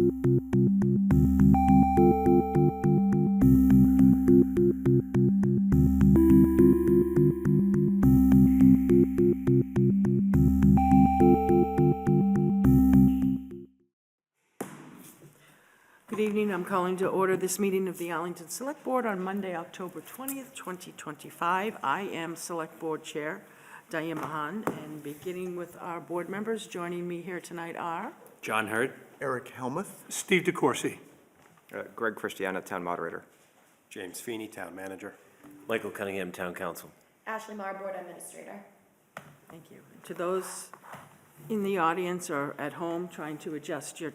Good evening. I'm calling to order this meeting of the Arlington Select Board on Monday, October 20th, 2025. I am Select Board Chair Diane Mahan, and beginning with our board members, joining me here tonight are John Hurd. Eric Helmuth. Steve DeCourcy. Greg Christiana, Town Moderator. James Feeney, Town Manager. Michael Cunningham, Town Council. Ashley Marr, Board Administrator. Thank you. To those in the audience or at home trying to adjust your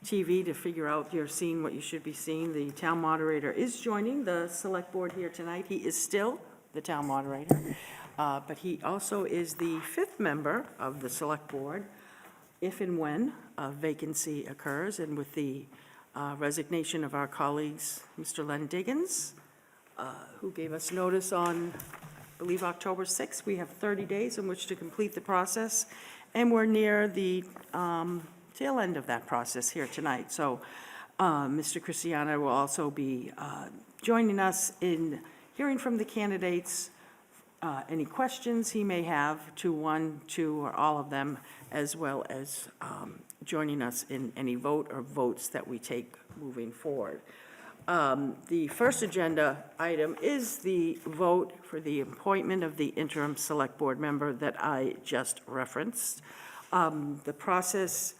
TV to figure out you're seeing what you should be seeing, the town moderator is joining the select board here tonight. He is still the town moderator, but he also is the fifth member of the select board if and when a vacancy occurs. And with the resignation of our colleagues, Mr. Len Diggins, who gave us notice on, I believe, October 6th, we have 30 days in which to complete the process, and we're near the tail end of that process here tonight. So Mr. Christiana will also be joining us in hearing from the candidates, any questions he may have to one, two, or all of them, as well as joining us in any vote or votes that we take moving forward. The first agenda item is the vote for the appointment of the interim select board member that I just referenced. The process,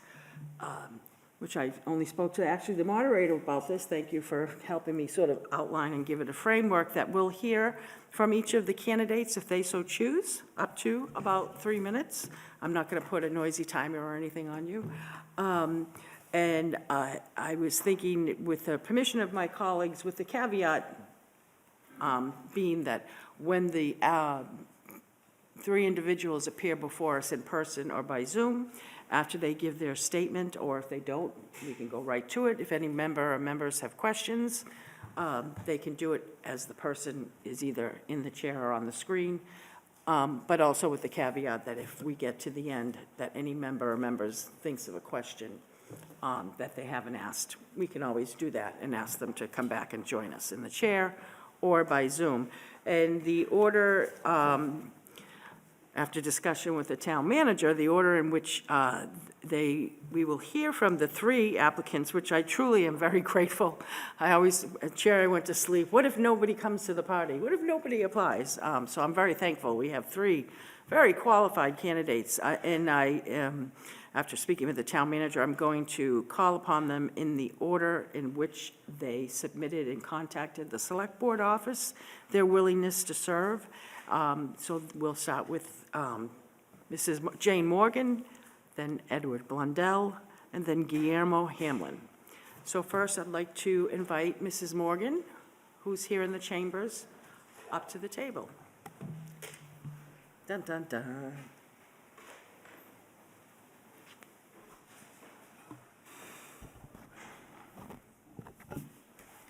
which I only spoke to actually the moderator about this. Thank you for helping me sort of outline and give it a framework that we'll hear from each of the candidates if they so choose, up to about 3 minutes. I'm not going to put a noisy timer or anything on you. And I was thinking, with the permission of my colleagues, with the caveat being that when the 3 individuals appear before us in person or by Zoom, after they give their statement, or if they don't, we can go right to it. If any member or members have questions, they can do it as the person is either in the chair or on the screen, but also with the caveat that if we get to the end, that any member or members thinks of a question that they haven't asked, we can always do that and ask them to come back and join us in the chair or by Zoom. And the order, after discussion with the town manager, the order in which we will hear from the 3 applicants, which I truly am very grateful. I always, Chair, I went to sleep. What if nobody comes to the party? What if nobody applies? So I'm very thankful. We have 3 very qualified candidates. And after speaking with the town manager, I'm going to call upon them in the order in which they submitted and contacted the select board office, their willingness to serve. So we'll start with Mrs. Jane Morgan, then Edward Blundell, and then Guillermo Hamlin. So first, I'd like to invite Mrs. Morgan, who's here in the chambers, up to the table. Dun, dun, dun.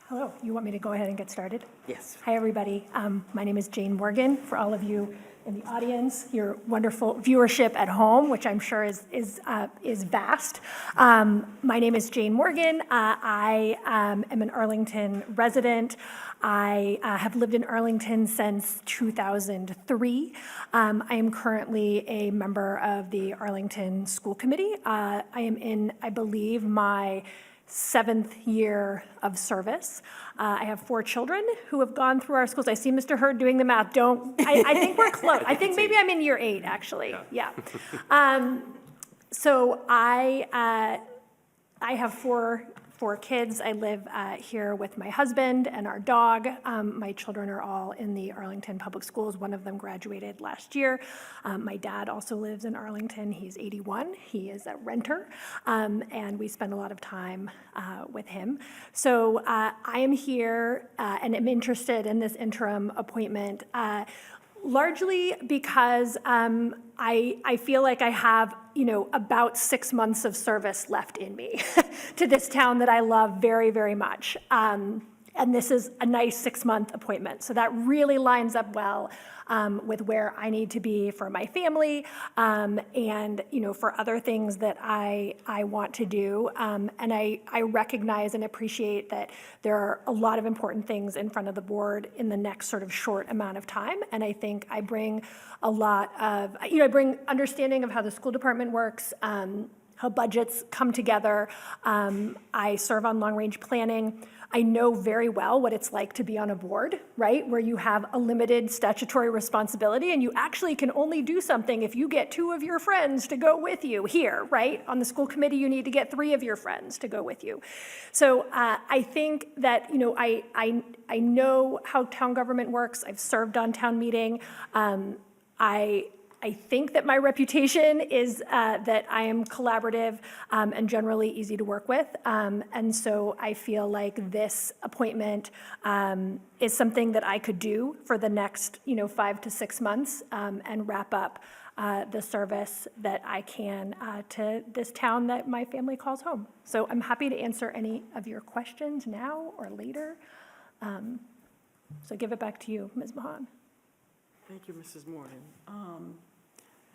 Hello, you want me to go ahead and get started? Yes. Hi, everybody. My name is Jane Morgan. For all of you in the audience, your wonderful viewership at home, which I'm sure is vast. My name is Jane Morgan. I am an Arlington resident. I have lived in Arlington since 2003. I am currently a member of the Arlington School Committee. I am in, I believe, my 7th year of service. I have 4 children who have gone through our schools. I see Mr. Hurd doing the math. I think we're close. I think maybe I'm in year 8, actually. Yeah. So I have 4 kids. I live here with my husband and our dog. My children are all in the Arlington Public Schools. One of them graduated last year. My dad also lives in Arlington. He's 81. He is a renter, and we spend a lot of time with him. So I am here and am interested in this interim appointment largely because I feel like I have, about 6 months of service left in me to this town that I love very, very much. And this is a nice 6-month appointment. So that really lines up well with where I need to be for my family and, for other things that I want to do. And I recognize and appreciate that there are a lot of important things in front of the board in the next sort of short amount of time. And I think I bring a lot of, I bring understanding of how the school department works, how budgets come together. I serve on long-range planning. I know very well what it's like to be on a board, right, where you have a limited statutory responsibility and you actually can only do something if you get 2 of your friends to go with you here, right? On the school committee, you need to get 3 of your friends to go with you. So I think that, I know how town government works. I've served on town meeting. I think that my reputation is that I am collaborative and generally easy to work with. And so I feel like this appointment is something that I could do for the next, 5 to 6 months and wrap up the service that I can to this town that my family calls home. So I'm happy to answer any of your questions now or later. So give it back to you, Ms. Mahan. Thank you, Mrs. Morgan.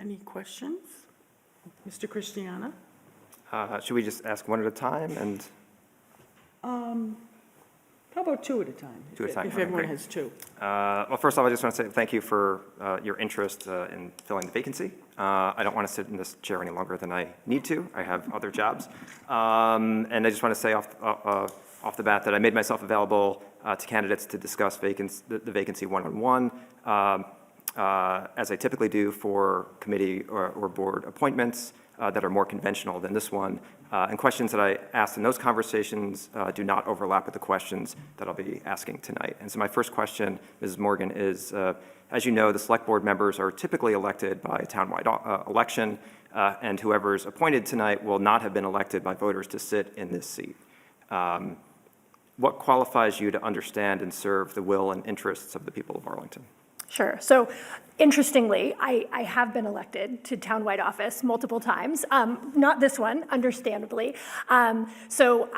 Any questions? Mr. Christiana? Should we just ask one at a time? And How about 2 at a time? 2 at a time, If okay, everyone great. has 2. Well, first off, I just want to say thank you for your interest in filling the vacancy. I don't want to sit in this chair any longer than I need to. I have other jobs. And I just want to say off the bat that I made myself available to candidates to discuss the vacancy one-on-one, as I typically do for committee or board appointments that are more conventional than this one. And questions that I asked in those conversations do not overlap with the questions that I'll be asking tonight. And so my first question, Mrs. Morgan, is, as you know, the select board members are typically elected by a townwide election, and whoever's appointed tonight will not have been elected by voters to sit in this seat. What qualifies you to understand and serve the will and interests of the people of Arlington? Sure. So interestingly, I have been elected to townwide office multiple times, not this one, understandably. So,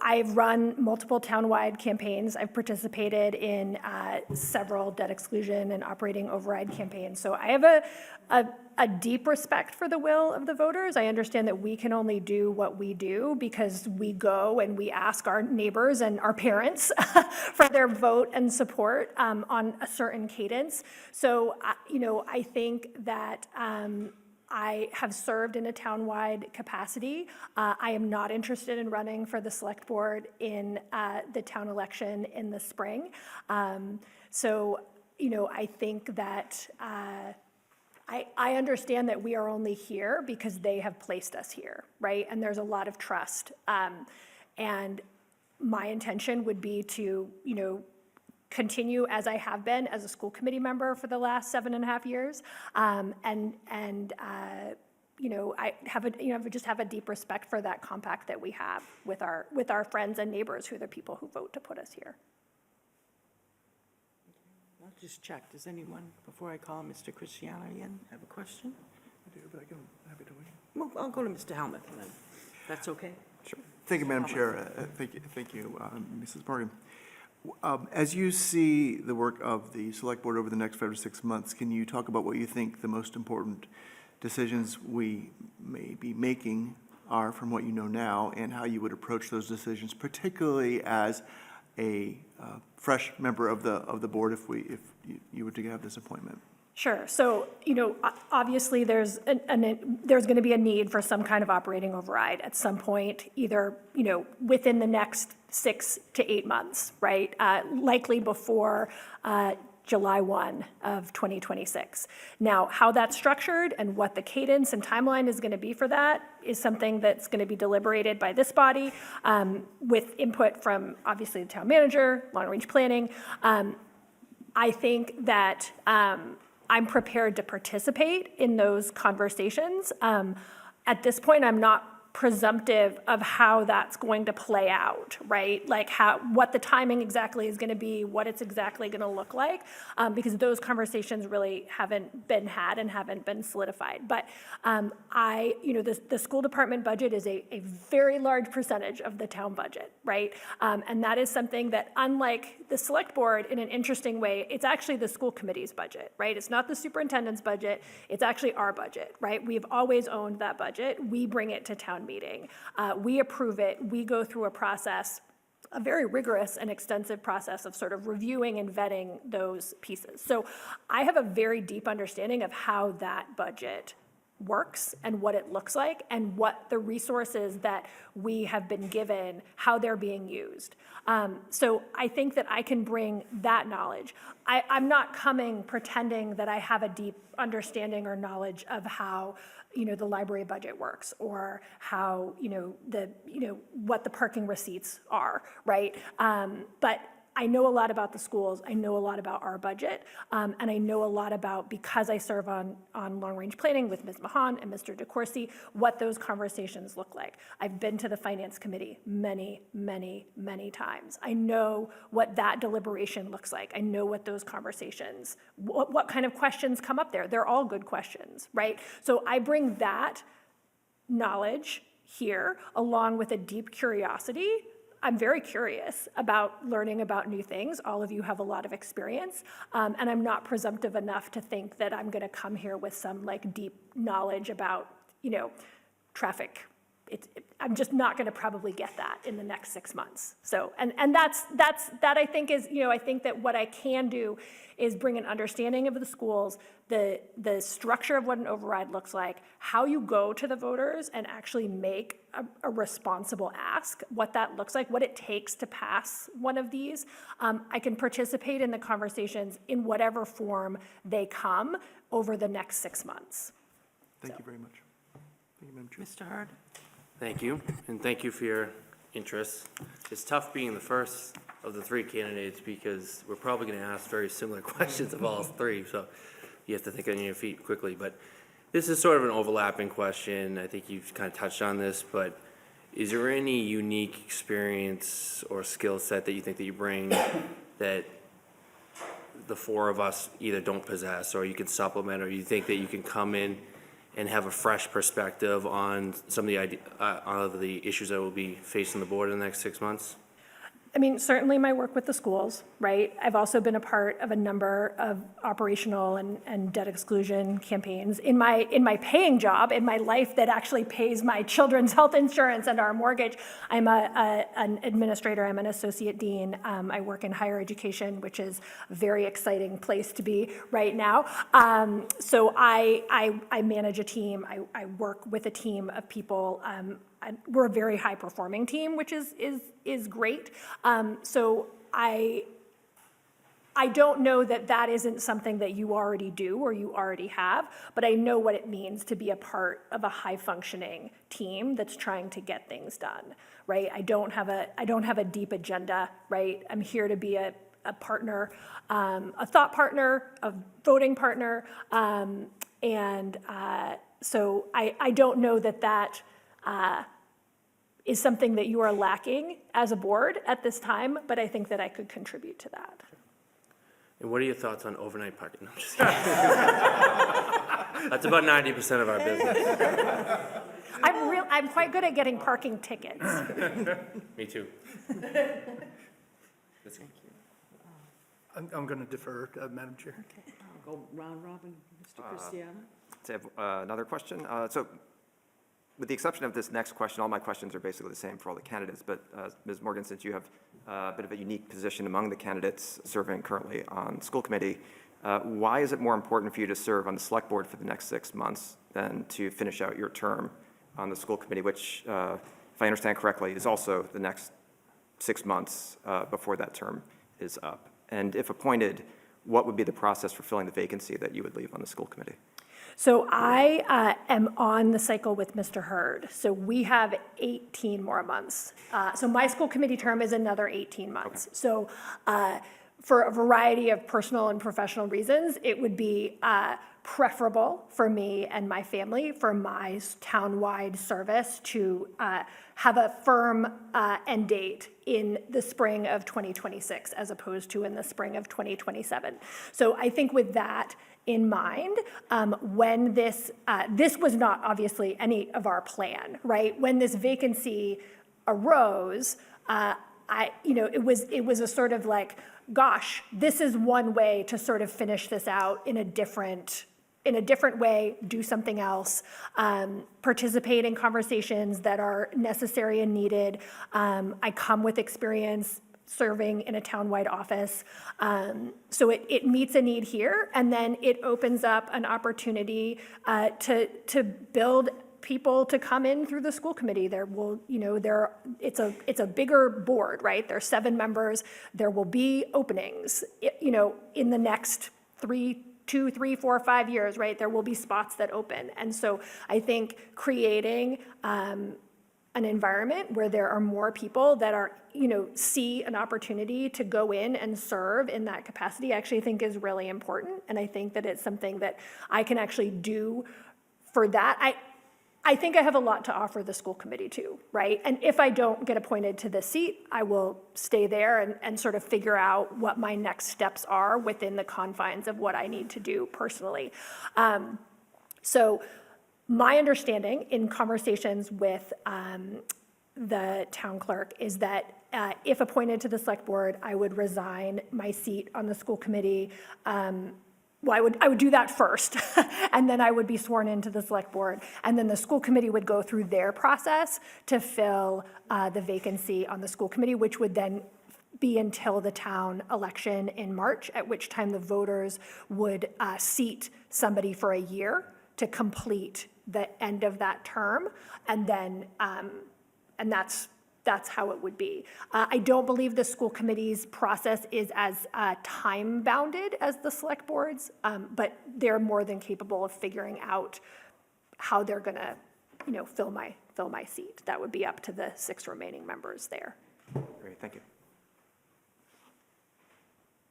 I've run multiple townwide campaigns. I've participated in several debt exclusion and operating override campaigns. So I have a deep respect for the will of the voters. I understand that we can only do what we do because we go and we ask our neighbors and our parents for their vote and support on a certain cadence. So, I think that I have served in a townwide capacity. I am not interested in running for the select board in the town election in the spring. So, I think that I understand that we are only here because they have placed us here, right? And there's a lot of trust. And my intention would be to, continue as I have been as a school committee member for the last 7.5 years. I just have a deep respect for that compact that we have with our friends and neighbors who are the people who vote to put us here. I'll just check. Does anyone, before I call Mr. Christiana again, have a question? I do, but I'm happy to wait. Well, I'll go to Mr. Helmuth then. That's okay? Thank you, Madam Chair. Thank you, Mrs. Morgan. As you see the work of the Select Board over the next 5 to 6 months, can you talk about what you think the most important decisions we may be making are from what you know now, and how you would approach those decisions, particularly as a fresh member of the board if you were to have this appointment? Sure. So, obviously there's going to be a need for some kind of operating override at some point, either, within the next 6 to 8 months, right? Likely before July 1 of 2026. Now, how that's structured and what the cadence and timeline is going to be for that is something that's going to be deliberated by this body with input from, obviously, the town manager, long-range planning. I think that I'm prepared to participate in those conversations. At this point, I'm not presumptive of how that's going to play out, right? Like what the timing exactly is going to be, what it's exactly going to look like, because those conversations really haven't been had and haven't been solidified. But the school department budget is a very large percentage of the town budget, right? And that is something that, unlike the select board, in an interesting way, it's actually the school committee's budget, right? It's not the superintendent's budget, it's actually our budget, right? We've always owned that budget. We bring it to town meeting. We approve it. We go through a process, a very rigorous and extensive process of sort of reviewing and vetting those pieces. So I have a very deep understanding of how that budget works and what it looks like and what the resources that we have been given, how they're being used. So I think that I can bring that knowledge. I'm not coming pretending that I have a deep understanding or knowledge of how the library budget works, or how what the parking receipts are, right? But I know a lot about the schools, I know a lot about our budget, and I know a lot about, because I serve on long-range planning with Ms. Mahan and Mr. DeCourcy, what those conversations look like. I've been to the finance committee many, many, many times. I know what that deliberation looks like. I know what those conversations, what kind of questions come up there. They're all good questions, right? So I bring that knowledge here along with a deep curiosity. I'm very curious about learning about new things. All of you have a lot of experience, and I'm not presumptive enough to think that I'm going to come here with some deep knowledge about traffic. I'm just not going to probably get that in the next 6 months. So, and that I think is, I think that what I can do is bring an understanding of the schools, the structure of what an override looks like, how you go to the voters and actually make a responsible ask, what that looks like, what it takes to pass one of these. I can participate in the conversations in whatever form they come over the next 6 months. Thank you very much. Thank you, Madam Chair. Mr. Hurd? Thank you, and thank you for your interest. It's tough being the first of the three candidates because we're probably going to ask very similar questions of all three, so you have to think on your feet quickly. But this is sort of an overlapping question. I think you've kind of touched on this, but is there any unique experience or skill set that you think that you bring that the four of us either don't possess, or you can supplement, or you think that you can come in and have a fresh perspective on some of the issues that will be facing the board in the next 6 months? I mean, certainly my work with the schools, right? I've also been a part of a number of operational and debt exclusion campaigns. In my paying job, in my life that actually pays my children's health insurance and our mortgage, I'm an administrator, I'm an associate dean. I work in higher education, which is a very exciting place to be right now. So I manage a team, I work with a team of people. We're a very high-performing team, which is great. So I don't know that isn't something that you already do or you already have, but I know what it means to be a part of a high-functioning team that's trying to get things done, right? I don't have a deep agenda, right? I'm here to be a partner, a thought partner, a voting partner, so I don't know that is something that you are lacking as a board at this time, but I think that I could contribute to that. And what are your thoughts on overnight parking? No, I'm just kidding. That's about 90% of our business. I'm quite good at getting parking tickets. Me too. I'm going to defer, Madam Chair. Okay, I'll go round robin, Mr. Cristiano. So I have another question. So with the exception of this next question, all my questions are basically the same for all the candidates, but Ms. Morgan, since you have a bit of a unique position among the candidates serving currently on school committee, why is it more important for you to serve on the select board for the next 6 months than to finish out your term on the school committee, which, if I understand correctly, is also the next 6 months before that term is up? And if appointed, what would be the process for filling the vacancy that you would leave on the school committee? So I am on the cycle with Mr. Hurd. So we have 18 more months. So my school committee term is another 18 months. Okay. So for a variety of personal and professional reasons, it would be preferable for me and my family, for my town-wide service to have a firm end date in the spring of 2026 as opposed to in the spring of 2027. So I think with that in mind, when this was not obviously any of our plan, right? When this vacancy arose, it was a sort of like, gosh, this is one way to sort of finish this out in a different way, do something else, participate in conversations that are necessary and needed. I come with experience serving in a townwide office. So it meets a need here, and then it opens up an opportunity to build people to come in through the school committee. It's a bigger board, right? There's 7 members. There will be openings, in the next 2, 3, 4, 5 years, right? There will be spots that open. And so I think creating an environment where there are more people that are, see an opportunity to go in and serve in that capacity, I actually think is really important. And I think that it's something that I can actually do for that. I think I have a lot to offer the school committee too, right? And if I don't get appointed to this seat, I will stay there and sort of figure out what my next steps are within the confines of what I need to do personally. So my understanding in conversations with the town clerk is that if appointed to the select board, I would resign my seat on the school committee. Well, I would do that first, and then I would be sworn into the select board, and then the school committee would go through their process to fill the vacancy on the school committee, which would then be until the town election in March, at which time the voters would seat somebody for a year to complete the end of that term, and then and that's how it would be. I don't believe the school committee's process is as time-bounded as the select board's, but they're more than capable of figuring out how they're gonna, fill my seat. That would be up to the 6 remaining members there. Great, thank you.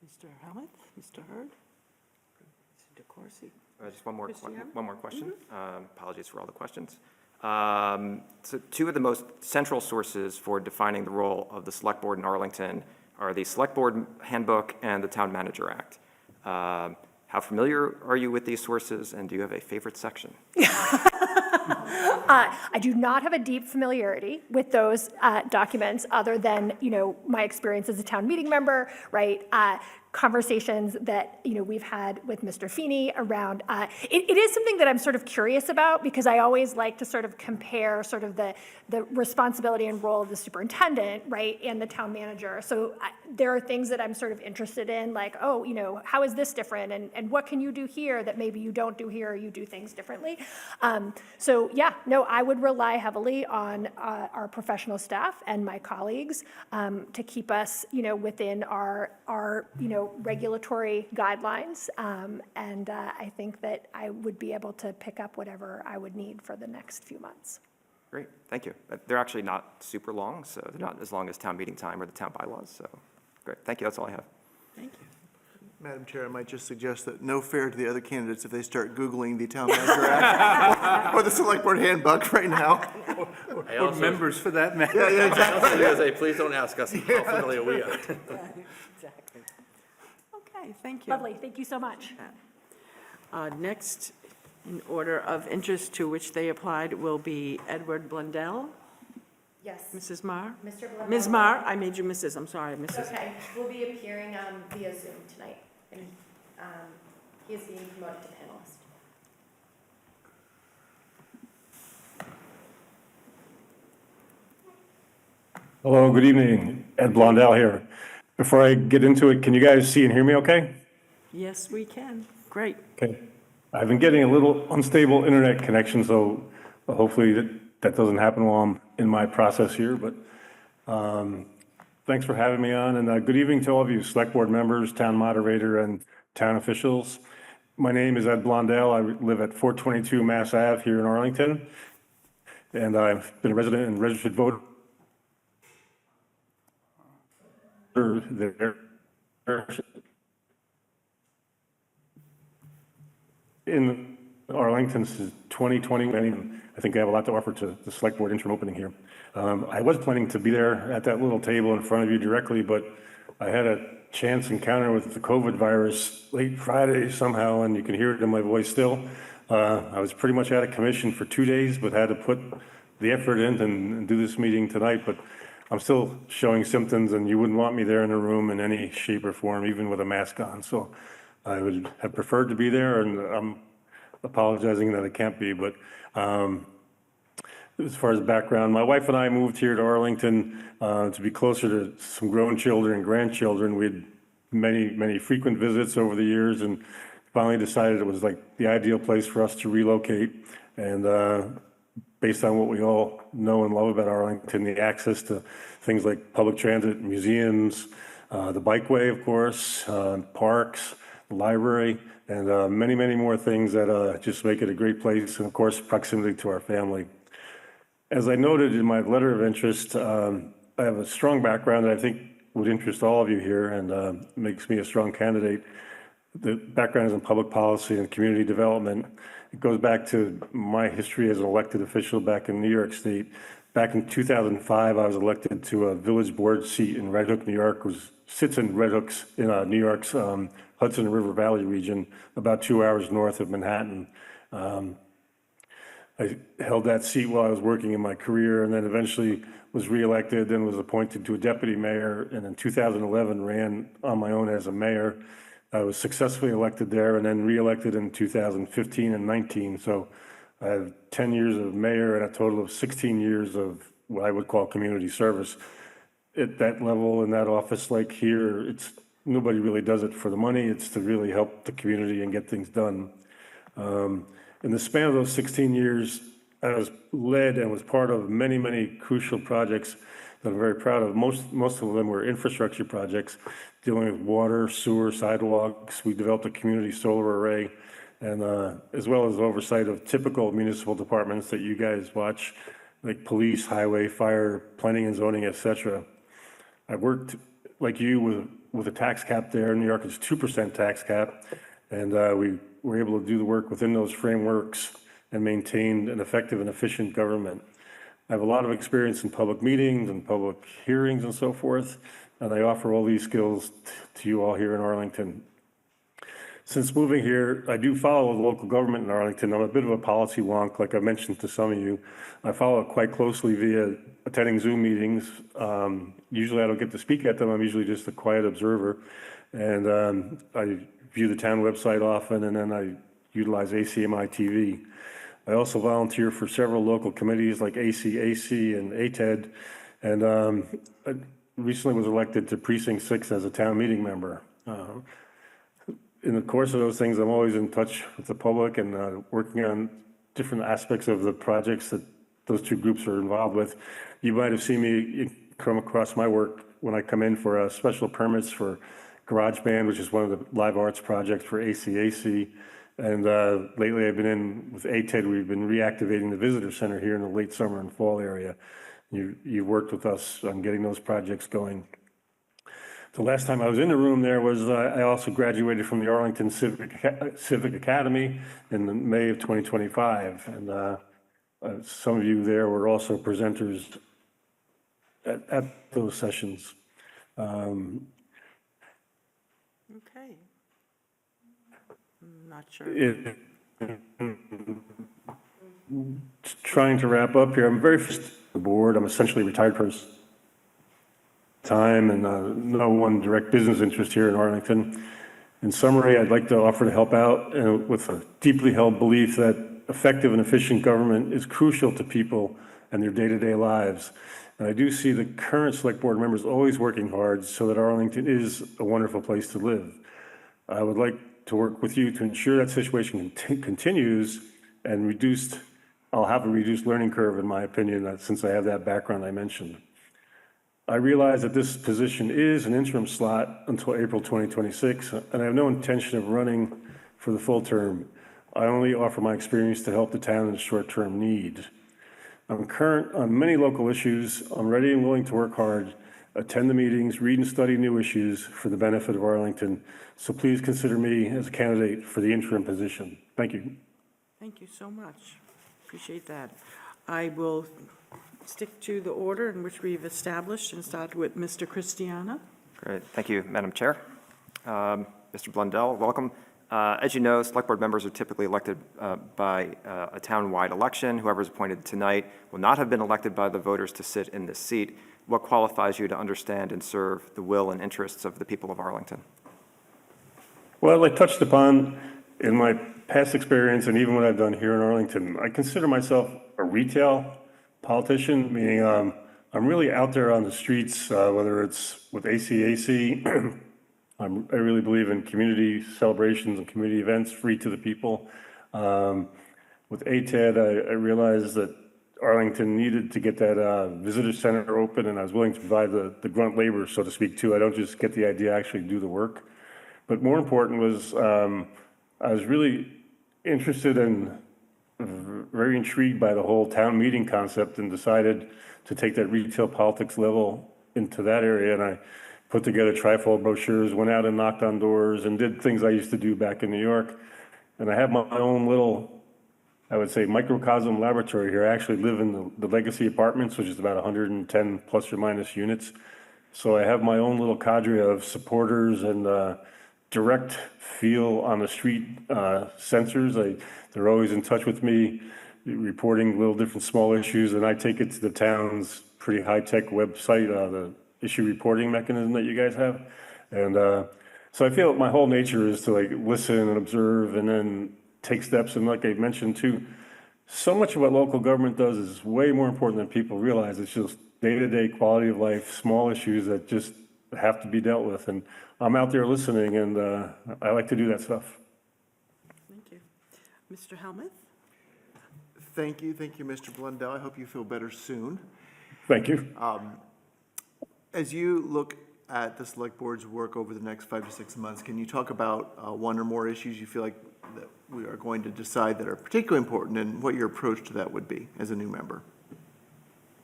Mr. Helmuth, Mr. Hurd, Mr. DeCoursey. Just one more question. Mm-hmm. Apologies for all the questions. So 2 of the most central sources for defining the role of the Select Board in Arlington are the Select Board Handbook and the Town Manager Act. How familiar are you with these sources, and do you have a favorite section? I do not have a deep familiarity with those documents other than, my experience as a town meeting member, right? Conversations that, we've had with Mr. Feeney around, it is something that I'm sort of curious about because I always like to sort of compare sort of the responsibility and role of the superintendent, right, and the town manager. So there are things that I'm sort of interested in, like, how is this different? And what can you do here that maybe you don't do here or you do things differently? So yeah, no, I would rely heavily on our professional staff and my colleagues to keep us, within our regulatory guidelines. And I think that I would be able to pick up whatever I would need for the next few months. Great, thank you. They're actually not super long, so they're not as long as town meeting time or the town bylaws, so great. Thank you, that's all I have. Thank you. Madam Chair, I might just suggest that no fair to the other candidates if they start Googling the Town Manager Act or the Select Board Handbook right now. I Or also, members for that matter. I also was gonna say, please don't ask us how familiar we are. Exactly. Okay, thank you. Lovely, thank you so much. Next, in order of interest to which they applied, will be Edward Blundell. Yes, Mrs. Marr? Mr. Blundell. Ms. Marr, I made you Mrs., I'm sorry, It's Mrs. okay. Will be appearing via Zoom tonight, and he is being promoted to panelist. Hello, good evening. Ed Blondell here. Before I get into it, can you guys see and hear me okay? Yes, we can. Great. Okay. I've been getting a little unstable internet connection, so hopefully that doesn't happen while I'm in my process here, but thanks for having me on, and good evening to all of you, select board members, town moderator, and town officials. My name is Ed Blondell. I live at 422 Mass Ave here in Arlington, and I've been a resident and registered voter there. in Arlington since 2020, and I think I have a lot to offer to the select board interim opening here. I was planning to be there at that little table in front of you directly, but I had a chance encounter with the COVID virus late Friday somehow, and you can hear it in my voice still. I was pretty much out of commission for 2 days, but had to put the effort in and do this meeting tonight, but I'm still showing symptoms, and you wouldn't want me there in a room in any shape or form, even with a mask on. So I would have preferred to be there, and I'm apologizing that I can't be. But as far as background, my wife and I moved here to Arlington to be closer to some grown children and grandchildren. We had many frequent visits over the years, and finally decided it was like the ideal place for us to relocate. And based on what we all know and love about Arlington, the access to things like public transit, museums, the bikeway, of course, parks, the library, and many more things that just make it a great place, and of course, proximity to our family. As I noted in my letter of interest, I have a strong background that I think would interest all of you here, and makes me a strong candidate. The background is in public policy and community development. It goes back to my history as an elected official back in New York State. Back in 2005, I was elected to a village board seat in Red Hook, New York, which sits in Red Hook's, in New York's Hudson River Valley region, about 2 hours north of Manhattan. I held that seat while I was working in my career, and then eventually was reelected, then was appointed to a deputy mayor, and in 2011 ran on my own as a mayor. I was successfully elected there and then reelected in 2015 and 19. So I have 10 years of mayor and a total of 16 years of what I would call community service. At that level, in that office like here, it's nobody really does it for the money. It's to really help the community and get things done. In the span of those 16 years, I was led and was part of many crucial projects that I'm very proud of. Most of them were infrastructure projects dealing with water, sewer, sidewalks. We developed a community solar array, and as well as oversight of typical municipal departments that you guys watch, like police, highway, fire, planning and zoning, etc. I worked like you with a tax cap there. In New York, it's 2% tax cap, and we were able to do the work within those frameworks and maintain an effective and efficient government. I have a lot of experience in public meetings and public hearings and so forth, and I offer all these skills to you all here in Arlington. Since moving here, I do follow the local government in Arlington. I'm a bit of a policy wonk, like I mentioned to some of you. I follow it quite closely via attending Zoom meetings. Usually I don't get to speak at them. I'm usually just a quiet observer. And I view the town website often, and then I utilize ACMi TV. I also volunteer for several local committees like AC and ATED, and I recently was elected to Precinct 6 as a town meeting member. In the course of those things, I'm always in touch with the public and working on different aspects of the projects that those two groups are involved with. You might have seen me come across my work when I come in for special permits for Garage Band, which is one of the live arts projects for ACAC. And lately I've been in with ATED. We've been reactivating the visitor center here in the late summer and fall area. You've worked with us on getting those projects going. The last time I was in the room there was I also graduated from the Arlington Civic Academy in May of 2025. And some of you there were also presenters at those sessions. Okay. I'm not sure. Trying to wrap up here, I'm very bored. I'm essentially a retired person. Time and no one direct business interest here in Arlington. In summary, I'd like to offer to help out with a deeply held belief that effective and efficient government is crucial to people and their day-to-day lives. And I do see the current select board members always working hard so that Arlington is a wonderful place to live. I would like to work with you to ensure that situation continues and I'll have a reduced learning curve, in my opinion, since I have that background I mentioned. I realize that this position is an interim slot until April 2026, and I have no intention of running for the full term. I only offer my experience to help the town in short-term need. I'm current on many local issues. I'm ready and willing to work hard, attend the meetings, read and study new issues for the benefit of Arlington. So please consider me as a candidate for the interim position. Thank you. Thank you so much. Appreciate that. I will stick to the order in which we've established and start with Mr. Christiana. Great, thank you, Madam Chair. Mr. Blundell, welcome. As you know, select board members are typically elected by a town-wide election. Whoever is appointed tonight will not have been elected by the voters to sit in this seat. What qualifies you to understand and serve the will and interests of the people of Arlington? Well, I touched upon in my past experience and even what I've done here in Arlington, I consider myself a retail politician, meaning I'm really out there on the streets, whether it's with ACAC. I really believe in community celebrations and community events, free to the people. With ATED, I realized that Arlington needed to get that visitor center open, and I was willing to provide the grunt labor, so to speak, too. I don't just get the idea, I actually do the work. But more important was I was really interested and very intrigued by the whole town meeting concept and decided to take that retail politics level into that area. And I put together trifold brochures, went out and knocked on doors and did things I used to do back in New York. And I have my own little, I would say, microcosm laboratory here. I actually live in the Legacy Apartments, which is about 110 plus or minus units. So I have my own little cadre of supporters and direct feel on the street sensors. They're always in touch with me, reporting little different small issues, and I take it to the town's pretty high-tech website, the issue reporting mechanism that you guys have. And so I feel my whole nature is to like listen and observe and then take steps. And like I mentioned too, so much of what local government does is way more important than people realize. It's just day-to-day quality of life, small issues that just have to be dealt with. And I'm out there listening, and I like to do that stuff. Thank you. Mr. Helmuth? Thank you, Mr. Blundell. I hope you feel better soon. Thank you. As you look at the select board's work over the next 5 to 6 months, can you talk about one or more issues you feel like that we are going to decide that are particularly important and what your approach to that would be as a new member?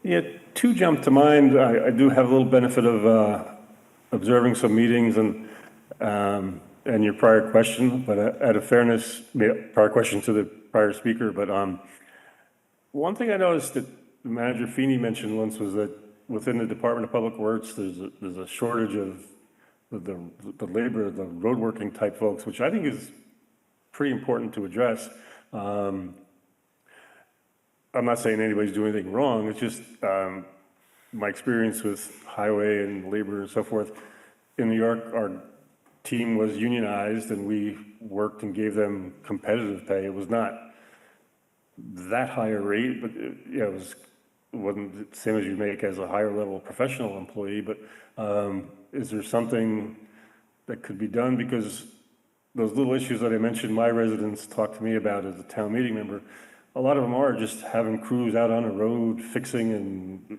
Yeah, two jump to mind. I do have a little benefit of observing some meetings and your prior question, but out of fairness, prior question to the prior speaker, but one thing I noticed that Manager Feeney mentioned once was that within the Department of Public Works, there's a shortage of the labor, the road working type folks, which I think is pretty important to address. I'm not saying anybody's doing anything wrong. It's just my experience with highway and labor and so forth. In New York, our team was unionized and we worked and gave them competitive pay. It was not that high a rate, but it wasn't the same as you make as a higher level professional employee. But is there something that could be done? Because those little issues that I mentioned, my residents talk to me about as a town meeting member, a lot of them are just having crews out on the road, fixing and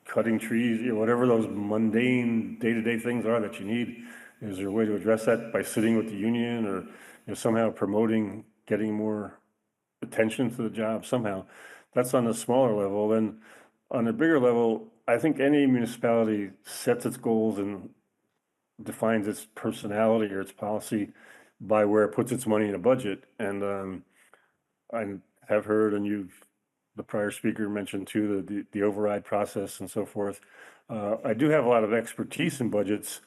cutting trees, whatever those mundane day-to-day things are that you need. Is there a way to address that by sitting with the union or somehow promoting, getting more attention to the job somehow? That's on the smaller level. Then on the bigger level, I think any municipality sets its goals and defines its personality or its policy by where it puts its money in a budget. And I have heard, and the prior speaker mentioned too, the override process and so forth. I do have a lot of expertise in budgets,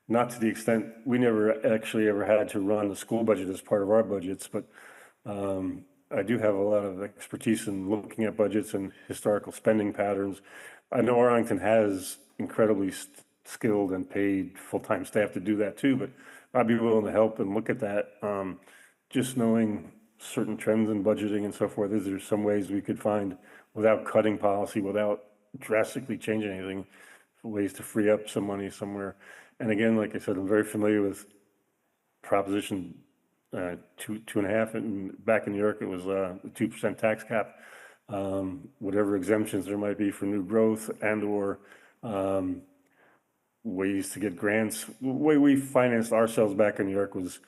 not to the extent, we never actually ever had to run the school budget as part of our budgets, but I do have a lot of expertise in looking at budgets and historical spending patterns. I know Arlington has incredibly skilled and paid full-time staff to do that too, but I'd be willing to help and look at that. Just knowing certain trends in budgeting and so forth, is there some ways we could find, without cutting policy, without drastically changing anything, ways to free up some money somewhere? And again, like I said, I'm very familiar with Proposition 2.5, and back in New York, it was the 2% tax cap. Whatever exemptions there might be for new growth and or ways to get grants. The way we financed ourselves back in New York was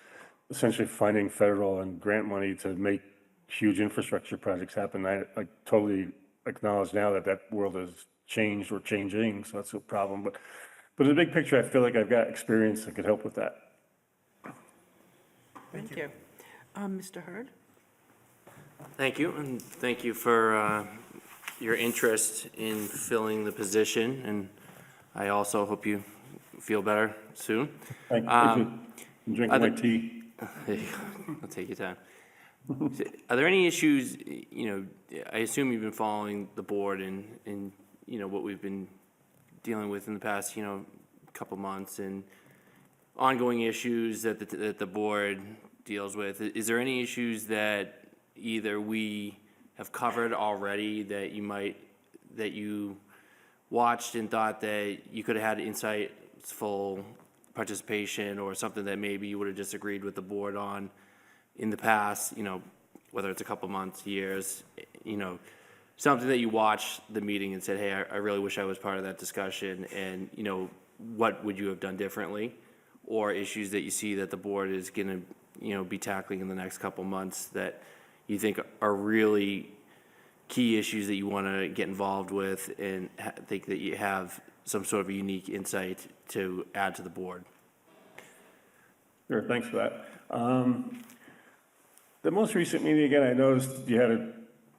essentially finding federal and grant money to make huge infrastructure projects happen. I totally acknowledge now that world has changed or changing, so that's a problem. But in the big picture, I feel like I've got experience that could help with that. Thank you. Mr. Hurd? Thank you, and thank you for your interest in filling the position, and I also hope you feel better soon. Thank you. I'm drinking my other- tea. There you go. I'll take your time. Are there any issues, I assume you've been following the board and what we've been dealing with in the past, couple months, and ongoing issues that the board deals with. Is there any issues that either we have covered already that you watched and thought that you could have had insightful participation, or something that maybe you would have disagreed with the board on in the past, whether it's a couple months, years, something that you watched the meeting and said, hey, I really wish I was part of that discussion, and, what would you have done differently? Or issues that you see that the board is gonna, be tackling in the next couple months that you think are really key issues that you wanna get involved with, and think that you have some sort of a unique insight to add to the board? Sure, thanks for that. The most recent meeting, again, I noticed you had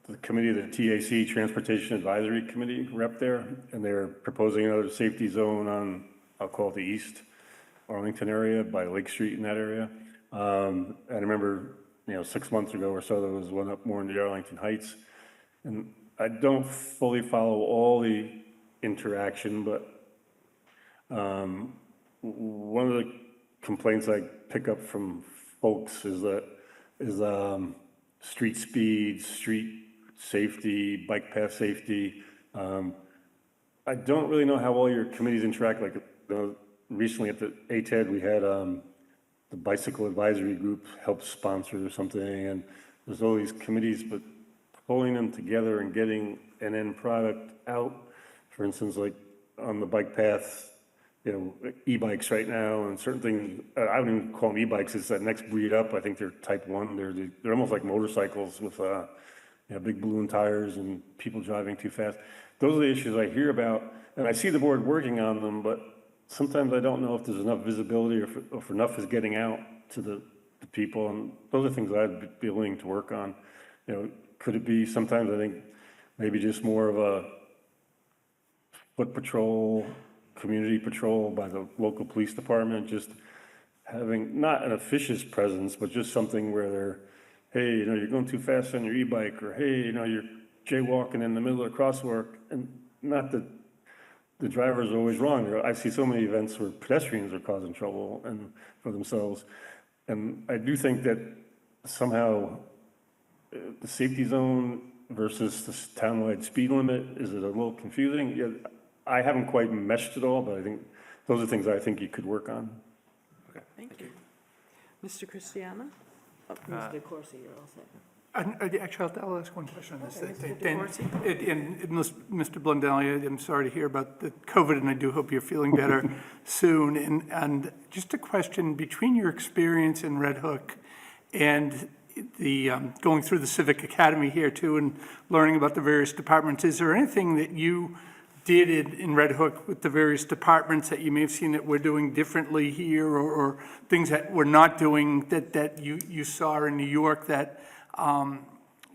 the committee, the TAC, Transportation Advisory Committee rep there, and they're proposing another safety zone on, I'll call it the East Arlington area by Lake Street in that area. And I remember, 6 months ago or so, there was one up more in the Arlington Heights. And I don't fully follow all the interaction, but one of the complaints I pick up from folks is street speed, street safety, bike path safety. I don't really know how all your committees interact. Like recently at the ATED, we had the Bicycle Advisory Group help sponsor or something, and there's all these committees, but pulling them together and getting an end product out, for instance, like on the bike path, e-bikes right now and certain things, I wouldn't even call them e-bikes, it's that next breed up. I think they're type 1. They're almost like motorcycles with big balloon tires and people driving too fast. Those are the issues I hear about, and I see the board working on them, but sometimes I don't know if there's enough visibility or if enough is getting out to the people, and those are things I'd be willing to work on. Could it be sometimes, I think, maybe just more of a foot patrol, community patrol by the local police department, just having not an officious presence, but just something where they're, hey, you're going too fast on your e-bike, or hey, you're jaywalking in the middle of the crosswalk, and not that the drivers are always wrong. I see so many events where pedestrians are causing trouble and for themselves, and I do think that somehow the safety zone versus the townwide speed limit, is it a little confusing? Yeah, I haven't quite meshed it all, but I think those are things I think you could work on. Okay. Thank you. Mr. Cristiano? Oh, Mr. Corsi, you're all set. Actually, I'll ask one question on this. Okay, Mr. And- DeCoursey. and Mr. Blundell, I'm sorry to hear about the COVID, and I do hope you're feeling better soon. And just a question, between your experience in Red Hook and the going through the Civic Academy here too, and learning about the various departments, is there anything that you did in Red Hook with the various departments that you may have seen that we're doing differently here, or things that we're not doing that you saw in New York that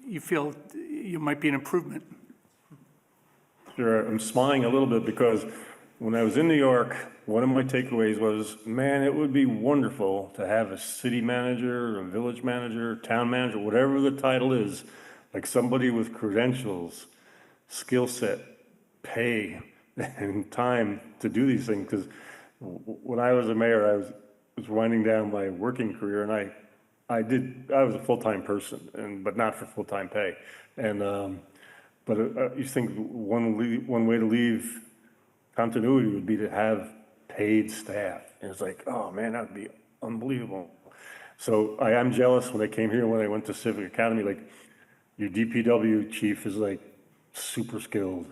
you feel you might be an improvement? Sure, I'm smiling a little bit because when I was in New York, one of my takeaways was, man, it would be wonderful to have a city manager, a village manager, town manager, whatever the title is, like somebody with credentials, skill set, pay, and time to do these things. Because when I was a mayor, I was winding down my working career, and I was a full-time person, but not for full-time pay. And but you think one way to leave continuity would be to have paid staff, and it's like, oh man, that would be unbelievable. So I am jealous when I came here, when I went to Civic Academy, like your DPW chief is like super skilled,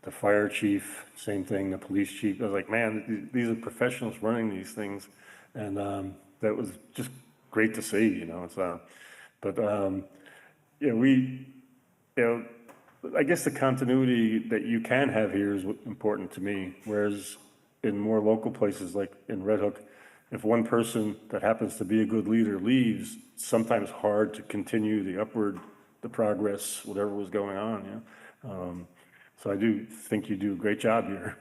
the fire chief, same thing, the police chief. I was like, man, these are professionals running these things, and that was just great to see, I guess the continuity that you can have here is important to me, whereas in more local places like in Red Hook, if one person that happens to be a good leader leaves, it's sometimes hard to continue the upward the progress, whatever was going on, yeah. So I do think you do a great job here.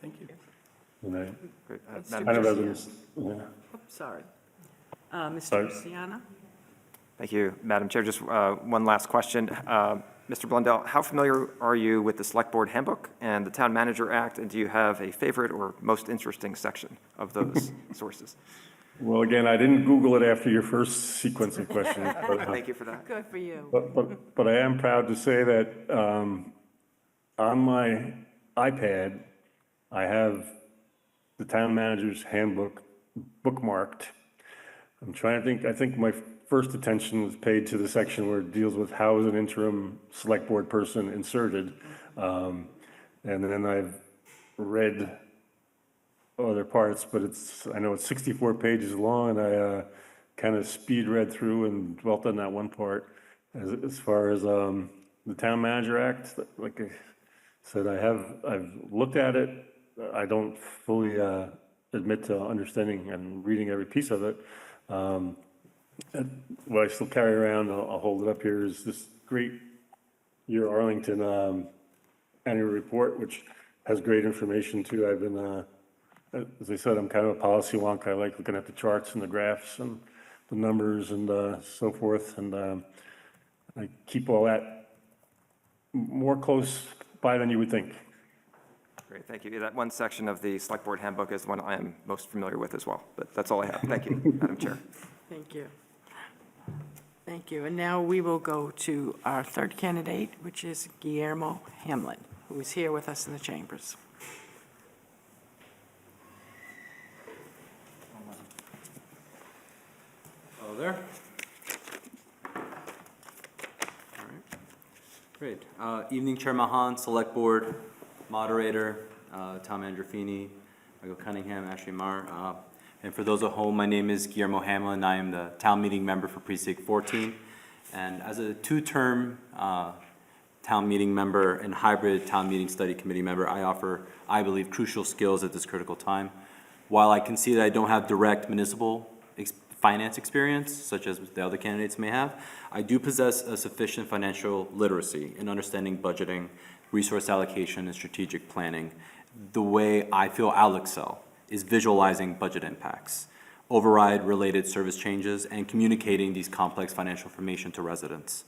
Thank you. And I Great. Mr. kind of Garcia. as, yeah. Oops, sorry. Sorry. Mr. Luciana? Thank you, Madam Chair. Just one last question. Mr. Blundell, how familiar are you with the Select Board Handbook and the Town Manager Act? And do you have a favorite or most interesting section of those sources? Well, again, I didn't Google it after your first sequence of questions, Thank you for that. Good for you. but I am proud to say that on my iPad, I have the Town Manager's Handbook bookmarked. I'm trying to think, I think my first attention was paid to the section where it deals with how is an interim select board person inserted. And then I've read other parts, but I know it's 64 pages long, and I kind of speed read through and dwelt on that one part. As far as the Town Manager Act, like I said, I've looked at it. I don't fully admit to understanding and reading every piece of it. What I still carry around, I'll hold it up here, is this great Year Arlington annual report, which has great information too. I've been, as I said, I'm kind of a policy wonk. I like looking at the charts and the graphs and the numbers and so forth. And I keep all that more close by than you would think. Great, thank you. That one section of the Select Board Handbook is the one I am most familiar with as well, but that's all I have. Thank you, Madam Chair. Thank you. Thank you. And now we will go to our third candidate, which is Guillermo Hamlin, who is here with us in the chambers. Hello there. All right. Great. Evening, Chair Mahan, Select Board, Moderator, Town Manager Feeney, Michael Cunningham, Ashley Marr. And for those at home, my name is Guillermo Hamlin. I am the Town Meeting Member for Precinct 14. And as a two-term Town Meeting Member and hybrid Town Meeting Study Committee member, I offer, I believe, crucial skills at this critical time. While I can see that I don't have direct municipal finance experience, such as the other candidates may have, I do possess a sufficient financial literacy in understanding budgeting, resource allocation, and strategic planning. The way I feel I'll excel is visualizing budget impacts, override-related service changes, and communicating these complex financial information to residents.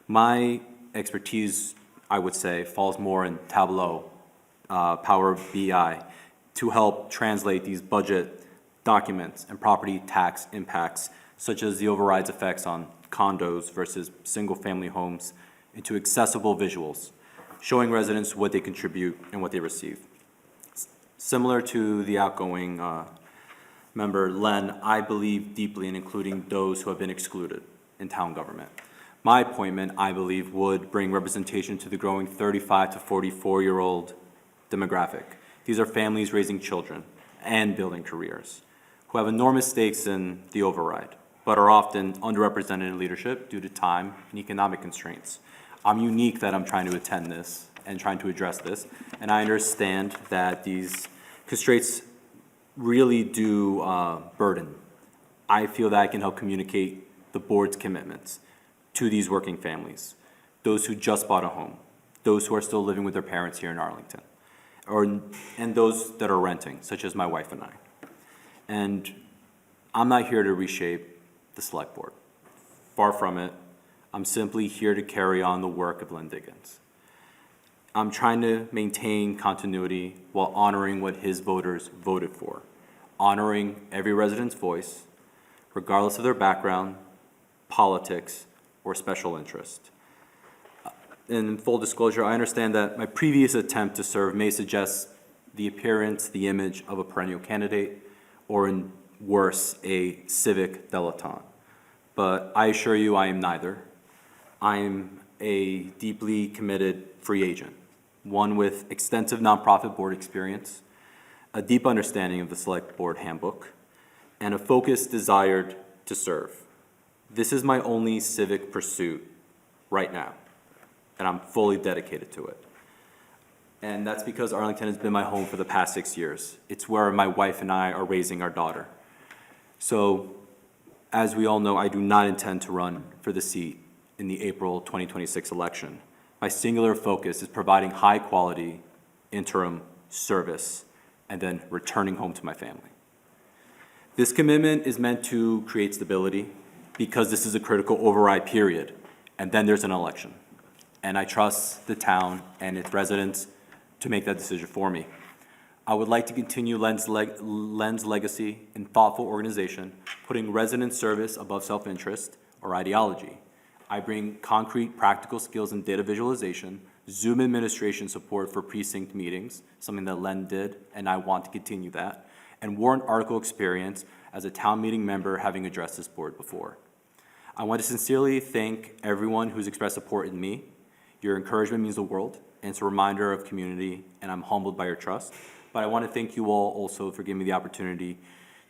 My expertise, I would say, falls more in Tableau, Power BI, to help translate these budget documents and property tax impacts, such as the override's effects on condos versus single-family homes, into accessible visuals, showing residents what they contribute and what they receive. Similar to the outgoing member, Len, I believe deeply in including those who have been excluded in town government. My appointment, I believe, would bring representation to the growing 35 to 44-year-old demographic. These are families raising children and building careers, who have enormous stakes in the override, but are often underrepresented in leadership due to time and economic constraints. I'm unique that I'm trying to attend this and trying to address this, and I understand that these constraints really do burden. I feel that I can help communicate the board's commitments to these working families, those who just bought a home, those who are still living with their parents here in Arlington, and those that are renting, such as my wife and I. And I'm not here to reshape the select board. Far from it. I'm simply here to carry on the work of Lynn Diggins. I'm trying to maintain continuity while honoring what his voters voted for, honoring every resident's voice, regardless of their background, politics, or special interest. In full disclosure, I understand that my previous attempt to serve may suggest the appearance, the image of a perennial candidate, or in worse, a civic dilettante. But I assure you I am neither. I am a deeply committed free agent, one with extensive nonprofit board experience, a deep understanding of the Select Board Handbook, and a focused desire to serve. This is my only civic pursuit right now, and I'm fully dedicated to it. And that's because Arlington has been my home for the past 6 years. It's where my wife and I are raising our daughter. So, as we all know, I do not intend to run for the seat in the April 2026 election. My singular focus is providing high-quality interim service and then returning home to my family. This commitment is meant to create stability because this is a critical override period, and then there's an election. And I trust the town and its residents to make that decision for me. I would like to continue Len's legacy in thoughtful organization, putting resident service above self-interest or ideology. I bring concrete, practical skills in data visualization, Zoom administration support for precinct meetings, something that Len did, and I want to continue that, and warrant article experience as a town meeting member having addressed this board before. I want to sincerely thank everyone who's expressed support in me. Your encouragement means the world, and it's a reminder of community, and I'm humbled by your trust. But I want to thank you all also for giving me the opportunity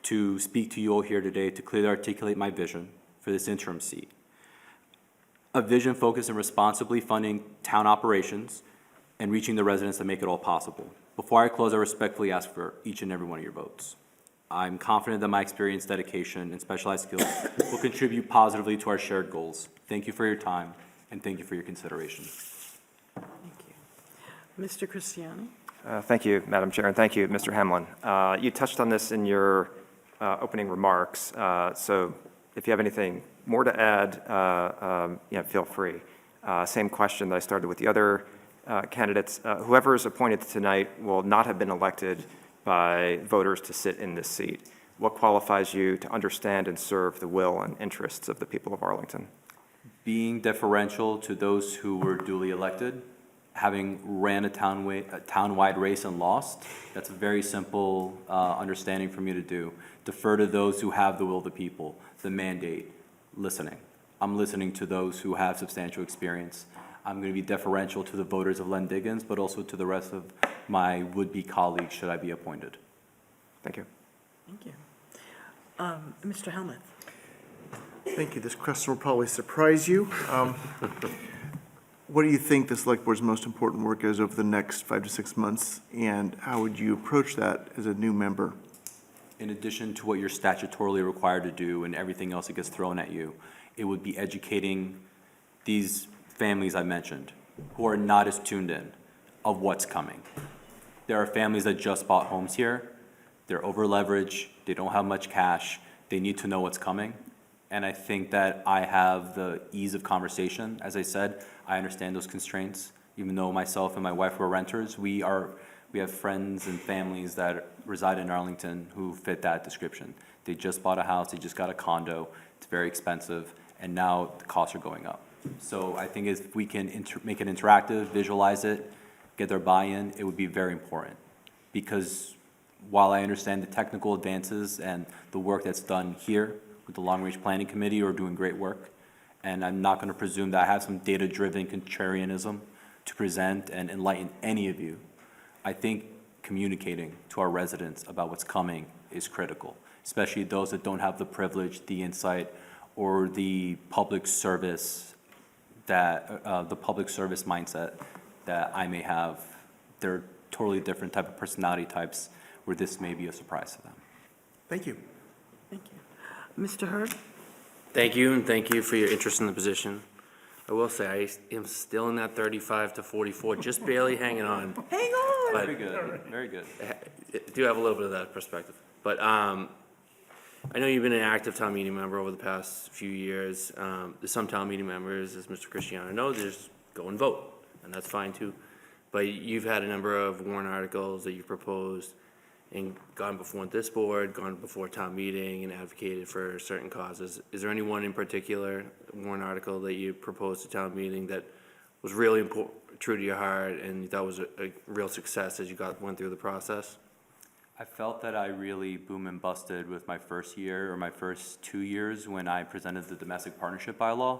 to speak to you all here today to clearly articulate my vision for this interim seat. A vision focused on responsibly funding town operations and reaching the residents that make it all possible. Before I close, I respectfully ask for each and every one of your votes. I'm confident that my experience, dedication, and specialized skills will contribute positively to our shared goals. Thank you for your time, and thank you for your consideration. Thank you. Mr. Cristiano? Thank you, Madam Chair, and thank you, Mr. Hamlin. You touched on this in your opening remarks, so if you have anything more to add, feel free. Same question that I started with the other candidates. Whoever is appointed tonight will not have been elected by voters to sit in this seat. What qualifies you to understand and serve the will and interests of the people of Arlington? Being deferential to those who were duly elected, having ran a town-wide race and lost, that's a very simple understanding for me to do. Defer to those who have the will of the people, the mandate, listening. I'm listening to those who have substantial experience. I'm going to be deferential to the voters of Len Diggins, but also to the rest of my would-be colleagues should I be appointed. Thank you. Thank you. Mr. Helmuth? Thank you. This question will probably surprise you. What do you think the Select Board's most important work is over the next 5 to 6 months, and how would you approach that as a new member? In addition to what you're statutorily required to do and everything else that gets thrown at you, it would be educating these families I mentioned who are not as tuned in of what's coming. There are families that just bought homes here. They're over leveraged. They don't have much cash. They need to know what's coming. And I think that I have the ease of conversation. As I said, I understand those constraints. Even though myself and my wife were renters, we have friends and families that reside in Arlington who fit that description. They just bought a house, they just got a condo, it's very expensive, and now the costs are going up. So I think if we can make it interactive, visualize it, get their buy-in, it would be very important. Because while I understand the technical advances and the work that's done here with the Long Range Planning Committee are doing great work, and I'm not going to presume that I have some data-driven contrarianism to present and enlighten any of you, I think communicating to our residents about what's coming is critical, especially those that don't have the privilege, the insight, or the public service mindset that I may have. They're totally different type of personality types where this may be a surprise to them. Thank you. Thank you. Mr. Hurd? Thank you, and thank you for your interest in the position. I will say, I am still in that 35 to 44, just barely hanging on. Hang on! But Very good, very good. I do have a little bit of that perspective. But I know you've been an active town meeting member over the past few years. There's some town meeting members, as Mr. Cristiano knows, just go and vote, and that's fine too. But you've had a number of warrant articles that you've proposed and gone before this board, gone before town meeting and advocated for certain causes. Is there any one in particular warrant article that you proposed to town meeting that was really important, true to your heart, and you thought was a real success as you went through the process? I felt that I really boom and busted with my first year or my first 2 years when I presented the domestic partnership bylaw,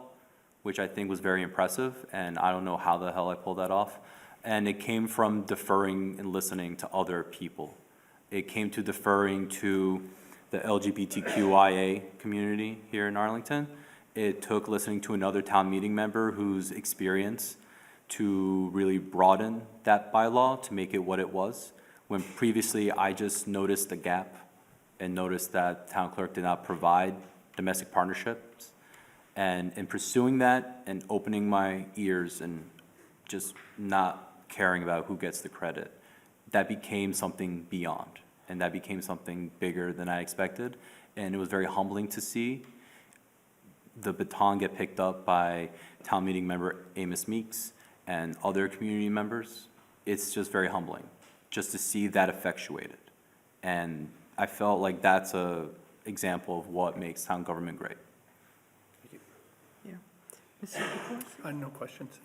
which I think was very impressive, and I don't know how the hell I pulled that off. And it came from deferring and listening to other people. It came to deferring to the LGBTQIA community here in Arlington. It took listening to another town meeting member whose experience to really broaden that bylaw to make it what it was. When previously I just noticed the gap and noticed that town clerk did not provide domestic partnerships. And in pursuing that and opening my ears and just not caring about who gets the credit, that became something beyond. And that became something bigger than I expected. And it was very humbling to see the baton get picked up by town meeting member Amos Meeks and other community members. It's just very humbling just to see that effectuated. And I felt like that's a example of what makes town government great. Yeah. Mr. DeCoursey? No questions.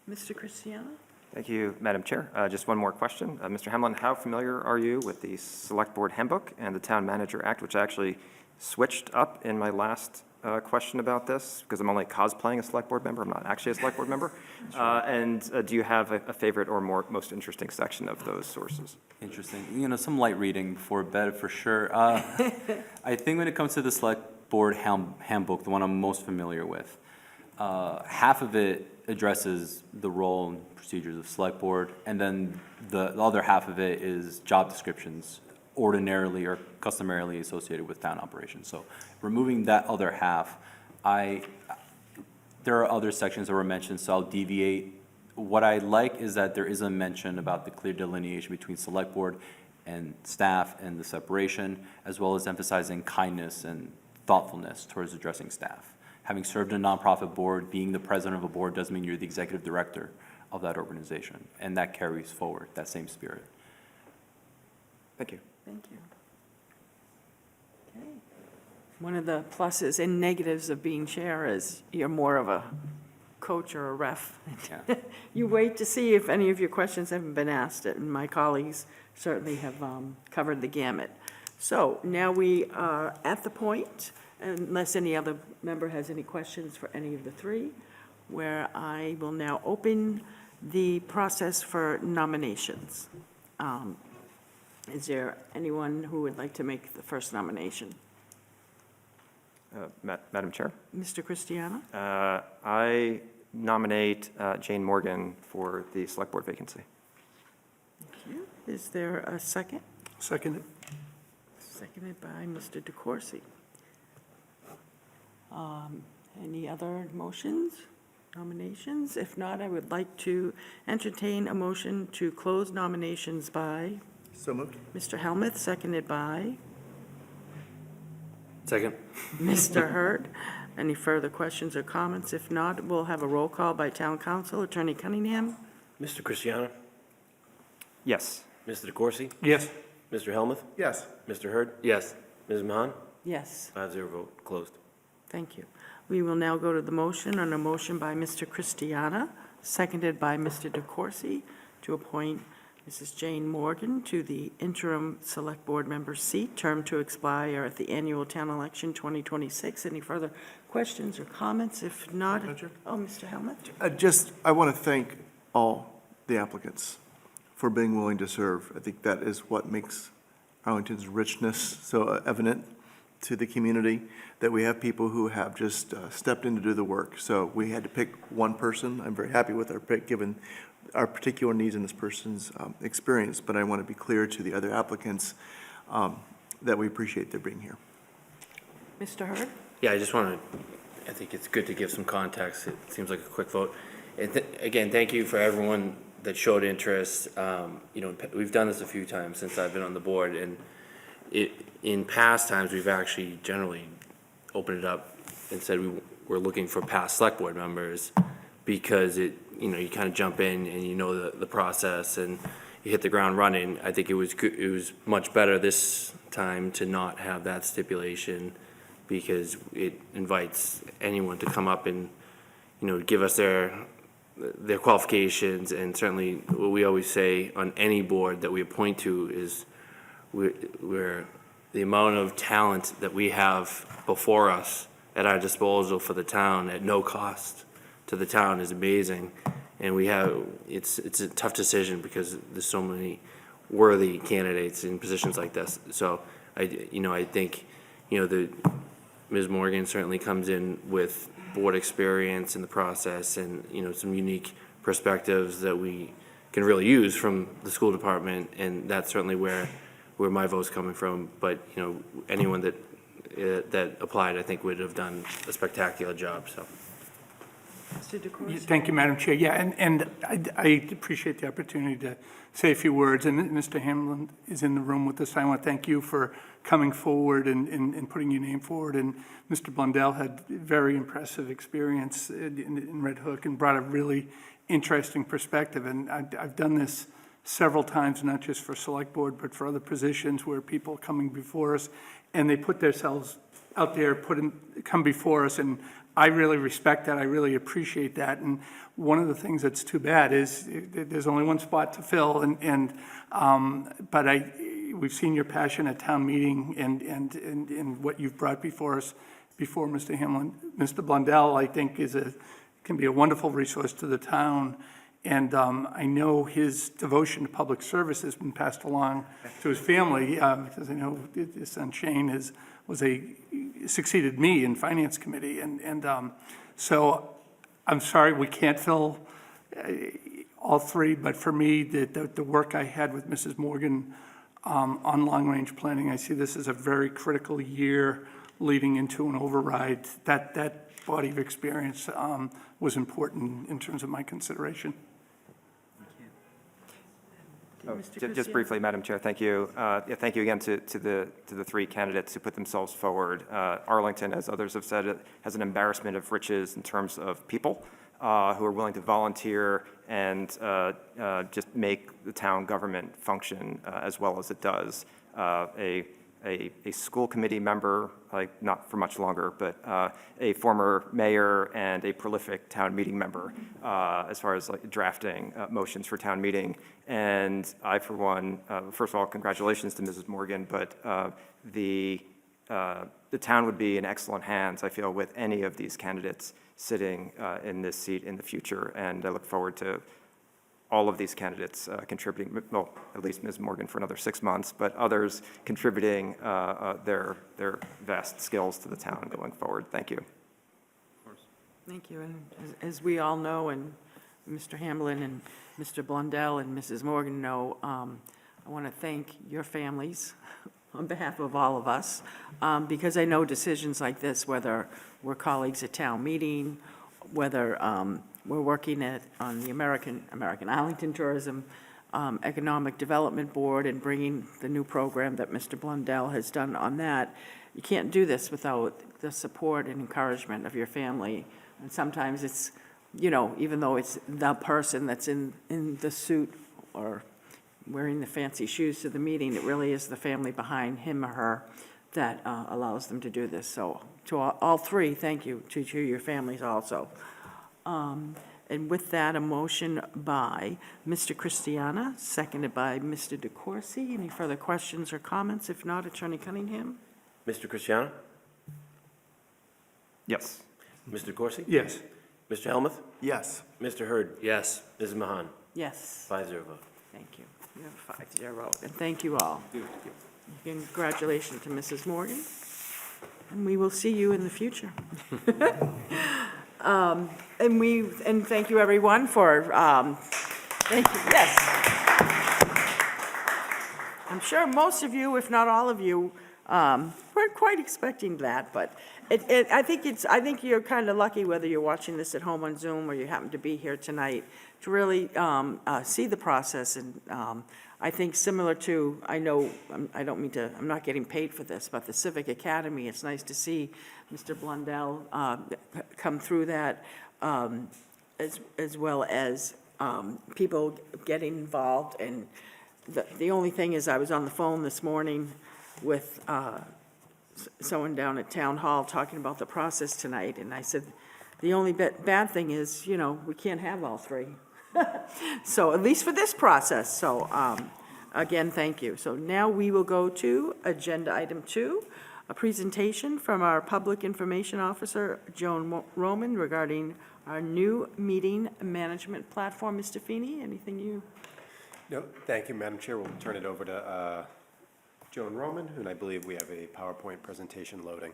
Mr. Cristiano? Thank you, Madam Chair. Just one more question. Mr. Hamlin, how familiar are you with the Select Board Handbook and the Town Manager Act, which I actually switched up in my last question about this, because I'm only cosplaying a Select Board member, I'm not actually a Select Board member. And do you have a favorite or most interesting section of those sources? Interesting. You know, some light reading before bed for sure. I think when it comes to the Select Board handbook, the one I'm most familiar with, half of it addresses the role and procedures of Select Board, and then the other half of it is job descriptions ordinarily or customarily associated with town operations. So removing that other half, there are other sections that were mentioned, so I'll deviate. What I like is that there is a mention about the clear delineation between Select Board and staff and the separation, as well as emphasizing kindness and thoughtfulness towards addressing staff. Having served a nonprofit board, being the president of a board doesn't mean you're the executive director of that organization, and that carries forward that same spirit. Thank you. Thank you. Okay. One of the pluses and negatives of being chair is you're more of a coach or a ref. Yeah. You wait to see if any of your questions haven't been asked, and my colleagues certainly have covered the gamut. So now we are at the point, unless any other member has any questions for any of the three, where I will now open the process for nominations. Is there anyone who would like to make the first nomination? Madam Chair, Mr. Cristiano? I nominate Jane Morgan for the Select Board vacancy. Thank you. Is there a second? Seconded. Seconded by Mr. DeCoursey. Any other motions, nominations? If not, I would like to entertain a motion to close nominations by So moved. Mr. Helmuth, seconded by Second. Mr. Hurd. Any further questions or comments? If not, we'll have a roll call by Town Council. Attorney Cunningham? Mr. Cristiano? Yes. Mr. DeCoursey? Yes. Mr. Helmuth? Yes. Mr. Hurd? Yes. Ms. Mahan? Yes. 5-0 vote, closed. Thank you. We will now go to the motion on a motion by Mr. Cristiano, seconded by Mr. DeCoursey, to appoint Mrs. Jane Morgan to the interim Select Board member seat, term to expire at the annual town election 2026. Any further questions or comments? If not, oh, Mr. Helmut? I want to thank all the applicants for being willing to serve. I think that is what makes Arlington's richness so evident to the community, that we have people who have just stepped in to do the work. So we had to pick one person. I'm very happy with our pick, given our particular needs in this person's experience, but I want to be clear to the other applicants that we appreciate their being here. Mr. Hurd? Yeah, I think it's good to give some context. It seems like a quick vote. And again, thank you for everyone that showed interest. We've done this a few times since I've been on the board, and in past times, we've actually generally opened it up and said we're looking for past Select Board members, because you kind of jump in and you know the process and you hit the ground running. I think it was good, it was much better this time to not have that stipulation, because it invites anyone to come up and, give us their qualifications. And certainly what we always say on any board that we appoint to is we're the amount of talent that we have before us at our disposal for the town at no cost to the town is amazing. And it's a tough decision because there's so many worthy candidates in positions like this. So I think, Ms. Morgan certainly comes in with board experience in the process and, some unique perspectives that we can really use from the school department. And that's certainly where my vote's coming from. But, anyone that that applied, I think would have done a spectacular job, so. Mr. DeCoursey? Thank you, Madam Chair. Yeah, and I appreciate the opportunity to say a few words, and Mr. Hamlin is in the room with us. I want to thank you for coming forward and putting your name forward, and Mr. Blundell had very impressive experience in Red Hook and brought a really interesting perspective, and I've done this several times, not just for Select Board, but for other positions where people are coming before us, and they put themselves out there, come before us, and I really respect that. I really appreciate that. And one of the things that's too bad is there's only one spot to fill, but we've seen your passion at town meeting and what you've brought before us, before Mr. Hamlin. Mr. Blundell, I think, can be a wonderful resource to the town. And I know his devotion to public service has been passed along to his family, because I know his son Shane succeeded me in Finance Committee. So I'm sorry we can't fill all three, but for me, the work I had with Mrs. Morgan on long-range planning, I see this as a very critical year leading into an override. That body of experience was important in terms of my consideration. Just briefly, Madam Chair, thank you. Thank you again to the three candidates who put themselves forward. Arlington, as others have said, has an embarrassment of riches in terms of people who are willing to volunteer and just make the town government function as well as it does. A school committee member, like not for much longer, but a former mayor and a prolific town meeting member as far as like drafting motions for town meeting. And I, for one, first of all, congratulations to Mrs. Morgan, but the town would be in excellent hands, I feel, with any of these candidates sitting in this seat in the future. And I look forward to all of these candidates contributing, well, at least Ms. Morgan for another 6 months, but others contributing their vast skills to the town going forward. Thank you. Thank you. And as we all know, and Mr. Hamlin and Mr. Blundell and Mrs. Morgan know, I want to thank your families on behalf of all of us, because I know decisions like this, whether we're colleagues at town meeting, whether we're working on the American Arlington Tourism Economic Development Board and bringing the new program that Mr. Blundell has done on that. You can't do this without the support and encouragement of your family. And sometimes it's, even though it's the person that's in the suit or wearing the fancy shoes to the meeting, it really is the family behind him or her that allows them to do this. So to all three, thank you, to your families also. And with that, a motion by Mr. Christiana, seconded by Mr. DeCoursey. Any further questions or comments? If not, Attorney Cunningham? Mr. Cristiano? Yes. Mr. DeCoursey? Yes. Mr. Helmuth? Yes. Mr. Hurd? Yes. Mrs. Mahan? Yes. 5-0 vote. Thank you. You have a 5-0, and thank you all. Congratulations to Mrs. Morgan, and we will see you in the future. And thank you, everyone, for, thank you, yes. I'm sure most of you, if not all of you, weren't quite expecting that, but I think you're kind of lucky whether you're watching this at home on Zoom or you happen to be here tonight to really see the process. And I think similar to, I know, I'm not getting paid for this, but the Civic Academy, it's nice to see Mr. Blundell come through that, as well as people getting involved. And the only thing is, I was on the phone this morning with someone down at Town Hall talking about the process tonight, and I said, the only bad thing is, we can't have all three. So at least for this process. So again, thank you. So now we will go to agenda item 2, a presentation from our Public Information Officer, Joan Roman, regarding our new meeting management platform. Mr. Feeney, anything you? No, thank you, Madam Chair. We'll turn it over to Joan Roman, and I believe we have a PowerPoint presentation loading.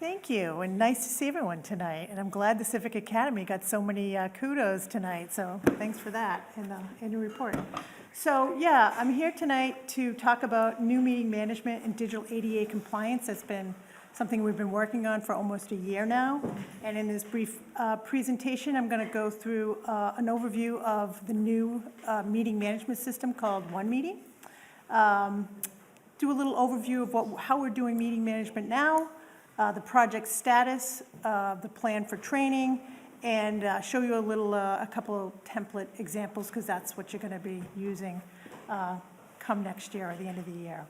Thank you, and nice to see everyone tonight. And I'm glad the Civic Academy got so many kudos tonight, so thanks for that in the annual report. So, yeah, I'm here tonight to talk about new meeting management and digital ADA compliance. That's been something we've been working on for almost a year now. And in this brief presentation, I'm going to go through an overview of the new meeting management system called One Meeting. Do a little overview of how we're doing meeting management now, the project status, the plan for training, and show you a couple of template examples, because that's what you're going to be using come next year or the end of the year.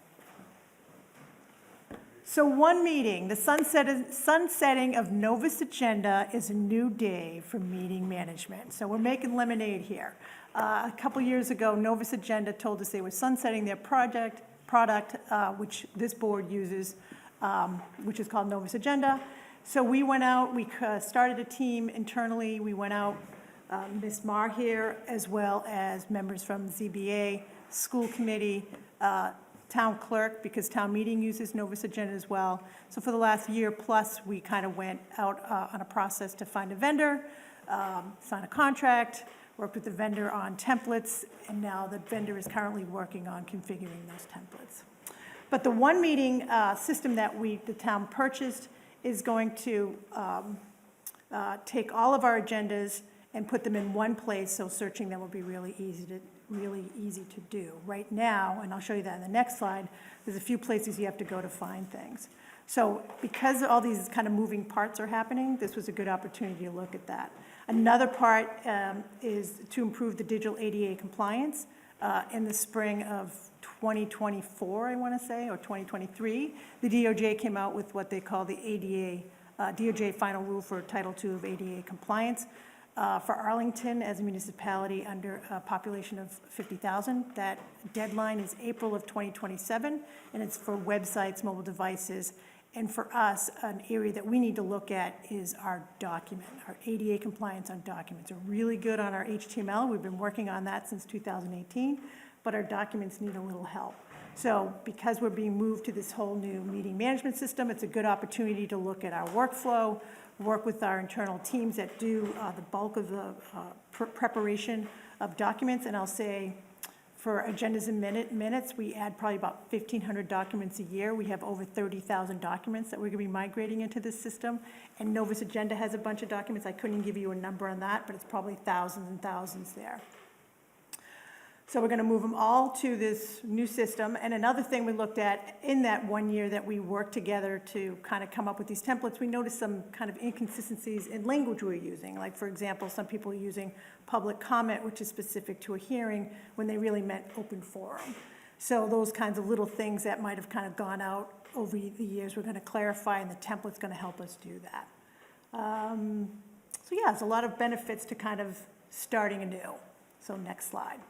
So One Meeting, the sunsetting of Novus Agenda is a new day for meeting management. So we're making lemonade here. A couple years ago, Novus Agenda told us they were sunsetting their product, which this board uses, which is called Novus Agenda. So we went out, we started a team internally. We went out, Ms. Marr here, as well as members from ZBA, school committee, town clerk, because town meeting uses Novus Agenda as well. So for the last year plus, we kind of went out on a process to find a vendor, sign a contract, worked with the vendor on templates, and now the vendor is currently working on configuring those templates. But the One Meeting system that the town purchased is going to take all of our agendas and put them in one place, so searching them will be really easy to do. Right now, and I'll show you that in the next slide, there's a few places you have to go to find things. So because all these kind of moving parts are happening, this was a good opportunity to look at that. Another part is to improve the digital ADA compliance. In the spring of 2024, I want to say, or 2023, the DOJ came out with what they call the ADA, DOJ Final Rule for Title II of ADA compliance. For Arlington, as a municipality under a population of 50,000, that deadline is April of 2027, and it's for websites, mobile devices. And for us, an area that we need to look at is our document, our ADA compliance on documents. We're really good on our HTML. We've been working on that since 2018, but our documents need a little help. So because we're being moved to this whole new meeting management system, it's a good opportunity to look at our workflow, work with our internal teams that do the bulk of the preparation of documents. And I'll say, for agendas and minutes, we add probably about 1,500 documents a year. We have over 30,000 documents that we're going to be migrating into this system. And Novus Agenda has a bunch of documents. I couldn't give you a number on that, but it's probably thousands and thousands there. So we're going to move them all to this new system. And another thing we looked at in that 1 year that we worked together to kind of come up with these templates, we noticed some kind of inconsistencies in language we were using. Like, for example, some people are using public comment, which is specific to a hearing, when they really meant open forum. So those kinds of little things that might have kind of gone out over the years, we're going to clarify, and the template's going to help us do that. So yeah, there's a lot of benefits to kind of starting anew. So next slide.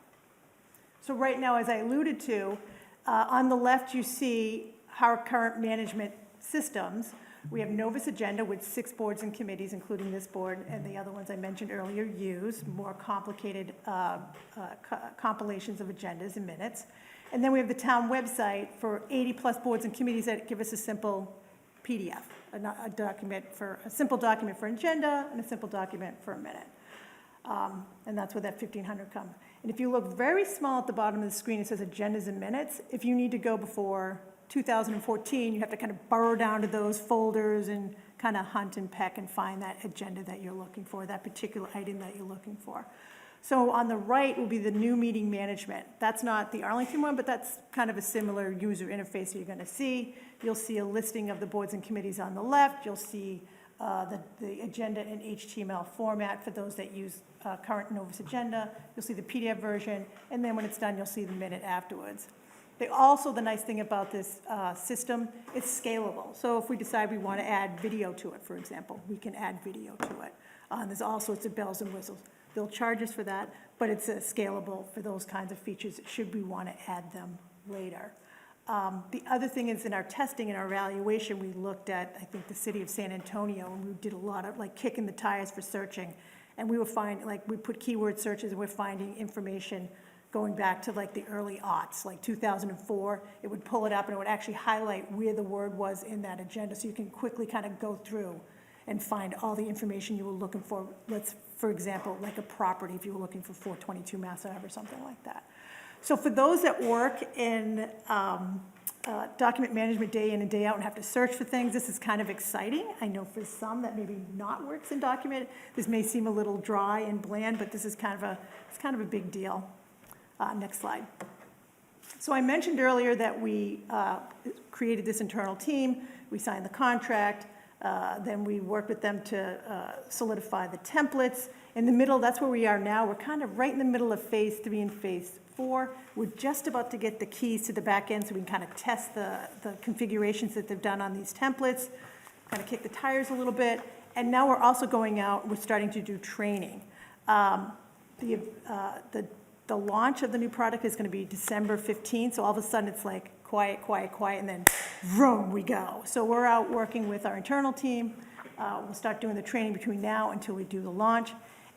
So right now, as I alluded to, on the left you see our current management systems. We have Novus Agenda, which 6 boards and committees, including this board and the other ones I mentioned earlier, use more complicated compilations of agendas and minutes. And then we have the town website for 80+ boards and committees that give us a simple PDF, a simple document for an agenda and a simple document for a minute. And that's where that 1,500 come. And if you look very small at the bottom of the screen, it says agendas and minutes. If you need to go before 2014, you have to kind of burrow down to those folders and kind of hunt and peck and find that agenda that you're looking for, that particular item that you're looking for. So on the right will be the new meeting management. That's not the Arlington one, but that's kind of a similar user interface that you're going to see. You'll see a listing of the boards and committees on the left. You'll see the agenda in HTML format for those that use current Novus Agenda. You'll see the PDF version, and then when it's done, you'll see the minute afterwards. The nice thing about this system, it's scalable. So if we decide we want to add video to it, for example, we can add video to it. There's all sorts of bells and whistles. They'll charge us for that, but it's scalable for those kinds of features should we want to add them later. The other thing is in our testing and our evaluation, we looked at, I think, the city of San Antonio, and we did a lot of kicking the tires for searching. And we were finding, we put keyword searches, and we're finding information going back to the early aughts, 2004. It would pull it up and it would actually highlight where the word was in that agenda, so you can quickly kind of go through and find all the information you were looking for. For example, like a property, if you were looking for 422 Mass Ave or something like that. So for those that work in document management day in and day out and have to search for things, this is kind of exciting. I know for some that maybe not works in document, this may seem a little dry and bland, but this is kind of a big deal. Next slide. So I mentioned earlier that we created this internal team, we signed the contract, then we worked with them to solidify the templates. In the middle, that's where we are now. We're kind of right in the middle of phase 3 and phase 4. We're just about to get the keys to the back end so we can kind of test the configurations that they've done on these templates, kind of kick the tires a little bit. And now we're also going out, we're starting to do training. The launch of the new product is going to be December 15th, so all of a sudden it's like quiet, quiet, quiet, and then vroom, we go. So we're out working with our internal team. We'll start doing the training between now until we do the launch.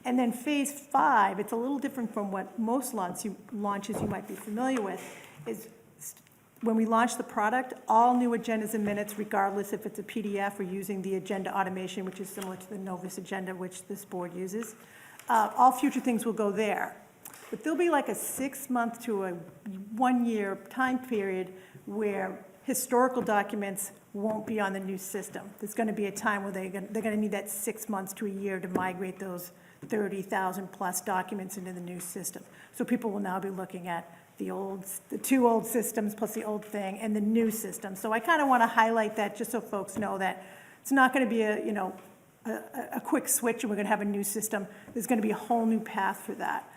And then phase 5, it's a little different from what most launches you might be familiar with, is when we launch the product, all new agendas and minutes, regardless if it's a PDF or using the agenda automation, which is similar to the Novus agenda, which this board uses, all future things will go there. But there'll be like a 6-month to a 1-year time period where historical documents won't be on the new system. There's going to be a time where they're going to need that 6 months to a year to migrate those 30,000 plus documents into the new system. So people will now be looking at the 2 old systems plus the old thing and the new system. So I kind of want to highlight that just so folks know that it's not going to be a quick switch and we're going to have a new system. There's going to be a whole new path for that.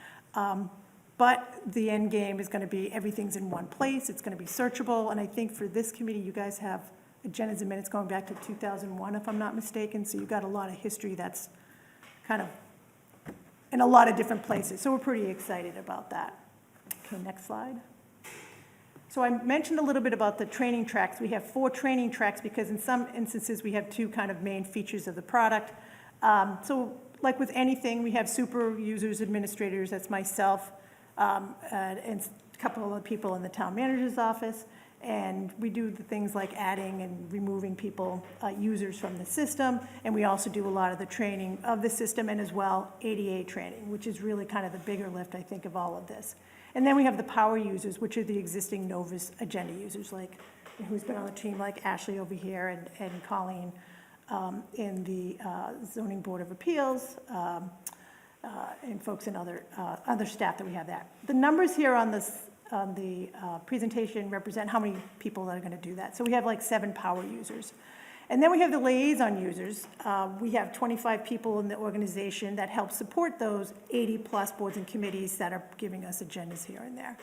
But the end game is going to be everything's in one place. It's going to be searchable. And I think for this committee, you guys have agendas and minutes going back to 2001, if I'm not mistaken. So you've got a lot of history that's kind of in a lot of different places. So we're pretty excited about that. Okay, next slide. So I mentioned a little bit about the training tracks. We have 4 training tracks because in some instances we have 2 kind of main features of the product. So like with anything, we have super users, administrators, that's myself, and a couple of other people in the town manager's office. And we do the things like adding and removing people, users from the system. And we also do a lot of the training of the system and as well ADA training, which is really kind of the bigger lift, I think, of all of this. And then we have the power users, which are the existing Novus agenda users, like who's been on the team, like Ashley over here and Colleen in the Zoning Board of Appeals, and folks in other staff that we have there. The numbers here on the presentation represent how many people that are going to do that. So we have like 7 power users. And then we have the liaison users. We have 25 people in the organization that help support those 80+ boards and committees that are giving us agendas here and there.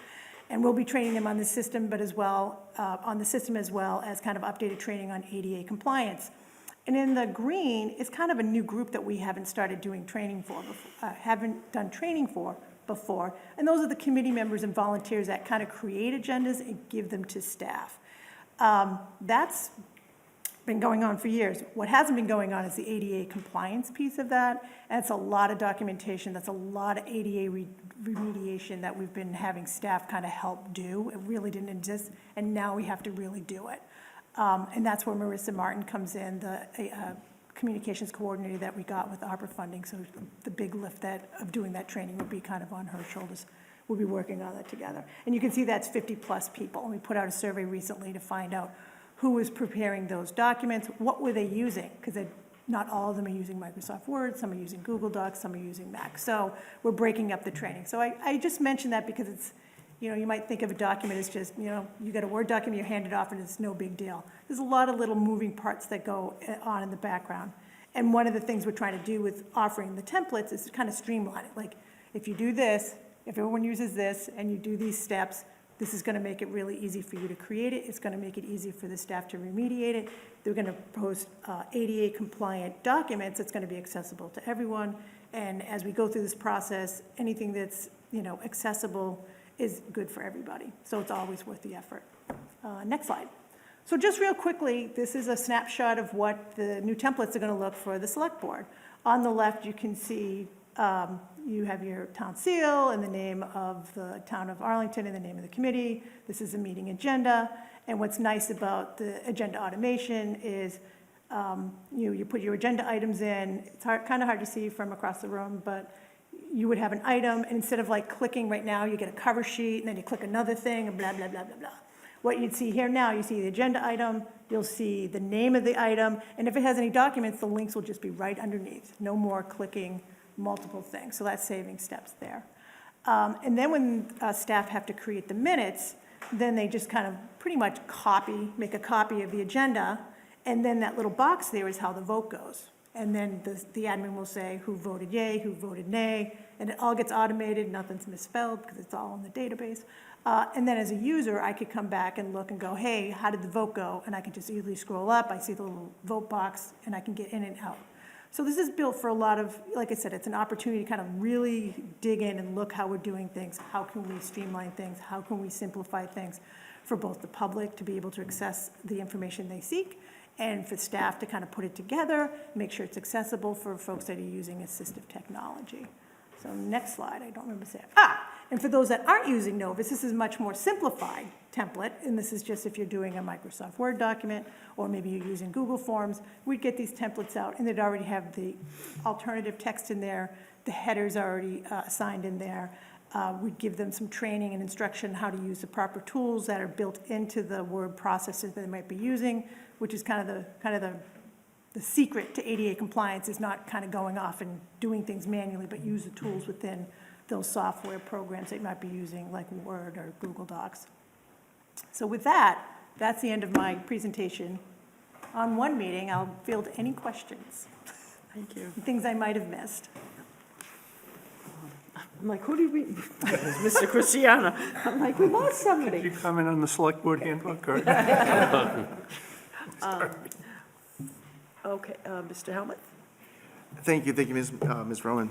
And we'll be training them on the system, but as well, as kind of updated training on ADA compliance. And in the green is kind of a new group that we haven't started doing training for, haven't done training for before. And those are the committee members and volunteers that kind of create agendas and give them to staff. That's been going on for years. What hasn't been going on is the ADA compliance piece of that. And it's a lot of documentation. That's a lot of ADA remediation that we've been having staff kind of help do. It really didn't exist, and now we have to really do it. And that's where Marissa Martin comes in, the communications coordinator that we got with ARPA funding. So the big lift of doing that training would be kind of on her shoulders. We'll be working on that together. And you can see that's 50+ people. And we put out a survey recently to find out who was preparing those documents, what were they using? Because not all of them are using Microsoft Word, some are using Google Docs, some are using Mac. So we're breaking up the training. So I just mentioned that because it's, you might think of a document as just, you got a Word document, you hand it off, and it's no big deal. There's a lot of little moving parts that go on in the background. And one of the things we're trying to do with offering the templates is to kind of streamline it. Like, if you do this, if everyone uses this, and you do these steps, this is going to make it really easy for you to create it. It's going to make it easy for the staff to remediate it. They're going to post ADA compliant documents. It's going to be accessible to everyone. And as we go through this process, anything that's, accessible is good for everybody. So it's always worth the effort. Next slide. So just real quickly, this is a snapshot of what the new templates are going to look for the select board. On the left, you can see you have your town seal and the name of the town of Arlington and the name of the committee. This is a meeting agenda. And what's nice about the agenda automation is you put your agenda items in. It's kind of hard to see from across the room, but you would have an item, and instead of like clicking right now, you get a cover sheet, and then you click another thing, and blah, blah, blah, blah, blah. What you'd see here now, you see the agenda item, you'll see the name of the item, and if it has any documents, the links will just be right underneath. No more clicking multiple things, so that's saving steps there. And then when staff have to create the minutes, then they just kind of pretty much make a copy of the agenda, and then that little box there is how the vote goes. And then the admin will say who voted yay, who voted nay, and it all gets automated, nothing's misspelled because it's all in the database. And then as a user, I could come back and look and go, hey, how did the vote go? And I can just easily scroll up, I see the little vote box, and I can get in and out. So this is built for a lot of, like I said, it's an opportunity to kind of really dig in and look how we're doing things. How can we streamline things? How can we simplify things for both the public to be able to access the information they seek, and for staff to kind of put it together, make sure it's accessible for folks that are using assistive technology. So next slide, I don't remember saying. And for those that aren't using Novus, this is a much more simplified template, and this is just if you're doing a Microsoft Word document, or maybe you're using Google Forms, we'd get these templates out, and they'd already have the alternative text in there, the headers already assigned in there. We'd give them some training and instruction how to use the proper tools that are built into the word processors that they might be using, which is kind of the secret to ADA compliance, is not kind of going off and doing things manually, but use the tools within those software programs that you might be using, like Word or Google Docs. So with that, that's the end of my presentation on one meeting. I'll field any questions, Thank you. things I might have missed. I'm like, who did we, it's Mr. Christiana. I'm like, we lost Did somebody. you comment on the select board handbook, or? Okay, Mr. Helmuth? Thank you, Ms. Roman.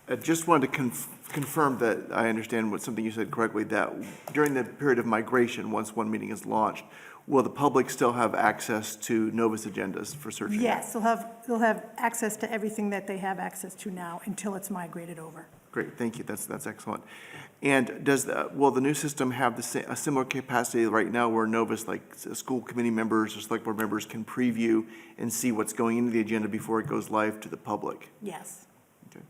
I just wanted to confirm that I understand something you said correctly, that during the period of migration, once one meeting is launched, will the public still have access to Novus agendas for searching? Yes, they'll have access to everything that they have access to now until it's migrated over. Great, thank you, that's excellent. And will the new system have a similar capacity right now where Novus, like school committee members or select board members, can preview and see what's going into the agenda before it goes live to the public? Yes. Okay.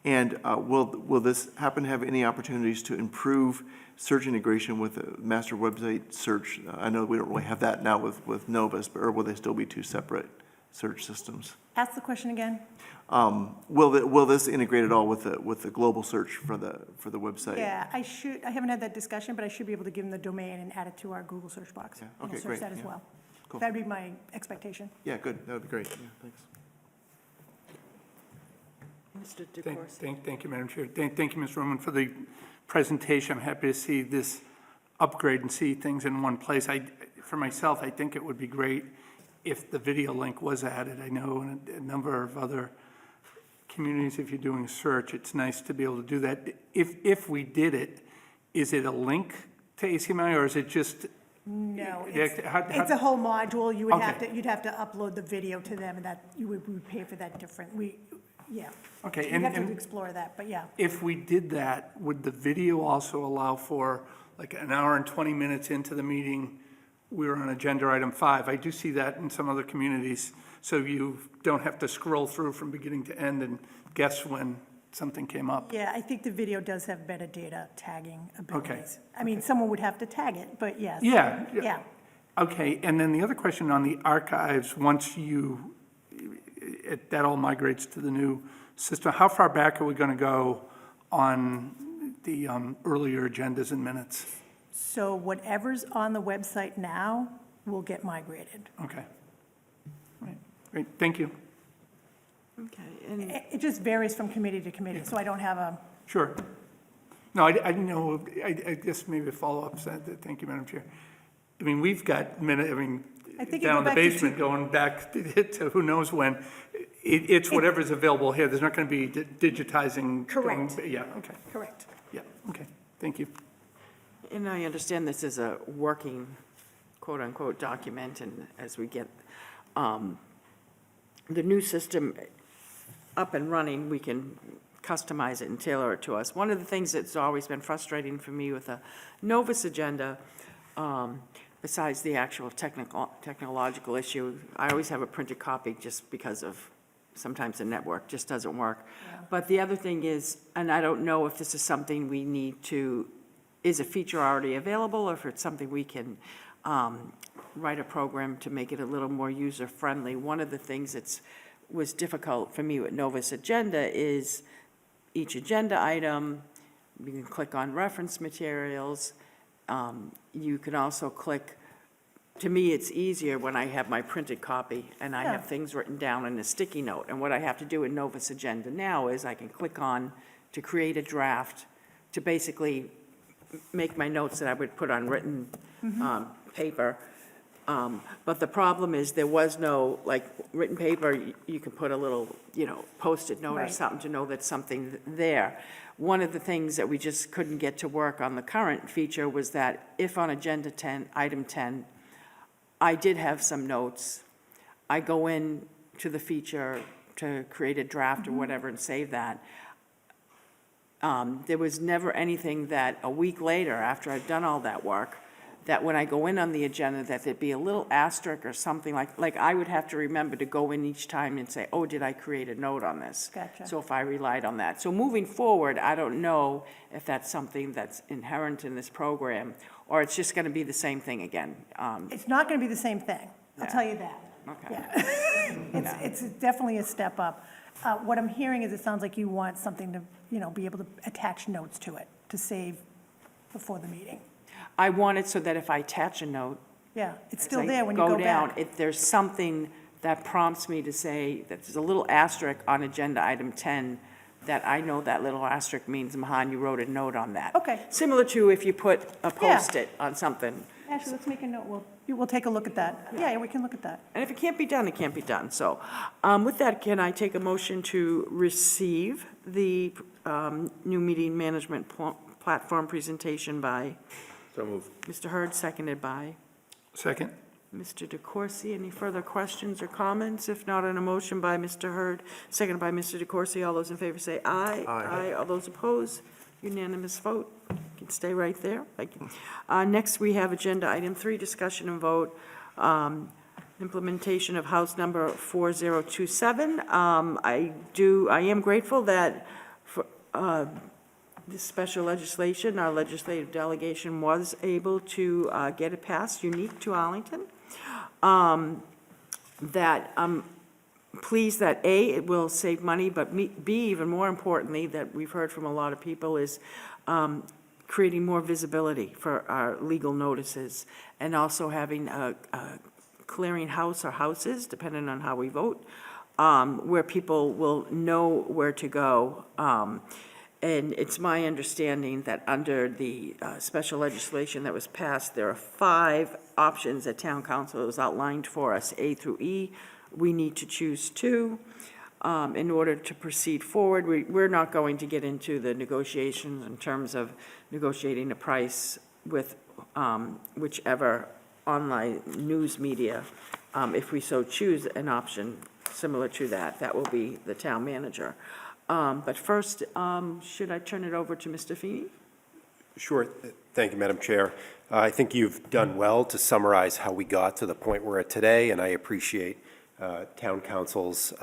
And will this happen to have any opportunities to improve search integration with the master website search? I know we don't really have that now with Novus, or will they still be two separate search systems? Ask the question again. Will this integrate at all with the global search for the website? Yeah, I haven't had that discussion, but I should be able to give them the domain and add it to our Google search box. Yeah, And okay, we'll search great, that as yeah. well. Cool. That'd be my expectation. Yeah, good, that would be great, yeah, thanks. Mr. DeCoursey? Thank you, Madam Chair. Thank you, Ms. Roman, for the presentation. I'm happy to see this upgrade and see things in one place. For myself, I think it would be great if the video link was added. I know in a number of other communities, if you're doing a search, it's nice to be able to do that. If we did it, is it a link to ACMi, or is it just? No, Yeah, it's a whole module. You would have Okay. to, you'd have to upload the video to them, and that, we would pay for that different. Yeah. Okay, We'd have to and explore that, but yeah. if we did that, would the video also allow for like an hour and 20 minutes into the meeting, we're on agenda item 5? I do see that in some other communities, so you don't have to scroll through from beginning to end and guess when something came up. Yeah, I think the video does have metadata tagging abilities. I mean, someone would have to tag it, but yes. Yeah. Yeah. Okay, and then the other question on the archives, once that all migrates to the new system, how far back are we going to go on the earlier agendas and minutes? So whatever's on the website now will get migrated. Okay. Right. Great, thank you. Okay, and It just varies from committee to committee, so I don't have a, Sure. No, I didn't know, I guess maybe a follow-up said that, thank you, Madam Chair. I mean, we've got I think you down go in the back to basement going back to who knows when. It's whatever's available here. There's not going to be digitizing. Correct. Yeah, okay. correct. Yeah, okay. Thank you. And I understand this is a working, quote-unquote, document, and as we get the new system up and running, we can customize it and tailor it to us. One of the things that's always been frustrating for me with a Novus agenda, besides the actual technological issue, I always have a printed copy just because of sometimes the network just doesn't work. But the other thing is, and I don't know if this is something we need to, is a feature already available, or if it's something we can write a program to make it a little more user-friendly. One of the things that was difficult for me with Novus Agenda is each agenda item, you can click on reference materials. You can also click, to me, it's easier when I have my printed copy and I Yeah. have things written down in a sticky note. And what I have to do in Novus Agenda now is I can click on to create a draft to basically make my notes that I would put on written paper. But the problem is there was no, like, written paper, you can put a little, Post-it note or Right. something to know that something there. One of the things that we just couldn't get to work on the current feature was that if on Agenda 10, Item 10, I did have some notes, I go in to the feature to create a draft or whatever and save that. There was never anything that a week later, after I've done all that work, that when I go in on the agenda, that there'd be a little asterisk or something like I would have to remember to go in each time and say, oh, did I create a note on this? Gotcha. So if I relied on that. So moving forward, I don't know if that's something that's inherent in this program, or it's just gonna be the same thing again. It's not going to be the same thing, I'll Yeah. tell you that. Okay. Yeah. It's definitely a step up. What I'm hearing is it sounds like you want something to, be able to attach notes to it, to save before the meeting. I want it so that if I attach a note, Yeah, it's as still I there when you go down, back. if there's something that prompts me to say, that there's a little asterisk on agenda item 10, that I know that little asterisk means, Mahan, you wrote a note on that. Okay. Similar to if you put a Post-it on something. Actually, let's make a note, we'll take a look at that. Yeah, we can look at that. And if it can't be done, it can't be done. So with that, can I take a motion to receive the new meeting management platform presentation by So move. Mr. Hurd, seconded by Second? Mr. DeCoursey? Any further questions or comments? If not, on a motion by Mr. Hurd, seconded by Mr. DeCoursey, all those in favor say aye. Aye. All those opposed, unanimous vote. You can stay right there. Thank you. Next, we have agenda item 3, discussion and vote, implementation of House number 4027. I am grateful that for this special legislation, our legislative delegation was able to get it passed, unique to Arlington. That I'm pleased that, A, it will save money, but B, even more importantly, that we've heard from a lot of people, is creating more visibility for our legal notices, and also having a clearinghouse or houses, depending on how we vote, where people will know where to go. And it's my understanding that under the special legislation that was passed, there are 5 options that town council has outlined for us, A through E. We need to choose 2 in order to proceed forward. We're not going to get into the negotiations in terms of negotiating a price with whichever online news media. If we so choose an option similar to that, that will be the town manager. But first, should I turn it over to Mr. Feeney? Sure. Thank you, Madam Chair. I think you've done well to summarize how we got to the point we're at today, and I appreciate Town Council's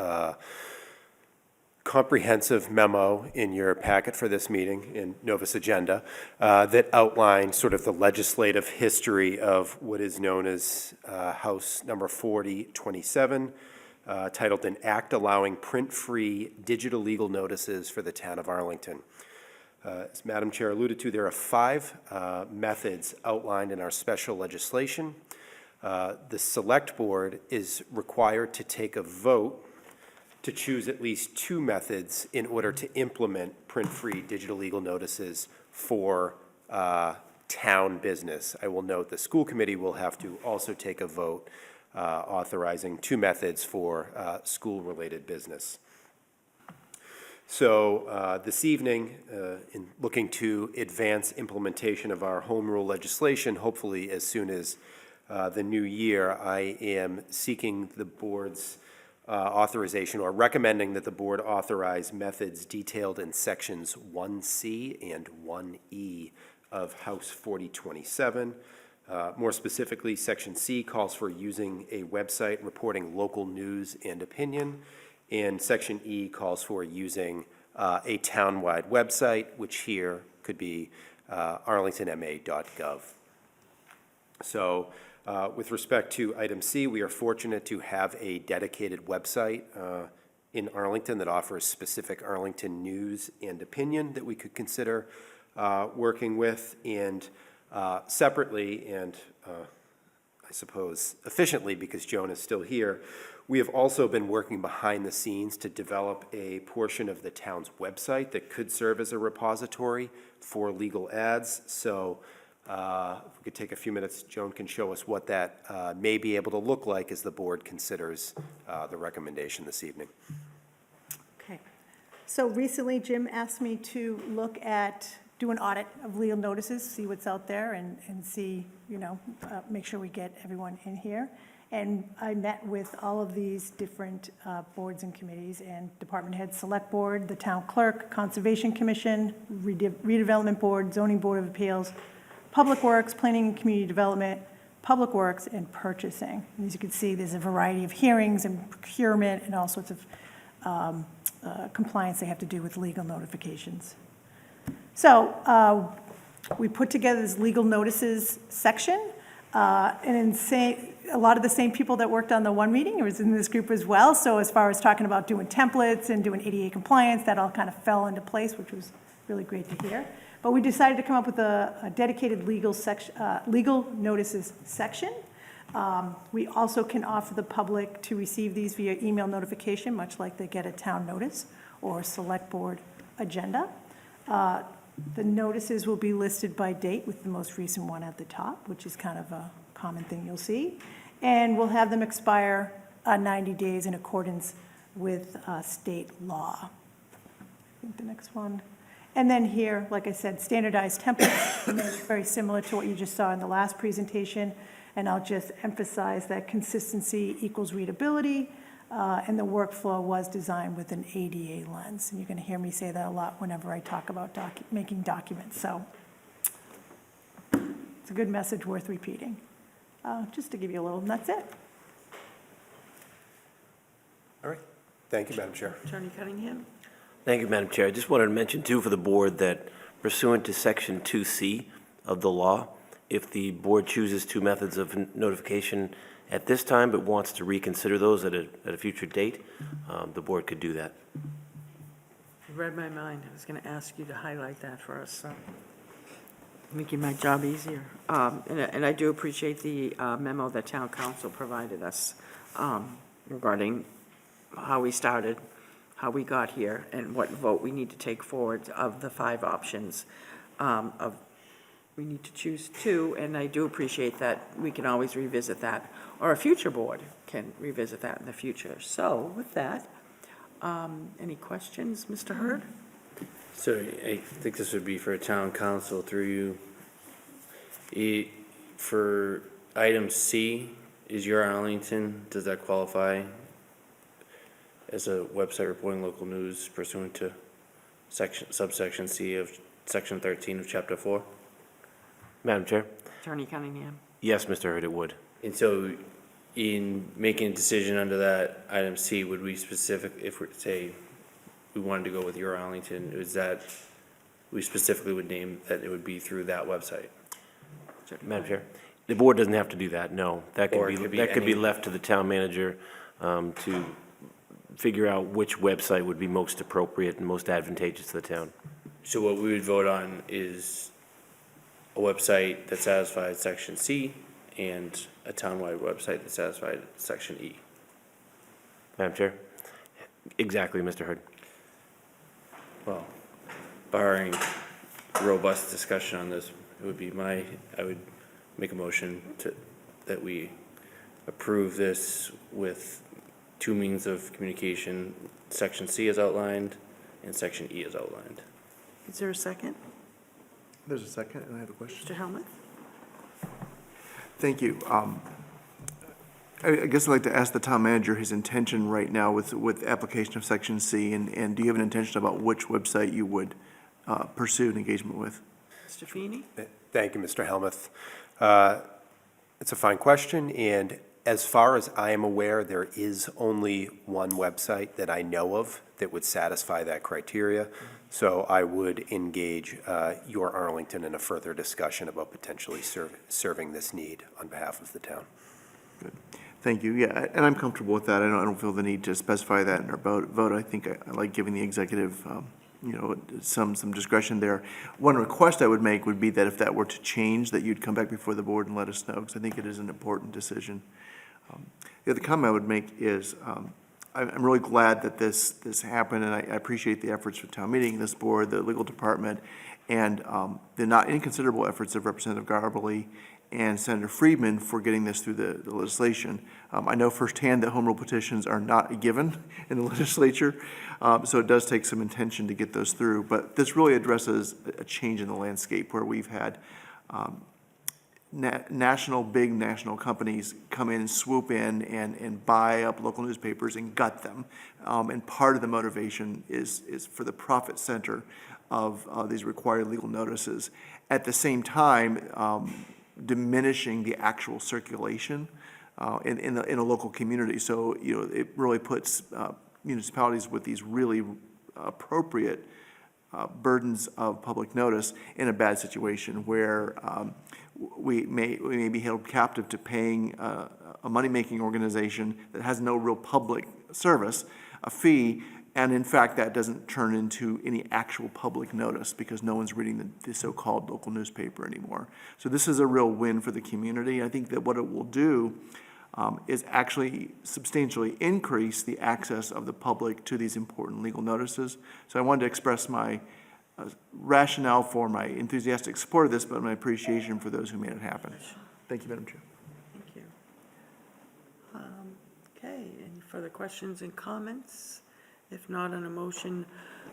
comprehensive memo in your packet for this meeting in Novus Agenda that outlines sort of the legislative history of what is known as House number 4027, titled An Act Allowing Print-Free Digital Legal Notices for the Town of Arlington. As Madam Chair alluded to, there are 5 methods outlined in our special legislation. The Select Board is required to take a vote to choose at least 2 methods in order to implement print-free digital legal notices for town business. I will note the school committee will have to also take a vote authorizing 2 methods for school-related business. So this evening, in looking to advance implementation of our home rule legislation, hopefully as soon as the new year, I am seeking the board's authorization, or recommending that the board authorize methods detailed in sections 1C and 1E of House 4027. More specifically, Section C calls for using a website reporting local news and opinion, And Section E calls for using a town-wide website, which here could be arlingtonma.gov. So with respect to item C, we are fortunate to have a dedicated website in Arlington that offers specific Arlington news and opinion that we could consider working with. And separately, and I suppose efficiently, because Joan is still here, we have also been working behind the scenes to develop a portion of the town's website that could serve as a repository for legal ads. So if we could take a few minutes, Joan can show us what that may be able to look like as the board considers the recommendation this evening. Okay. So recently, Jim asked me to do an audit of legal notices, see what's out there, and see, make sure we get everyone in here. And I met with all of these different boards and committees and department heads: Select Board, the Town Clerk, Conservation Commission, Redevelopment Board, Zoning Board of Appeals, Public Works, Planning and Community Development, Public Works, and Purchasing. And as you can see, there's a variety of hearings and procurement and all sorts of compliance they have to do with legal notifications. So we put together this legal notices section, and a lot of the same people that worked on the one meeting was in this group as well. So as far as talking about doing templates and doing ADA compliance, that all kind of fell into place, which was really great to hear. But we decided to come up with a dedicated legal notices section. We also can offer the public to receive these via email notification, much like they get a town notice or select board agenda. The notices will be listed by date with the most recent one at the top, which is kind of a common thing you'll see. And we'll have them expire 90 days in accordance with state law. I think the next one. And then here, like I said, standardized templates, very similar to what you just saw in the last presentation. And I'll just emphasize that consistency equals readability, and the workflow was designed with an ADA lens. And you're going to hear me say that a lot whenever I talk about making documents. So it's a good message worth repeating. Just to give you a little, and that's it. All right. Thank you, Madam Chair. Attorney Cunningham? Thank you, Madam Chair. I just wanted to mention, too, for the board that pursuant to Section 2C of the law, if the board chooses two methods of notification at this time but wants to reconsider those at a future date, the board could do that. You read my mind. I was going to ask you to highlight that for us, so making my job easier. And I do appreciate the memo that Town Council provided us regarding how we started, how we got here, and what vote we need to take forward of the 5 options. We need to choose 2, and I do appreciate that we can always revisit that, or a future board can revisit that in the future. So with that, any questions, Mr. Hurd? So I think this would be for town council through you. For item C, is your Arlington, does that qualify as a website reporting local news pursuant to subsection C of section 13 of chapter 4? Madam Chair? Attorney Cunningham? Yes, Mr. Hurd, it would. And so in making a decision under that item C, would we if we say we wanted to go with your Arlington, is that we specifically would name that it would be through that website? Madam Chair? The board doesn't have to do that, no. That Or could it could be, be that could be any- left to the town manager to figure out which website would be most appropriate and most advantageous to the town. So what we would vote on is a website that satisfies section C and a townwide website that satisfies section E. Madam Chair? Exactly, Mr. Hurd. Well, barring robust discussion on this, it would be I would make a motion that we approve this with 2 means of communication, section C as outlined and section E as outlined. Is there a second? There's a second, and I have a question. Mr. Helmuth? Thank you. I guess I'd like to ask the town manager his intention right now with application of Section C, and do you have an intention about which website you would pursue an engagement with? Mr. Feeney? Thank you, Mr. Helmuth. It's a fine question, and As far as I am aware, there is only one website that I know of that would satisfy that criteria. So I would engage your Arlington in a further discussion about potentially serving this need on behalf of the town. Thank you, yeah, and I'm comfortable with that. I don't feel the need to specify that in our vote. I think I like giving the executive, some discretion there. One request I would make would be that if that were to change, that you'd come back before the board and let us know, because I think it is an important decision. The other comment I would make is, I'm really glad that this happened, and I appreciate the efforts of town meeting, this board, the legal department, and the not inconsiderable efforts of Representative Garbely and Senator Friedman for getting this through the legislation. I know firsthand that home rule petitions are not a given in the legislature, so it does take some intention to get those through. But this really addresses a change in the landscape where we've had big national companies come in and swoop in and buy up local newspapers and gut them. And part of the motivation is for the profit center of these required legal notices. At the same time, diminishing the actual circulation in a local community. So, it really puts municipalities with these really appropriate burdens of public notice in a bad situation where we may be held captive to paying a money-making organization that has no real public service a fee, and in fact that doesn't turn into any actual public notice because no one's reading the so-called local newspaper anymore. So this is a real win for the community. I think that what it will do is actually substantially increase the access of the public to these important legal notices. So I wanted to express my rationale for my enthusiastic support of this, but my appreciation for those who made it happen. Thank you, Madam Chair. Thank you. Okay, any further questions and comments? If not, on a motion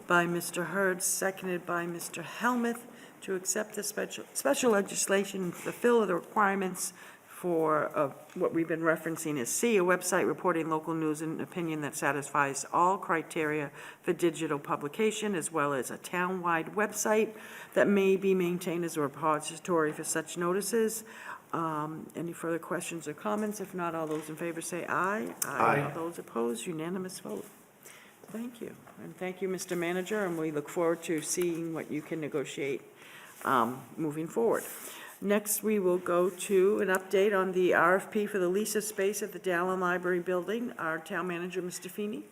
by Mr. Hurd, seconded by Mr. Helmuth, to accept the special legislation, fulfill the requirements for what we've been referencing as C, a website reporting local news and opinion that satisfies all criteria for digital publication, as well as a town-wide website that may be maintained as a repository for such notices. Any further questions or comments? If not, all those in favor say aye. Aye. All those opposed, unanimous vote. Thank you. And thank you, Mr. Manager, and we look forward to seeing what you can negotiate moving forward. Next, we will go to an update on the RFP for the lease of space at the Dallin Library Building. Our Town Manager, Mr. Feeney.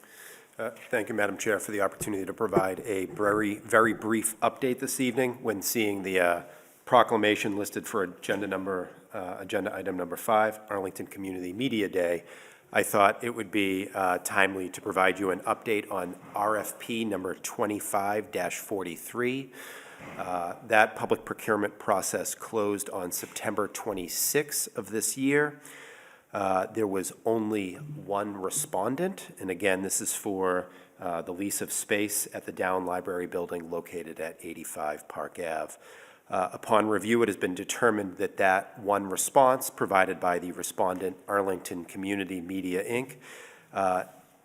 Thank you, Madam Chair, for the opportunity to provide a very brief update this evening when seeing the proclamation listed for agenda item number 5, Arlington Community Media Day. I thought it would be timely to provide you an update on RFP number 25-43. That public procurement process closed on September 26th of this year. There was only one respondent, and again, this is for the lease of space at the Dallin Library Building located at 85 Park Ave. Upon review, it has been determined that that one response provided by the respondent, Arlington Community Media, Inc.,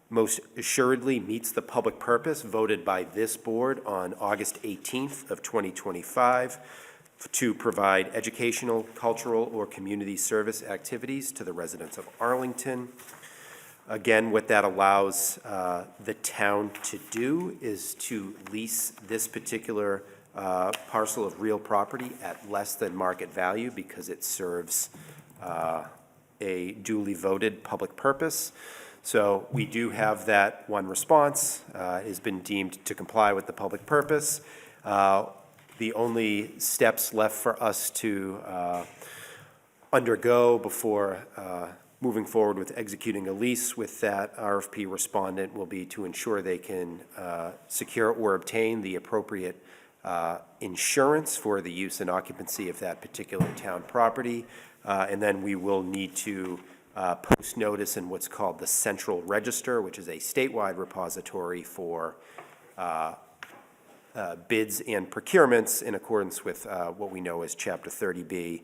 most assuredly meets the public purpose voted by this board on August 18th of 2025 to provide educational, cultural, or community service activities to the residents of Arlington. Again, what that allows the town to do is to lease this particular parcel of real property at less than market value because it serves a duly voted public purpose. So we do have that one response. It has been deemed to comply with the public purpose. The only steps left for us to undergo before moving forward with executing a lease with that RFP respondent will be to ensure they can secure or obtain the appropriate insurance for the use and occupancy of that particular town property. And then we will need to post notice in what's called the Central Register, which is a statewide repository for bids and procurements in accordance with what we know as Chapter 30B,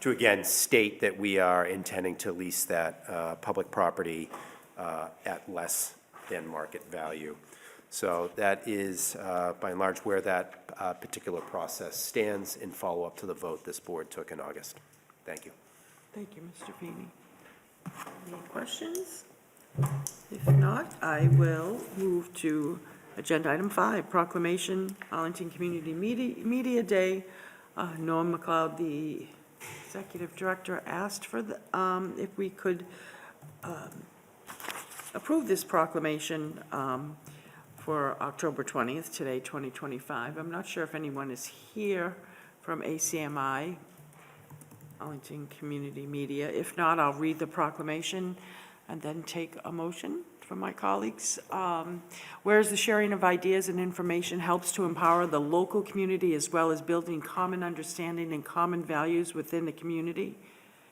to again state that we are intending to lease that public property at less than market value. So that is, by and large, where that particular process stands in follow-up to the vote this board took in August. Thank you. Thank you, Mr. Feeney. Any questions? If not, I will move to agenda item 5, proclamation, Arlington Community Media Day. Norm McLeod, the executive director, asked for the, if we could approve this proclamation for October 20th, today, 2025. I'm not sure if anyone is here from ACMi, Arlington Community Media. If not, I'll read the proclamation and then take a motion from my colleagues. Whereas the sharing of ideas and information helps to empower the local community as well as building common understanding and common values within the community.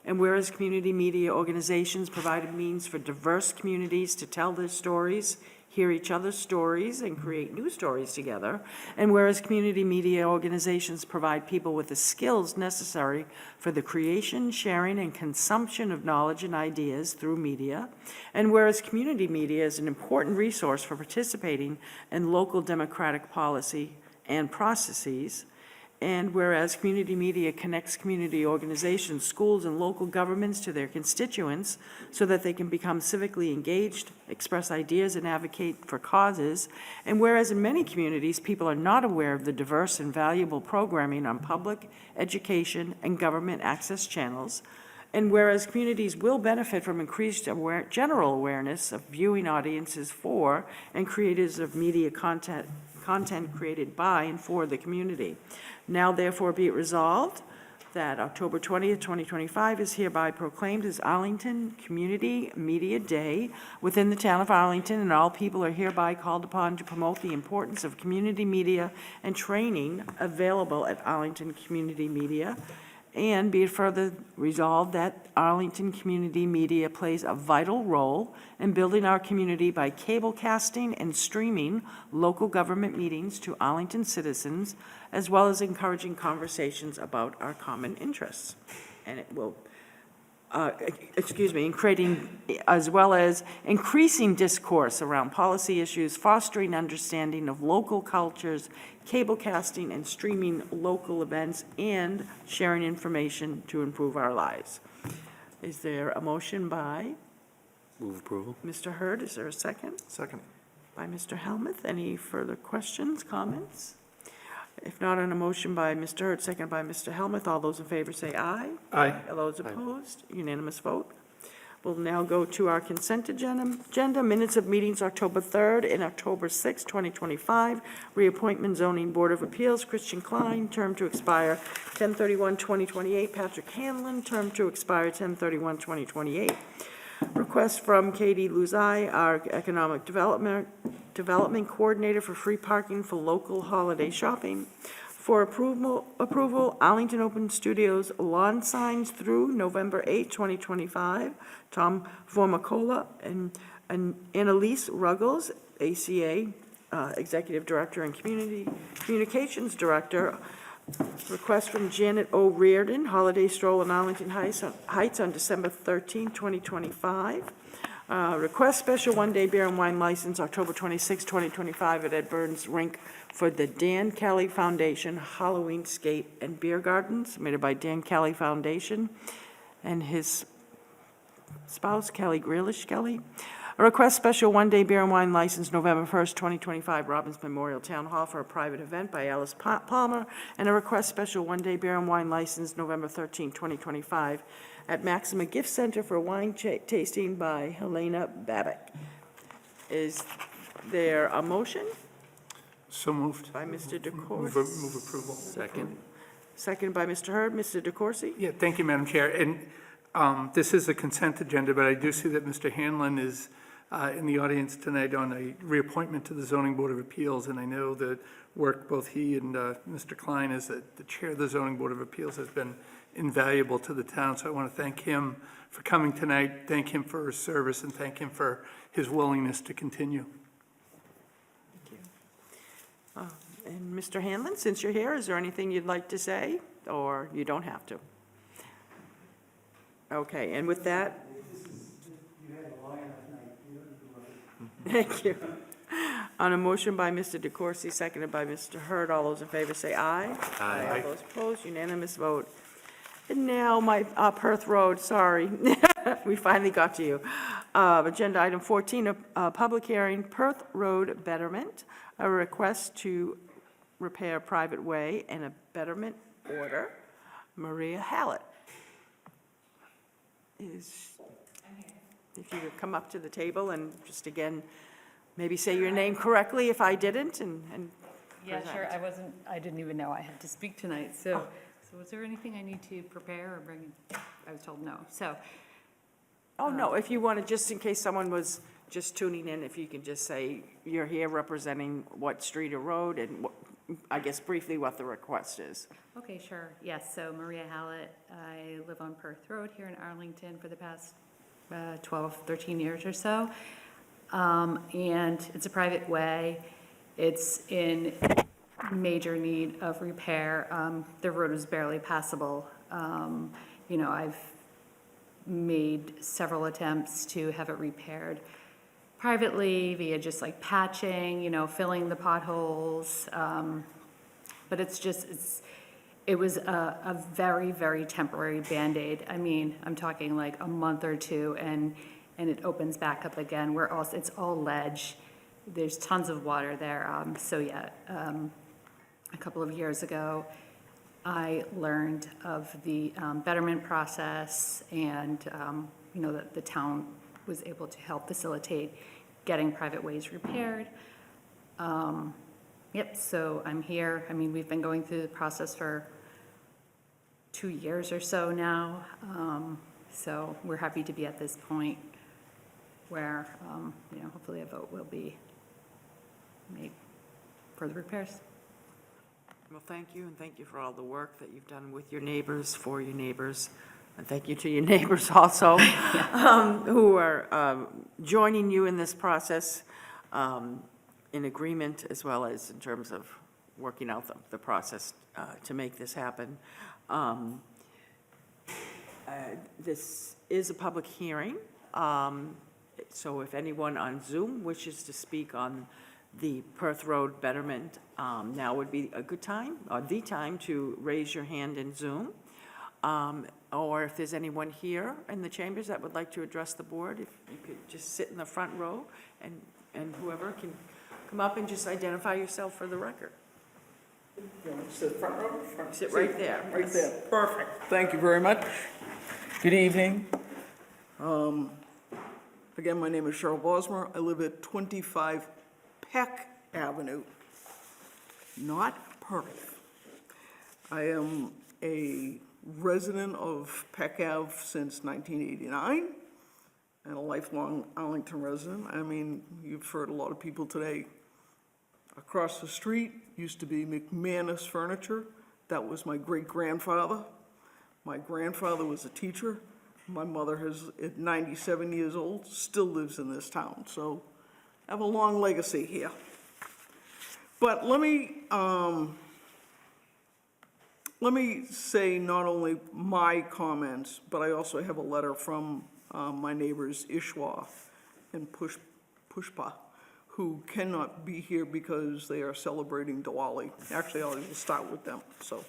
And whereas community media organizations provide a means for diverse communities to tell their stories, hear each other's stories, and create new stories together. And whereas community media organizations provide people with the skills necessary for the creation, sharing, and consumption of knowledge and ideas through media. And whereas community media is an important resource for participating in local democratic policy and processes. And whereas community media connects community organizations, schools, and local governments to their constituents so that they can become civically engaged, express ideas, and advocate for causes. And whereas in many communities, people are not aware of the diverse and valuable programming on public, education, and government access channels. And whereas communities will benefit from increased general awareness of viewing audiences for and creators of media content created by and for the community. Now therefore be it resolved that October 20th, 2025 is hereby proclaimed as Arlington Community Media Day within the town of Arlington, and all people are hereby called upon to promote the importance of community media and training available at Arlington Community Media. And be it further resolved that Arlington Community Media plays a vital role in building our community by cablecasting and streaming local government meetings to Arlington citizens, as well as encouraging conversations about our common interests. And it will, in creating, as well as increasing discourse around policy issues, fostering understanding of local cultures, cablecasting and streaming local events, and sharing information to improve our lives. Is there a motion by Move approval. Mr. Hurd? Is there a second? Second. By Mr. Helmuth. Any further questions, comments? If not, on a motion by Mr. Hurd, second by Mr. Helmuth, all those in favor say aye. Aye. All those opposed, unanimous vote. We'll now go to our consent agenda, minutes of meetings October 3rd and October 6th, 2025. Reappointment Zoning Board of Appeals, Christian Klein, term to expire 10/31/2028. Patrick Hanlon, term to expire 10/31/2028. Request from Katie Luzai, our Economic Development Coordinator, for free parking for local holiday shopping. For approval, Arlington Open Studios lawn signs through November 8, 2025. Tom Formicola and Annalise Ruggles, ACA Executive Director and Communications Director. Request from Janet O. Reardon, holiday stroll in Arlington Heights on December 13, 2025. Request special one-day beer and wine license October 26, 2025 at Ed Burns Rink for the Dan Kelly Foundation Halloween Skate and Beer Garden, submitted by Dan Kelly Foundation and his spouse, Kelly Grealish Kelly. A request special one-day beer and wine license November 1st, 2025, Robbins Memorial Town Hall for a private event by Alice Palmer, and a request special one-day beer and wine license November 13th, 2025, at Maxima Gift Center for wine tasting by Helena Babick. Is there a motion? So moved. By Mr. Move DeCoursey. move approval. Second. Second by Mr. Hurd. Mr. DeCoursey? Yeah, thank you, Madam Chair. And this is a consent agenda, but I do see that Mr. Hanlon is in the audience tonight on a reappointment to the Zoning Board of Appeals, and I know that work both he and Mr. Klein as the chair of the Zoning Board of Appeals has been invaluable to the town, so I want to thank him for coming tonight, thank him for his service, and thank him for his willingness to continue. Thank you. And Mr. Hanlon, since you're here, is there anything you'd like to say, or you don't have to? Okay, and with that. Thank you. On a motion by Mr. DeCoursey, seconded by Mr. Hurd, all those in favor say aye. Aye. All those opposed, unanimous vote. And now my Perth Road, sorry. We finally got to you. Agenda item 14, a public hearing, Perth Road betterment, a request to repair private way and a betterment order. Maria Hallett. If you could come up to the table and just again, maybe say your name correctly if I didn't, and Yeah, present. sure, I didn't even know I had to speak tonight, so is there anything I need to prepare or bring? I was told no, so. Oh, no, if you want to, just in case someone was just tuning in, if you could just say you're here representing what street or road and what, I guess briefly what the request is. Okay, sure, yes, so Maria Hallett, I live on Perth Road here in Arlington for the past 12, 13 years or so. And it's a private way. It's in major need of repair. The road is barely passable. You know, I've made several attempts to have it repaired privately via just like patching, you know, filling the potholes. But it was a very, very temporary Band-Aid. I mean, I'm talking like a month or two and it opens back up again. It's all ledge. There's tons of water there. So yeah, a couple of years ago, I learned of the betterment process and, you know, that the town was able to help facilitate getting private ways repaired. Yep, so I'm here. I mean, we've been going through the process for 2 years or so now. So we're happy to be at this point where, you know, hopefully a vote will be made for the repairs. Well, thank you, and thank you for all the work that you've done with your neighbors, for your neighbors. And thank you to your neighbors also, who are joining you in this process, in agreement, as well as in terms of working out the process to make this happen. This is a public hearing, so if anyone on Zoom wishes to speak on the Perth Road betterment, now would be a good time, or the time, to raise your hand in Zoom. Or if there's anyone here in the chambers that would like to address the board, if you could just sit in the front row, and whoever can come up and just identify yourself for the record. You want to sit front row? Sit right there. Right Yes. there, perfect. Thank you very much. Good evening. Again, my name is Cheryl Bosmer. I live at 25 Peck Avenue, not Perth. I am a resident of Peck Ave since 1989 and a lifelong Arlington resident. I mean, you've heard a lot of people today. Across the street used to be McManus Furniture. That was my great-grandfather. My grandfather was a teacher. My mother at 97 years old, still lives in this town. So I have a long legacy here. But let me say not only my comments, but I also have a letter from my neighbors Ishwa and Pushpa, who cannot be here because they are celebrating Diwali. Actually, I'll just start with them. So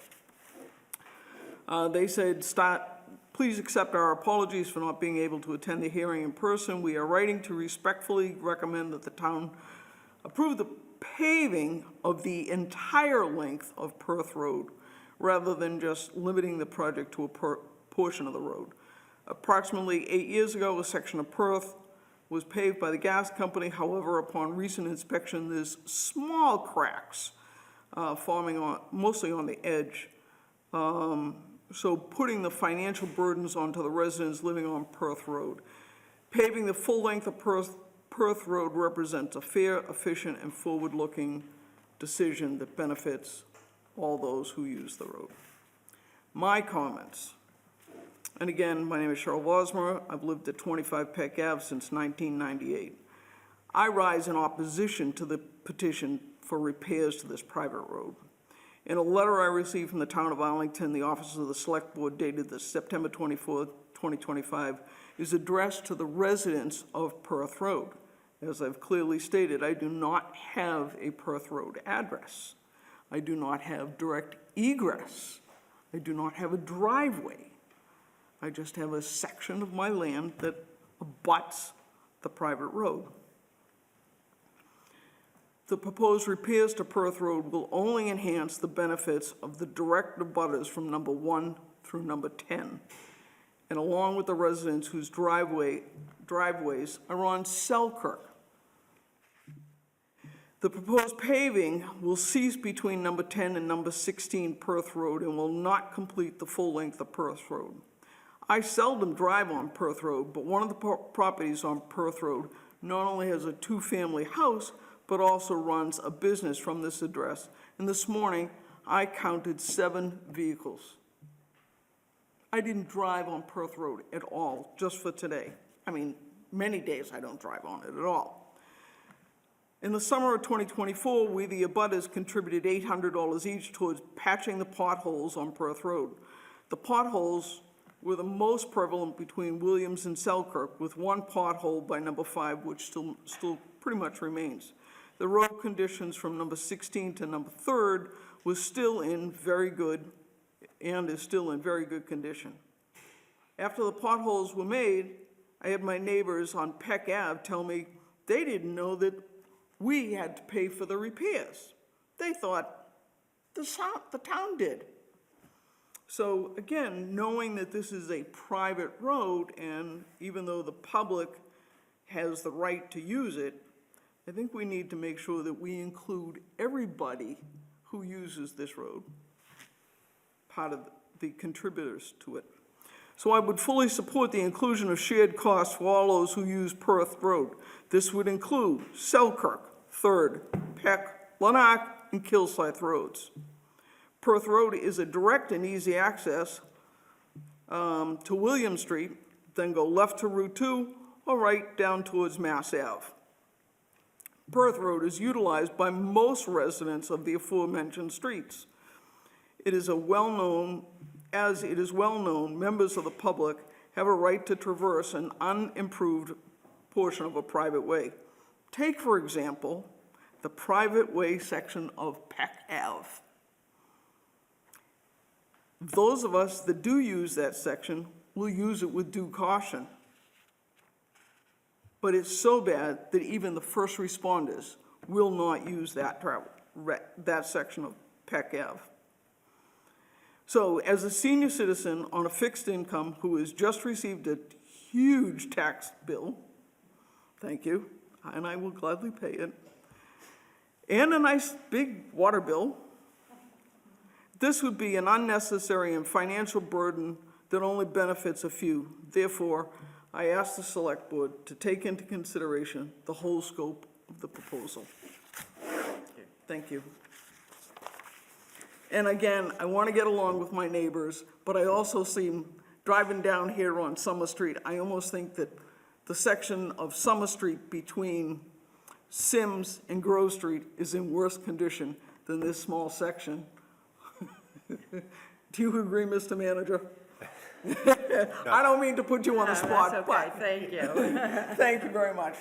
they said, please accept our apologies for not being able to attend the hearing in person. We are writing to respectfully recommend that the town approve the paving of the entire length of Perth Road, rather than just limiting the project to a portion of the road. Approximately 8 years ago, a section of Perth was paved by the gas company. However, upon recent inspection, there's small cracks forming mostly on the edge. So putting the financial burdens onto the residents living on Perth Road. Paving the full length of Perth Road represents a fair, efficient, and forward-looking decision that benefits all those who use the road. My comments. And again, my name is Cheryl Bosmer. I've lived at 25 Peck Ave since 1998. I rise in opposition to the petition for repairs to this private road. In a letter I received from the town of Arlington, the office of the Select Board dated September 24, 2025, is addressed to the residents of Perth Road. As I've clearly stated, I do not have a Perth Road address. I do not have direct egress I do not have a driveway. I just have a section of my land that abuts the private road. The proposed repairs to Perth Road will only enhance the benefits of the direct abutters from number 1 through number 10, and along with the residents whose driveways are on Selkirk. The proposed paving will cease between number 10 and number 16 Perth Road and will not complete the full length of Perth Road. I seldom drive on Perth Road, but one of the properties on Perth Road not only has a 2-family house, but also runs a business from this address. And this morning, I counted 7 vehicles. I didn't drive on Perth Road at all, just for today. I mean, many days I don't drive on it at all. In the summer of 2024, we, the abutters, contributed $800 each towards patching the potholes on Perth Road. The potholes were the most prevalent between Williams and Selkirk, with one pothole by number 5, which still pretty much remains. The road conditions from number 16 to number 3 was still in very good, and is still in very good condition. After the potholes were made, I had my neighbors on Peck Ave tell me they didn't know that we had to pay for the repairs. They thought the town did. So again, knowing that this is a private road, and even though the public has the right to use it, I think we need to make sure that we include everybody who uses this road, part of the contributors to it. So I would fully support the inclusion of shared costs for all those who use Perth Road. This would include Selkirk, 3rd, Peck, Lanark, and Kilsyth roads. Perth Road is a direct and easy access to William Street, then go left to Route 2 or right down towards Mass Ave. Perth Road is utilized by most residents of the aforementioned streets. It is well-known, members of the public have a right to traverse an unimproved portion of a private way. Take, for example, the private way section of Peck Ave. Those of us that do use that section will use it with due caution. But it's so bad that even the first responders will not use that section of Peck Ave. So as a senior citizen on a fixed income who has just received a huge tax bill, thank you, and I will gladly pay it, and a nice big water bill, this would be an unnecessary and financial burden that only benefits a few. Therefore, I ask the Select Board to take into consideration the whole scope of the proposal. Thank you. And again, I want to get along with my neighbors, but I also see, driving down here on Summer Street, I almost think that the section of Summer Street between Sims and Grove Street is in worse condition than this small section. Do you agree, Mr. Manager? I don't mean to put you on the spot, That's but okay, thank you. thank you very much.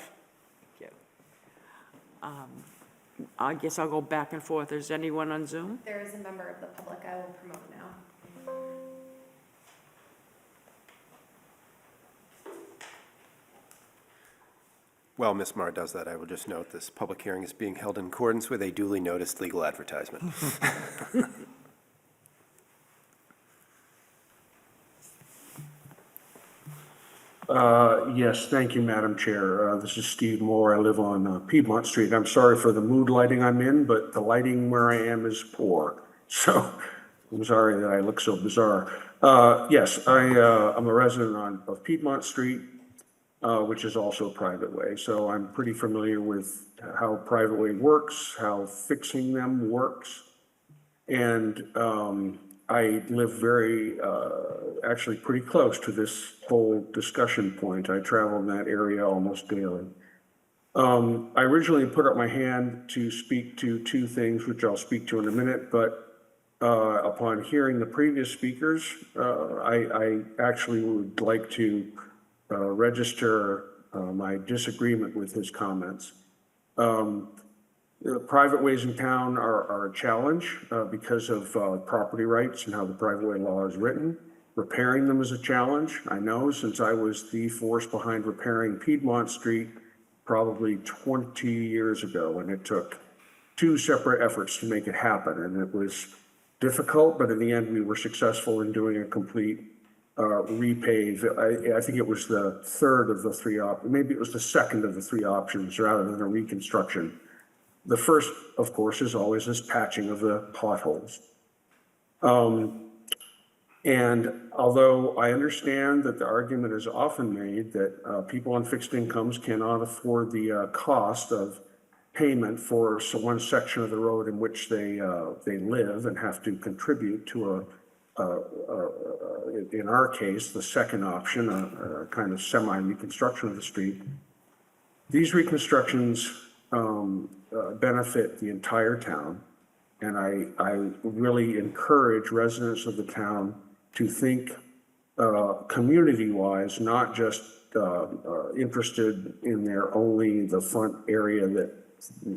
I guess I'll go back and forth. Is anyone on Zoom? There is a member of the public I will promote now. While Ms. Marr does that, I will just note this public hearing is being held in accordance with a duly noticed legal advertisement. Yes, thank you, Madam Chair. This is Steve Moore. I live on Piedmont Street. I'm sorry for the mood lighting I'm in, but the lighting where I am is poor. So I'm sorry that I look so bizarre. Yes, I'm a resident of Piedmont Street, which is also a private way. So I'm pretty familiar with how private way works, how fixing them works. And I live actually pretty close to this whole discussion point. I travel in that area almost daily. I originally put up my hand to speak to 2 things, which I'll speak to in a minute, but upon hearing the previous speakers, I actually would like to register my disagreement with his comments. Private ways in town are a challenge because of property rights and how the private way law is written. Repairing them is a challenge. I know, since I was the force behind repairing Piedmont Street probably 20 years ago, and it took 2 separate efforts to make it happen. And it was difficult, but in the end, we were successful in doing a complete repave. I think it was the third of the 3 maybe it was the second of the 3 options rather than a reconstruction. The first, of course, is always this patching of the potholes. And although I understand that the argument is often made that people on fixed incomes cannot afford the cost of payment for one section of the road in which they live and have to contribute to in our case, the second option, a kind of semi-reconstruction of the street. These reconstructions benefit the entire town, and I really encourage residents of the town to think community-wise, not just interested in only the front area that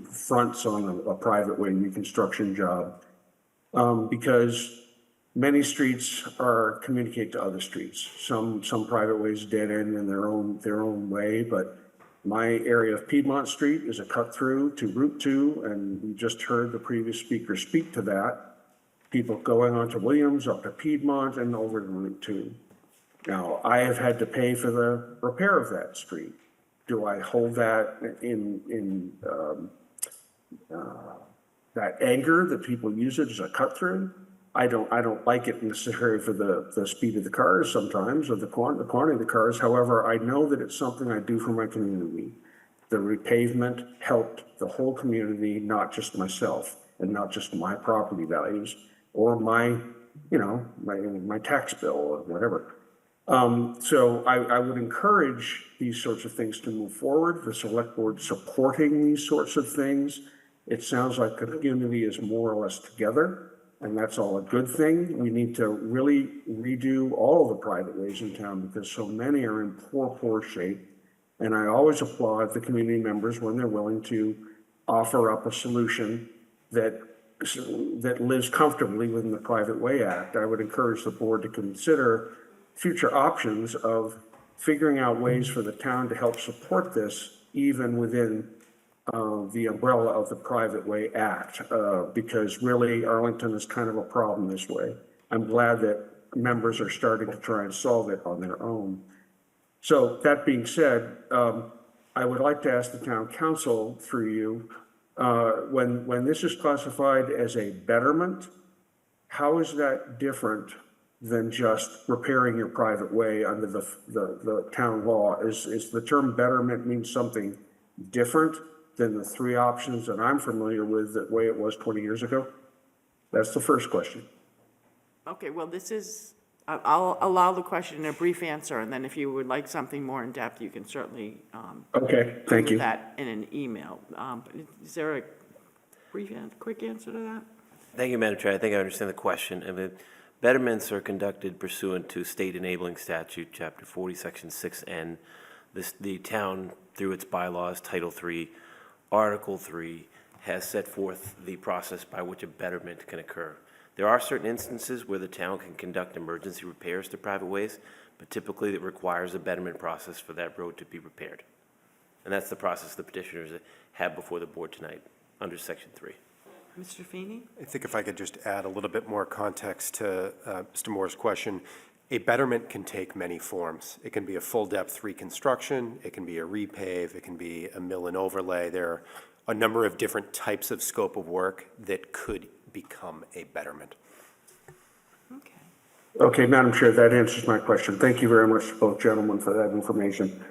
fronts on a private way reconstruction job, because many streets communicate to other streets. Some private ways dead end in their own way, but my area of Piedmont Street is a cut through to Route 2, and we just heard the previous speaker speak to that. People going on to Williams, up to Piedmont, and over to Route 2. Now, I have had to pay for the repair of that street. Do I hold that in that anger that people use it as a cut through? I don't like it necessarily for the speed of the cars sometimes, or the quantity of the cars. However, I know that it's something I do for my community. The repavement helped the whole community, not just myself, and not just my property values, or my tax bill, or whatever. So I would encourage these sorts of things to move forward, the select board supporting these sorts of things. It sounds like the community is more or less together, and that's all a good thing. We need to really redo all of the private ways in town because so many are in poor shape. And I always applaud the community members when they're willing to offer up a solution that lives comfortably within the Private Way Act. I would encourage the board to consider future options of figuring out ways for the town to help support this, even within the umbrella of the Private Way Act, because really Arlington is kind of a problem this way. I'm glad that members are starting to try and solve it on their own. So that being said, I would like to ask the town council through you, when this is classified as a betterment, how is that different than just repairing your private way under the town law? Is the term betterment mean something different than the 3 options that I'm familiar with, the way it was 20 years ago? That's the first question. Okay, well, I'll allow the question a brief answer, and then if you would like something more in depth, you can certainly Okay, thank you. do that in an email. Is there a quick answer to that? Thank you, Madam Chair. I think I understand the question. I mean, betterments are conducted pursuant to State Enabling Statute, Chapter 40, Section 6N. The town, through its bylaws, Title III, Article 3, has set forth the process by which a betterment can occur. There are certain instances where the town can conduct emergency repairs to private ways, but typically it requires a betterment process for that road to be repaired. And that's the process the petitioners have before the board tonight, under Section 3. Mr. Feeney? I think if I could just add a little bit more context to Mr. Moore's question. A betterment can take many forms. It can be a full-depth reconstruction, it can be a repave, it can be a mill and overlay. There are a number of different types of scope of work that could become a betterment. Okay, Madam Chair, that answers my question. Thank you very much to both gentlemen for that information.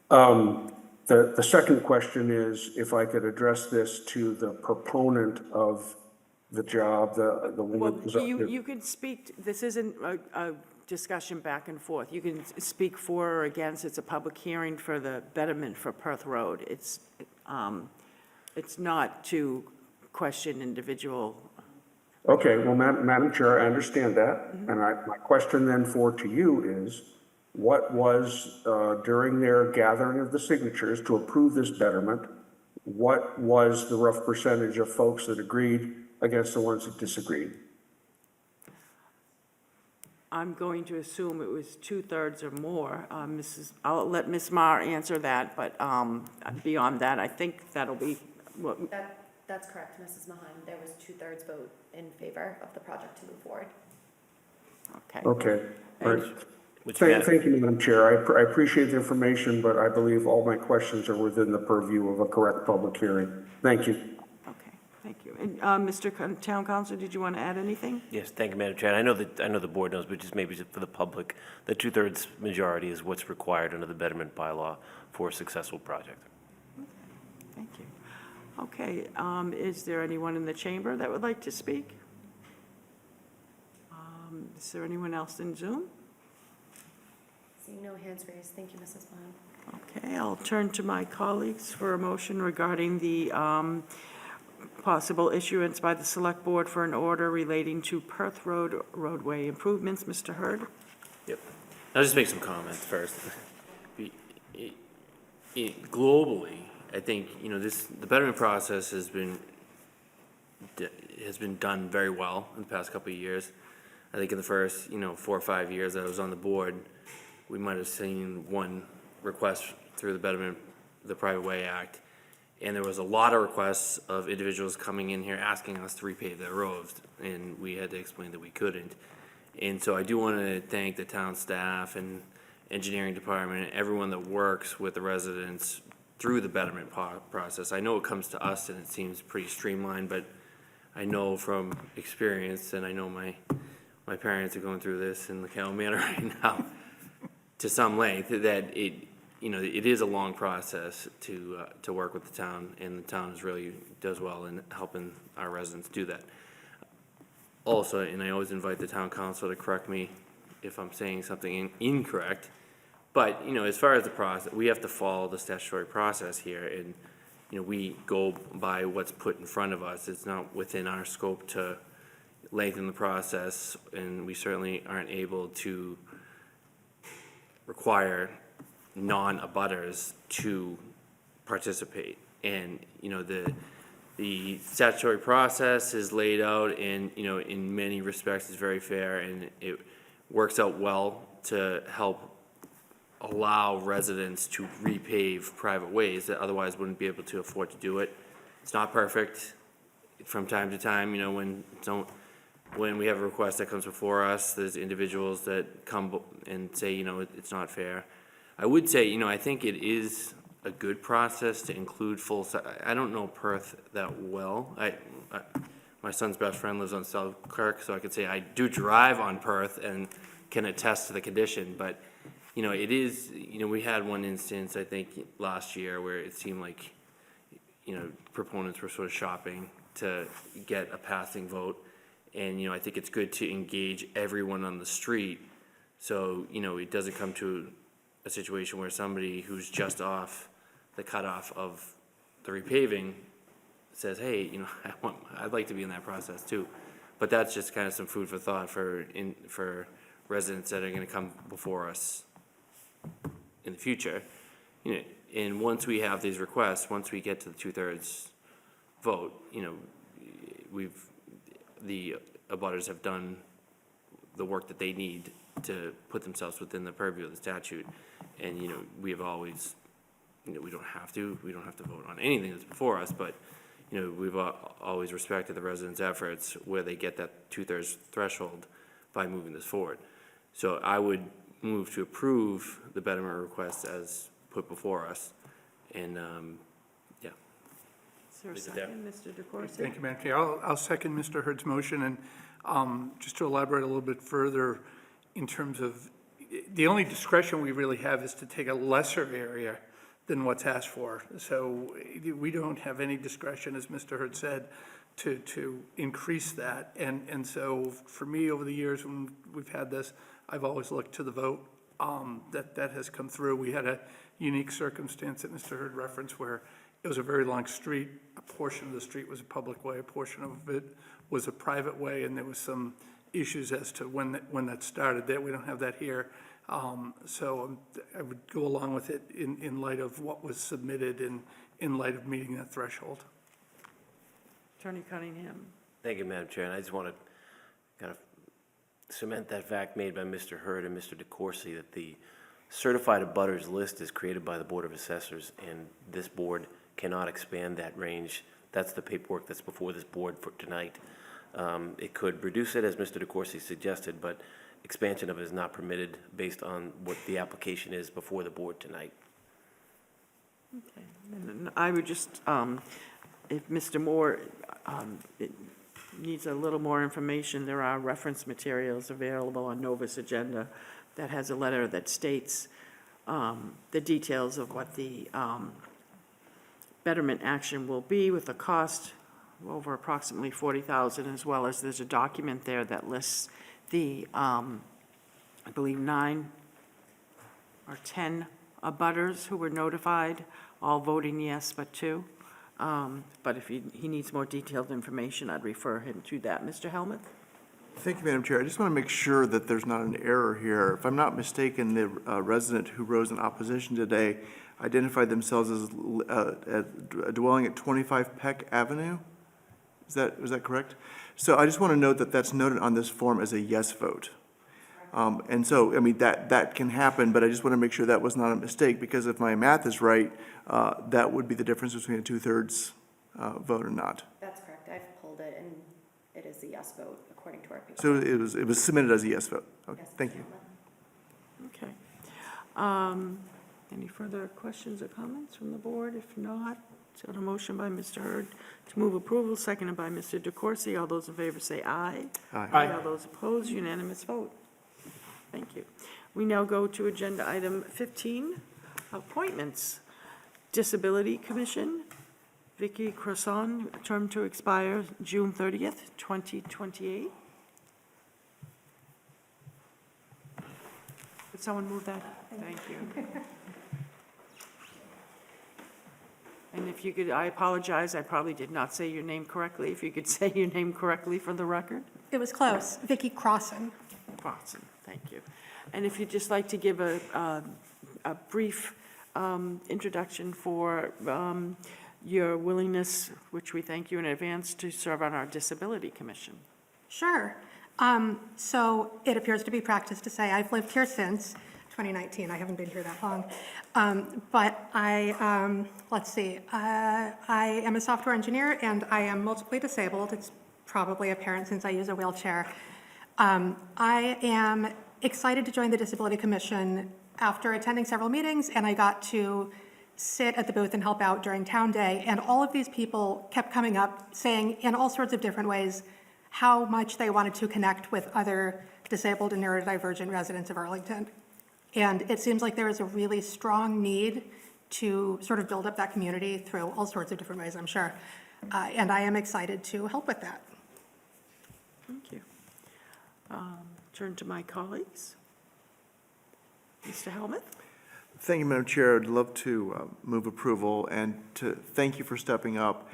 The second question is if I could address this to the proponent of the job, the Well, woman. you can speak, this isn't a discussion back and forth. You can speak for or against. It's a public hearing for the betterment for Perth Road. It's not to question individual. Okay, well, Madam Chair, I understand that. And my question then to you is, what was, during their gathering of the signatures to approve this betterment, what was the rough percentage of folks that agreed against the ones that disagreed? I'm going to assume it was 2/3 or more. I'll let Ms. Marr answer that, but beyond that, I think that'll be what, That's correct, Mrs. Mahan. There was 2/3 vote in favor of the project to move forward. okay. Okay, all right. Which Thank you, Madam Chair. I appreciate the information, but I believe all my questions are within the purview of a correct public hearing. Thank you. Okay, thank you. And Mr. Town Council, did you want to add anything? Yes, thank you, Madam Chair. I know the board knows, but just maybe for the public, the 2/3 majority is what's required under the betterment bylaw for a successful project. Thank you. Okay, is there anyone in the chamber that would like to speak? Is there anyone else in Zoom? Seeing no hands raised, thank you, Mrs. Mahan. Okay, I'll turn to my colleagues for a motion regarding the possible issuance by the Select Board for an order relating to Perth Road roadway improvements. Mr. Hurd? Yep. I'll just make some comments first. Globally, I think, the betterment process has been done very well in the past couple of years. I think in the first, 4 or 5 years that I was on the board, we might have seen one request through the Private Way Act. And there was a lot of requests of individuals coming in here asking us to repave their roads, and we had to explain that we couldn't. And so I do want to thank the town staff and engineering department, and everyone that works with the residents through the betterment process. I know it comes to us and it seems pretty streamlined, but I know from experience, and I know my parents are going through this in the Cal Manor right now, to some length, that it is a long process to work with the town, and the town really does well in helping our residents do that. Also, and I always invite the town council to correct me if I'm saying something incorrect, but, as far as the process, we have to follow the statutory process here, and, we go by what's put in front of us. It's not within our scope to lengthen the process, and we certainly aren't able to require non-abutters to participate. And, the statutory process is laid out and, in many respects is very fair, and it works out well to help allow residents to repave private ways that otherwise wouldn't be able to afford to do it. It's not perfect. From time to time, when we have a request that comes before us, there's individuals that come and say, it's not fair. I would say, I think it is a good process to include I don't know Perth that well. My son's best friend lives on South Kirk, so I could say I do drive on Perth and can attest to the condition, but, it is, we had one instance, I think, last year where it seemed like, proponents were sort of shopping to get a passing vote. And, I think it's good to engage everyone on the street, so, it doesn't come to a situation where somebody who's just off the cutoff of the repaving says, hey, I'd like to be in that process too. But that's just kind of some food for thought for residents that are gonna come before us in the future. And once we have these requests, once we get to the 2/3 vote, the abutters have done the work that they need to put themselves within the purview of the statute. And, we have always, we don't have to vote on anything that's before us, but, we've always respected the residents' efforts where they get that 2/3 threshold by moving this forward. So I would move to approve the betterment request as put before us, and, yeah. Is there a Is it there? second, Mr. DeCoursey? Thank you, Madam Chair. I'll second Mr. Hurd's motion, and just to elaborate a little bit further in terms of, the only discretion we really have is to take a lesser area than what's asked for. So we don't have any discretion, as Mr. Hurd said, to increase that. And so for me, over the years when we've had this, I've always looked to the vote that has come through. We had a unique circumstance that Mr. Hurd referenced where it was a very long street. A portion of the street was a public way, a portion of it was a private way, and there was some issues as to when that started. That we don't have that here. So I would go along with it in light of what was submitted in light of meeting that threshold. Attorney Cunningham. Thank you, Madam Chair, and I just want to kind of cement that fact made by Mr. Hurd and Mr. DeCoursey that the certified abutters list is created by the Board of Assessors, and this board cannot expand that range. That's the paperwork that's before this board for tonight. It could reduce it, as Mr. DeCoursey suggested, but expansion of it is not permitted based on what the application is before the board tonight. Okay. And I would just, if Mr. Moore needs a little more information, there are reference materials available on Nova's agenda that has a letter that states the details of what the betterment action will be with a cost over approximately $40,000, as well as there's a document there that lists the, I believe, 9 or 10 abutters who were notified, all voting yes but 2. But if he needs more detailed information, I'd refer him to that. Mr. Helmuth? Thank you, Madam Chair. I just want to make sure that there's not an error here. If I'm not mistaken, the resident who rose in opposition today identified themselves as dwelling at 25 Peck Avenue. Was that correct? So I just want to note that that's noted on this form as a yes vote. And so, I mean, that can happen, but I just want to make sure that was not a mistake, because if my math is right, that would be the difference between a 2/3 vote or not. That's correct. I've pulled it, and it is a yes vote according to our paper. So it was submitted as a yes vote. Okay, Yes, thank you. Okay. Any further questions or comments from the board? If not, so a motion by Mr. Hurd to move approval, seconded by Mr. DeCoursey. All those in favor say aye. Aye. All those opposed, unanimous vote. Thank you. We now go to agenda item 15, appointments. Disability Commission, Vicky Cresson, term to expire June 30th, 2028. Could someone move that? Thank you. And if you could, I apologize, I probably did not say your name correctly. If you could say your name correctly for the record. It was close. Vicky Crossan. Crossan, thank you. And if you'd just like to give a brief introduction for your willingness, which we thank you in advance, to serve on our Disability Commission. Sure. So it appears to be practice to say I've lived here since 2019. I haven't been here that long. But let's see, I am a software engineer and I am multiply disabled. It's probably apparent since I use a wheelchair. I am excited to join the Disability Commission after attending several meetings, and I got to sit at the booth and help out during Town Day. And all of these people kept coming up saying in all sorts of different ways how much they wanted to connect with other disabled and neurodivergent residents of Arlington. And it seems like there is a really strong need to sort of build up that community through all sorts of different ways, I'm sure. And I am excited to help with that. Thank you. Turn to my colleagues. Mr. Helmuth? Thank you, Madam Chair. I'd love to move approval and to thank you for stepping up.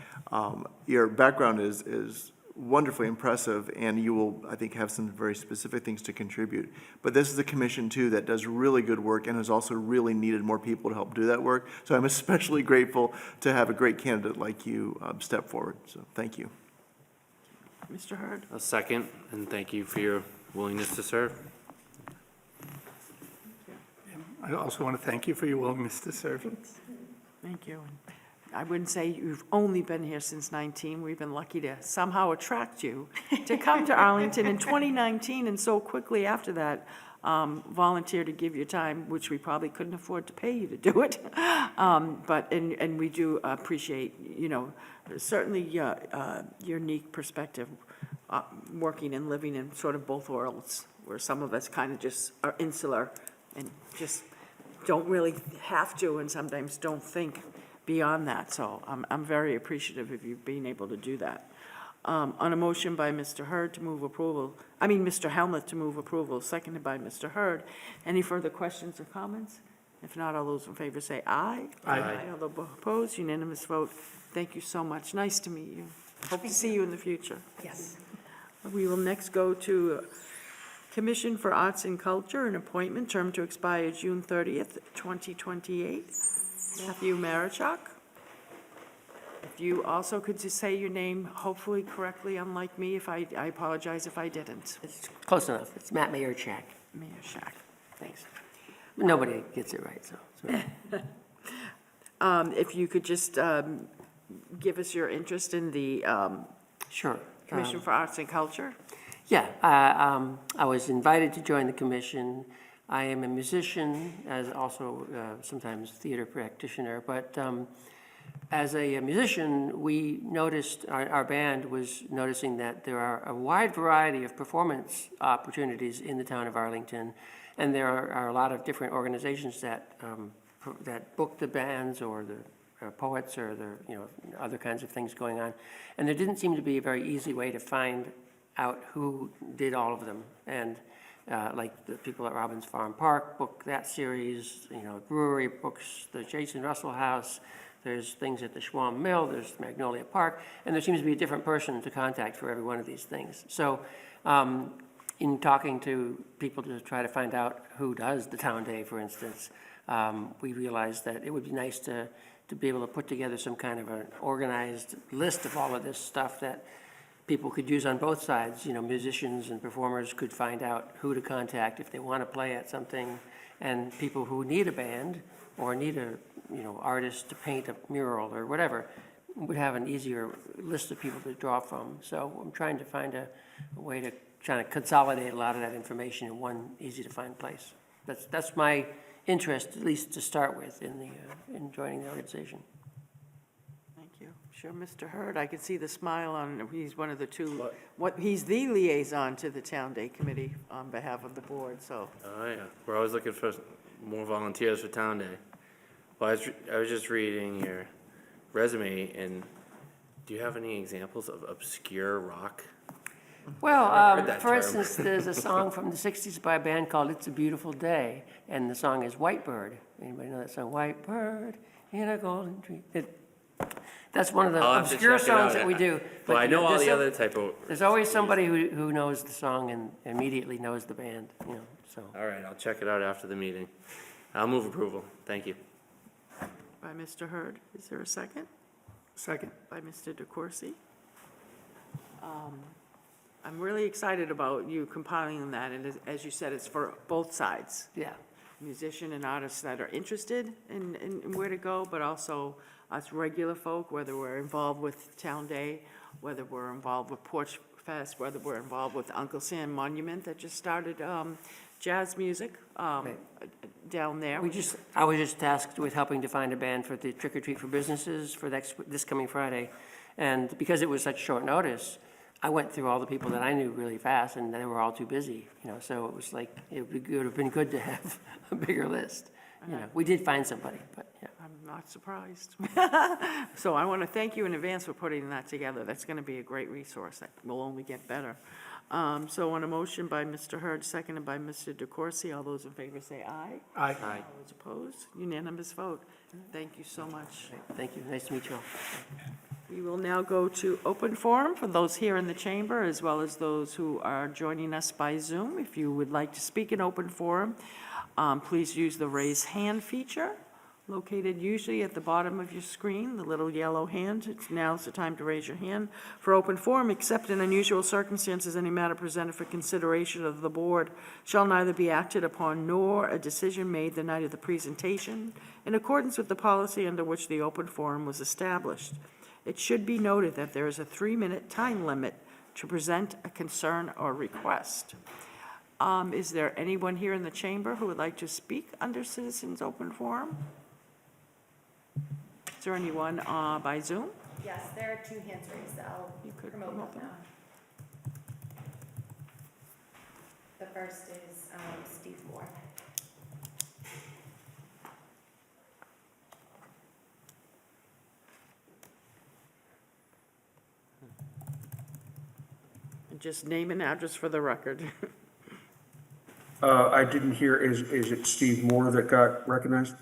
Your background is wonderfully impressive, and you will, I think, have some very specific things to contribute. But this is a commission, too, that does really good work and has also really needed more people to help do that work. So I'm especially grateful to have a great candidate like you step forward. So thank you. Mr. Hurd? A second, and thank you for your willingness to serve. I also want to thank you for your willingness to serve. Thank you. I wouldn't say you've only been here since 19. We've been lucky to somehow attract you to come to Arlington in 2019, and so quickly after that, volunteer to give your time, which we probably couldn't afford to pay you to do it. But we do appreciate, certainly your unique perspective, working and living in sort of both worlds, where some of us kind of just are insular and just don't really have to, and sometimes don't think beyond that. So I'm very appreciative of you being able to do that. On a motion by Mr. Hurd to move approval, Mr. Helmuth to move approval, seconded by Mr. Hurd. Any further questions or comments? If not, all those in favor say aye. Aye. All those opposed, unanimous vote. Thank you so much. Nice to meet you. Hope to see you in the future. Yes. We will next go to Commission for Arts and Culture, an appointment, term to expire June 30th, 2028. Matthew Marichuk. if you also could just say your name, hopefully correctly, unlike me, if I apologize if I didn't. It's close enough. It's Matt Mayerchak. Mayor Shack. Thanks. Nobody gets it right, so. If you could just give us your interest in the Sure. Commission for Arts and Culture. Yeah, I was invited to join the commission. I am a musician, as also sometimes theater practitioner, but as a musician, we noticed, our band was noticing that there are a wide variety of performance opportunities in the town of Arlington, and there are a lot of different organizations that book the bands or the poets or the, other kinds of things going on. And there didn't seem to be a very easy way to find out who did all of them. And like the people at Robbins Farm Park book that series, Brewery books the Jason Russell House, there's things at the Schwalm Mill, there's Magnolia Park, and there seems to be a different person to contact for every one of these things. So in talking to people to try to find out who does the Town Day, for instance, we realized that it would be nice to be able to put together some kind of an organized list of all of this stuff that people could use on both sides. Musicians and performers could find out who to contact if they want to play at something, and people who need a band or need a artist to paint a mural or whatever would have an easier list of people to draw from. So I'm trying to find a way to try to consolidate a lot of that information in one easy to find place. That's my interest, at least to start with, in joining the organization. Thank you. Sure, Mr. Hurd, I can see the smile on, he's one of the two, he's the liaison to the Town Day Committee on behalf of the board, so. Oh, yeah, we're always looking for more volunteers for Town Day. Well, I was just reading your resume, and do you have any examples of obscure rock? Well, heard that for term. instance, there's a song from the 60s by a band called It's a Beautiful Day, and the song is White Bird. Anybody know that song? White bird in a golden tree. That's one of the I'll have to obscure check it out. songs that we do. Well, I know all there's the other type of. There's always somebody who knows the song and immediately knows the band, so. All right, I'll check it out after the meeting. I'll move approval. Thank you. By Mr. Hurd, is there a second? Second. By Mr. DeCoursey. I'm really excited about you compiling that, and as you said, it's for both sides. Yeah. Musician and artists that are interested in where to go, but also us regular folk, whether we're involved with Town Day, whether we're involved with Porch Fest, whether we're involved with Uncle Sam Monument that just started jazz music down there. I was just tasked with helping to find a band for the Trick or Treat for Businesses for this coming Friday. And because it was such short notice, I went through all the people that I knew really fast, and they were all too busy, so it was like, it would have been good to have a bigger list. We did find somebody, but yeah. I'm not surprised. So I want to thank you in advance for putting that together. That's going to be a great resource that will only get better. So on a motion by Mr. Hurd, seconded by Mr. DeCoursey, all those in favor say aye. Aye. Aye. All those opposed, unanimous vote. Thank you so much. Thank you, nice to meet you all. We will now go to open forum for those here in the chamber, as well as those who are joining us by Zoom. If you would like to speak in open forum, please use the raise hand feature, located usually at the bottom of your screen, the little yellow hand. Now's the time to raise your hand. For open forum, except in unusual circumstances, any matter presented for consideration of the board shall neither be acted upon nor a decision made the night of the presentation in accordance with the policy under which the open forum was established. It should be noted that there is a 3-minute time limit to present a concern or request. Is there anyone here in the chamber who would like to speak under Citizens Open Forum? Is there anyone by Zoom? Yes, there are 2 hands raised. I'll promote them now. The first is Steve Moore. Just name and address for the record. I didn't hear, is it Steve Moore that got recognized?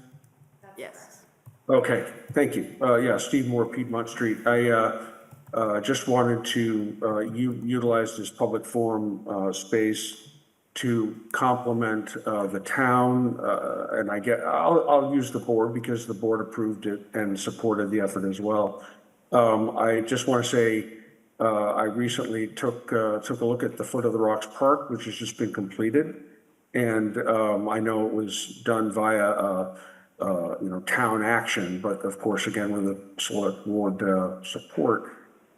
Yes. Okay, thank you. Yeah, Steve Moore, Piedmont Street. I just wanted to utilize this public forum space to compliment the town, and I'll use the board because the board approved it and supported the effort as well. I just want to say, I recently took a look at the Foot of the Rocks Park, which has just been completed. And I know it was done via, town action, but of course, again, with the select board support.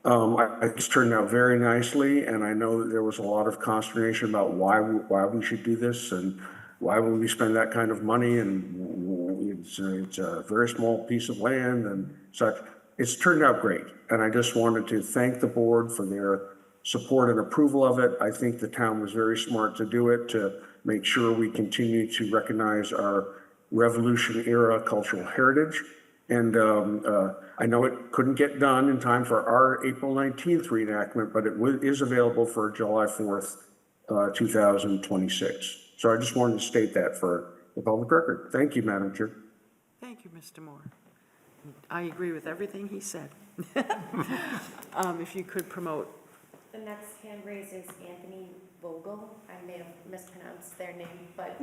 It's turned out very nicely, and I know that there was a lot of consternation about why we should do this and why would we spend that kind of money, and it's a very small piece of land and such. It's turned out great, and I just wanted to thank the board for their support and approval of it. I think the town was very smart to do it, to make sure we continue to recognize our Revolution-era cultural heritage. And I know it couldn't get done in time for our April 19th reenactment, but it is available for July 4th, 2026. So I just wanted to state that for the public record. Thank you, Madam Chair. Thank you, Mr. Moore. I agree with everything he said. If you could promote. The next hand raised is Anthony Vogel. I may have mispronounced their name, but.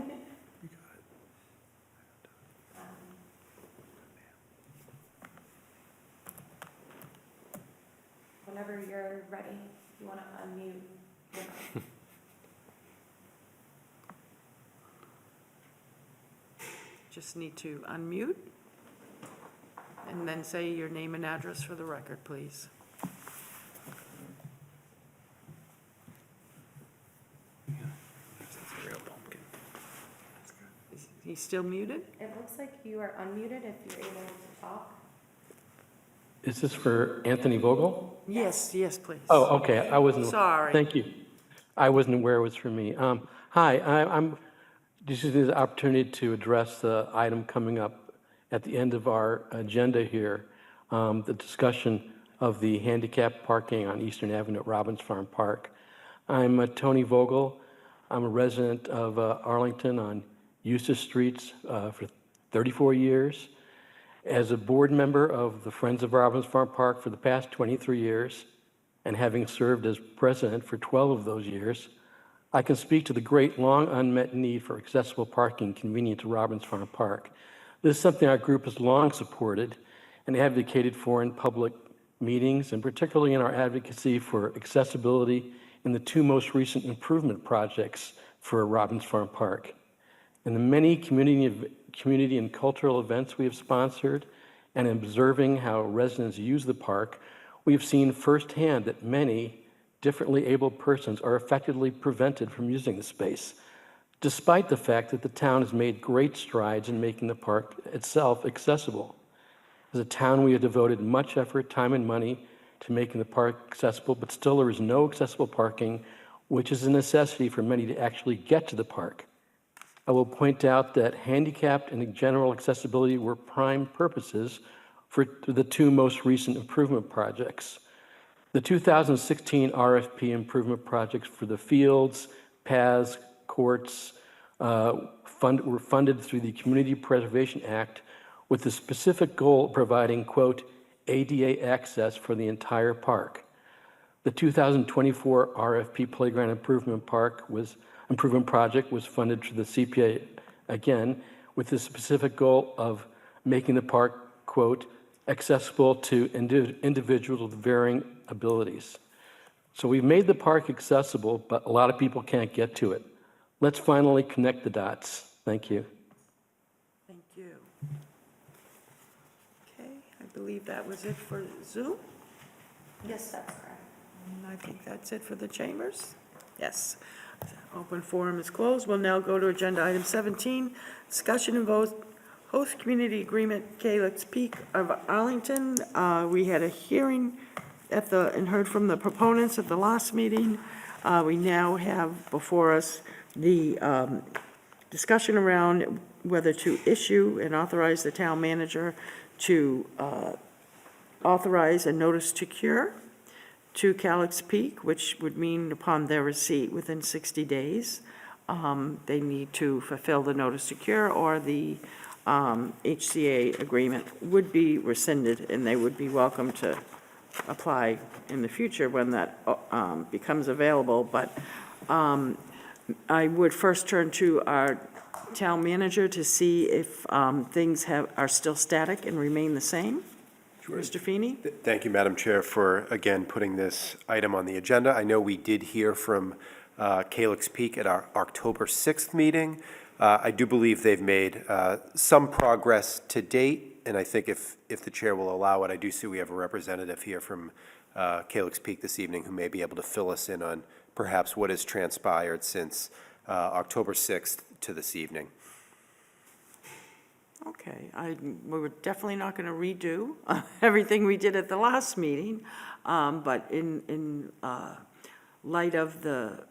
Whenever you're ready, you want to unmute your mic. Just need to unmute and then say your name and address for the record, please. Is he still muted? It looks like you are unmuted if you're able to talk. Is this for Anthony Vogel? Yes, please. Oh, okay, I wasn't. Sorry. Thank you. I wasn't aware it was for me. Hi, I'm just using the opportunity to address the item coming up at the end of our agenda here, the discussion of the handicap parking on Eastern Avenue at Robbins Farm Park. I'm Tony Vogel. I'm a resident of Arlington on Eustis Streets for 34 years. As a board member of the Friends of Robbins Farm Park for the past 23 years, and having served as president for 12 of those years, I can speak to the great long unmet need for accessible parking convenient to Robbins Farm Park. This is something our group has long supported and advocated for in public meetings, and particularly in our advocacy for accessibility in the two most recent improvement projects for Robbins Farm Park. In the many community and cultural events we have sponsored, and observing how residents use the park, we have seen firsthand that many differently abled persons are effectively prevented from using the space, despite the fact that the town has made great strides in making the park itself accessible. As a town, we have devoted much effort, time, and money to making the park accessible, but still there is no accessible parking, which is a necessity for many to actually get to the park. I will point out that handicapped and general accessibility were prime purposes for the two most recent improvement projects. The 2016 RFP improvement projects for the fields, paths, courts were funded through the Community Preservation Act with the specific goal of providing, quote, ADA access for the entire park. The 2024 RFP Playground Improvement Project was funded through the CPA, again, with the specific goal of making the park, quote, accessible to individuals with varying abilities. So we've made the park accessible, but a lot of people can't get to it. Let's finally connect the dots. Thank you. Thank you. Okay, I believe that was it for Zoom. Yes, that's correct. And I think that's it for the chambers. Yes. Open forum is closed. We'll now go to agenda item 17, discussion and vote, host community agreement, Calyx Peak of Arlington. We had a hearing and heard from the proponents at the last meeting. We now have before us the discussion around whether to issue and authorize the town manager to authorize a notice to cure to Calyx Peak, which would mean upon their receipt within 60 days, they need to fulfill the notice to cure, or the HCA agreement would be rescinded, and they would be welcome to apply in the future when that becomes available. But I would first turn to our town manager to see if things are still static and remain the same. Mr. Feeney? Thank you, Madam Chair, for, again, putting this item on the agenda. I know we did hear from Calyx Peak at our October 6th meeting. I do believe they've made some progress to date, and I think if the chair will allow it, I do see we have a representative here from Calyx Peak this evening who may be able to fill us in on perhaps what has transpired since October 6th to this evening. Okay, we were definitely not going to redo everything we did at the last meeting, but in light of the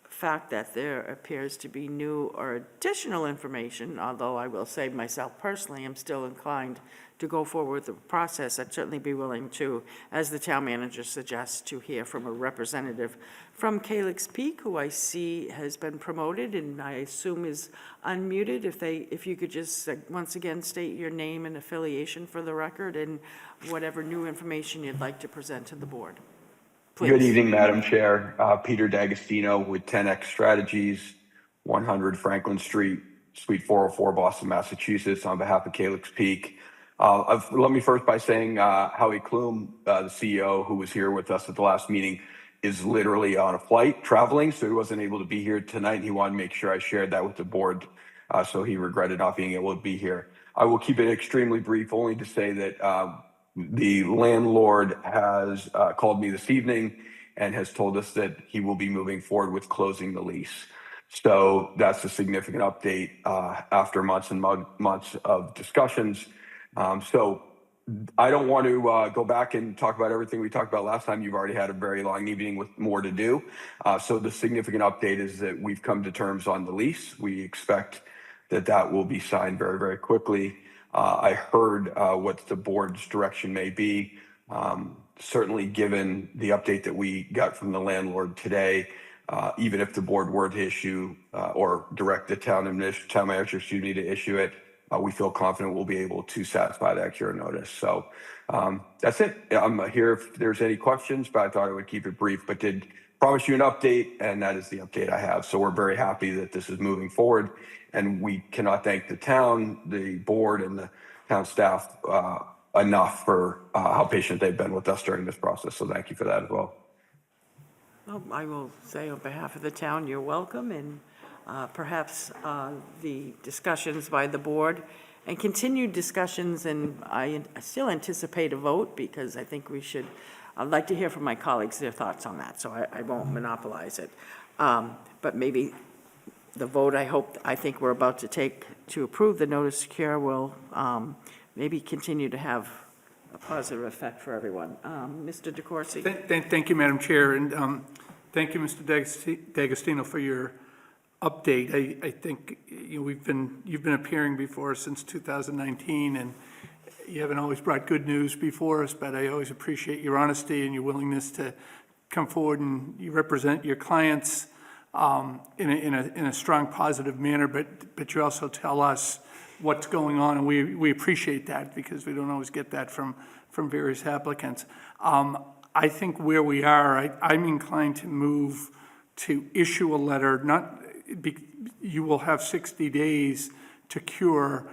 fact that there appears to be new or additional information, although I will say myself personally, I'm still inclined to go forward with the process. I'd certainly be willing to, as the town manager suggests, to hear from a representative from Calyx Peak, who I see has been promoted and I assume is unmuted. If you could just once again state your name and affiliation for the record and whatever new information you'd like to present to the board. Please. Good evening, Madam Chair. Peter D'Agostino with 10X Strategies, 100 Franklin Street, Suite 404, Boston, Massachusetts, on behalf of Calyx Peak. Let me first by saying Howie Klum, the CEO who was here with us at the last meeting, is literally on a flight traveling, so he wasn't able to be here tonight. He wanted to make sure I shared that with the board, so he regretted not being able to be here. I will keep it extremely brief, only to say that the landlord has called me this evening and has told us that he will be moving forward with closing the lease. So that's a significant update after months and months of discussions. So I don't want to go back and talk about everything we talked about last time. You've already had a very long evening with more to do. So the significant update is that we've come to terms on the lease. We expect that that will be signed very, very quickly. I heard what the board's direction may be. Certainly given the update that we got from the landlord today, even if the board were to issue or direct the town manager, to issue it, we feel confident we'll be able to satisfy that cure notice. So that's it. I'm here if there's any questions, but I thought I would keep it brief, but did promise you an update, and that is the update I have. So we're very happy that this is moving forward, and we cannot thank the town, the board, and the town staff enough for how patient they've been with us during this process. So thank you for that as well. Well, I will say on behalf of the town, you're welcome, and perhaps the discussions by the board and continued discussions, and I still anticipate a vote because I think I'd like to hear from my colleagues their thoughts on that, so I won't monopolize it. But maybe the vote I think we're about to take to approve the notice to cure will maybe continue to have a positive effect for everyone. Mr. DeCoursey. Thank you, Madam Chair, and thank you, Mr. D'Agostino, for your update. I think you've been appearing before us since 2019, and you haven't always brought good news before us, but I always appreciate your honesty and your willingness to come forward, and you represent your clients in a strong, positive manner, but you also tell us what's going on, and we appreciate that because we don't always get that from various applicants. I think where we are, I'm inclined to move to issue a letter, you will have 60 days to cure.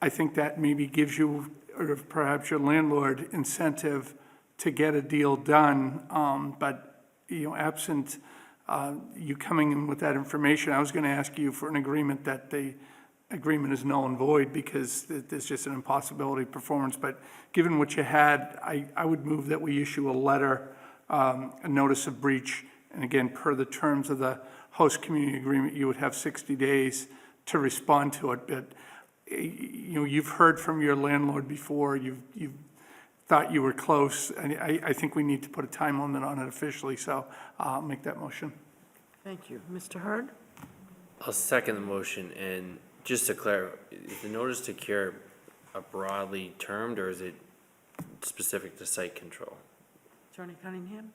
I think that maybe gives you, or perhaps your landlord, incentive to get a deal done. But, absent you coming in with that information, I was going to ask you for an agreement that the agreement is null and void because there's just an impossibility of performance. But given what you had, I would move that we issue a letter, a notice of breach, and again, per the terms of the host community agreement, you would have 60 days to respond to it. But you've heard from your landlord before. You've thought you were close, and I think we need to put a time limit on it officially. So I'll make that motion. Thank you. Mr. Hurd? I'll second the motion, and just to clarify, is the notice to cure a broadly termed, or is it specific to site control? Attorney Cunningham?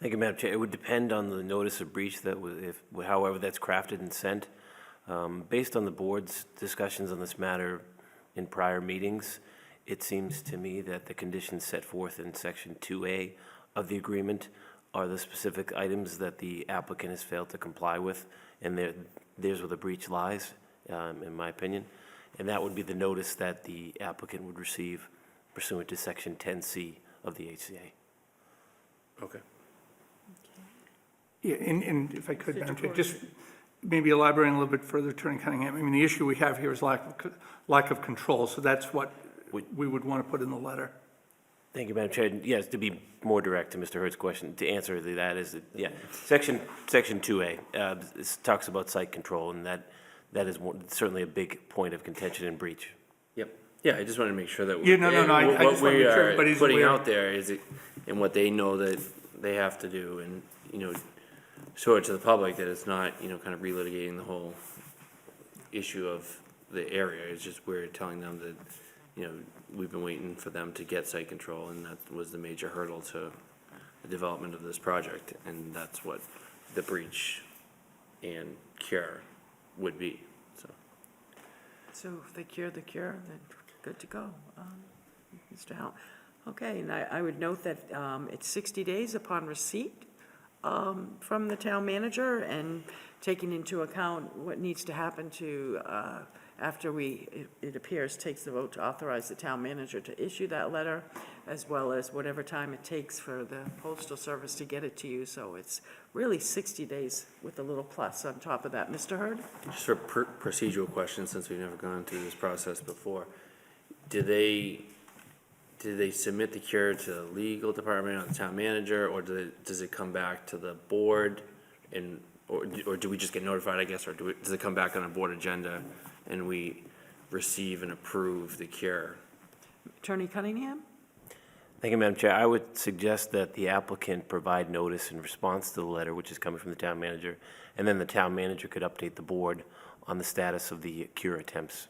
Thank you, Madam Chair. It would depend on the notice of breach however that's crafted and sent. Based on the board's discussions on this matter in prior meetings, it seems to me that the conditions set forth in Section 2A of the agreement are the specific items that the applicant has failed to comply with, and there's where the breach lies, in my opinion. And that would be the notice that the applicant would receive pursuant to Section 10C of the HCA. Okay. Yeah, and if I could, Madam Chair, just maybe elaborating a little bit further, Attorney Cunningham. I mean, the issue we have here is lack of control, so that's what we would want to put in the letter. Thank you, Madam Chair. Yes, to be more direct to Mr. Hurd's question, to answer that is, that, yeah, Section 2A this talks about site control, and that is certainly a big point of contention and breach. Yep. Yeah, I just want to make sure that Yeah, no, I what just want to we make sure are everybody's putting aware. out there is it, and what they know that they have to do, and, you know, show it to the public that it's not, you know, kind of relitigating the whole issue of the area. It's just we're telling them that, you know, we've been waiting for them to get site control, and that was the major hurdle to the development of this project, and that's what the breach and cure would be, so. So if they cure the cure, then good to go. Mr. Howell. Okay, and I would note that it's 60 days upon receipt from the town manager, and taking into account what needs to happen to, after it appears, takes the vote to authorize the town manager to issue that letter, as well as whatever time it takes for the postal service to get it to you. So it's really 60 days with a little plus on top of that. Mr. Hurd? Just for procedural questions, since we've never gone through this process before, did they submit the cure to the legal department or the town manager, or does it come back to the board, or do we just get notified, I guess, or does it come back on a board agenda and we receive and approve the cure? Attorney Cunningham? Thank you, Madam Chair. I would suggest that the applicant provide notice in response to the letter, which is coming from the town manager, and then the town manager could update the board on the status of the cure attempts.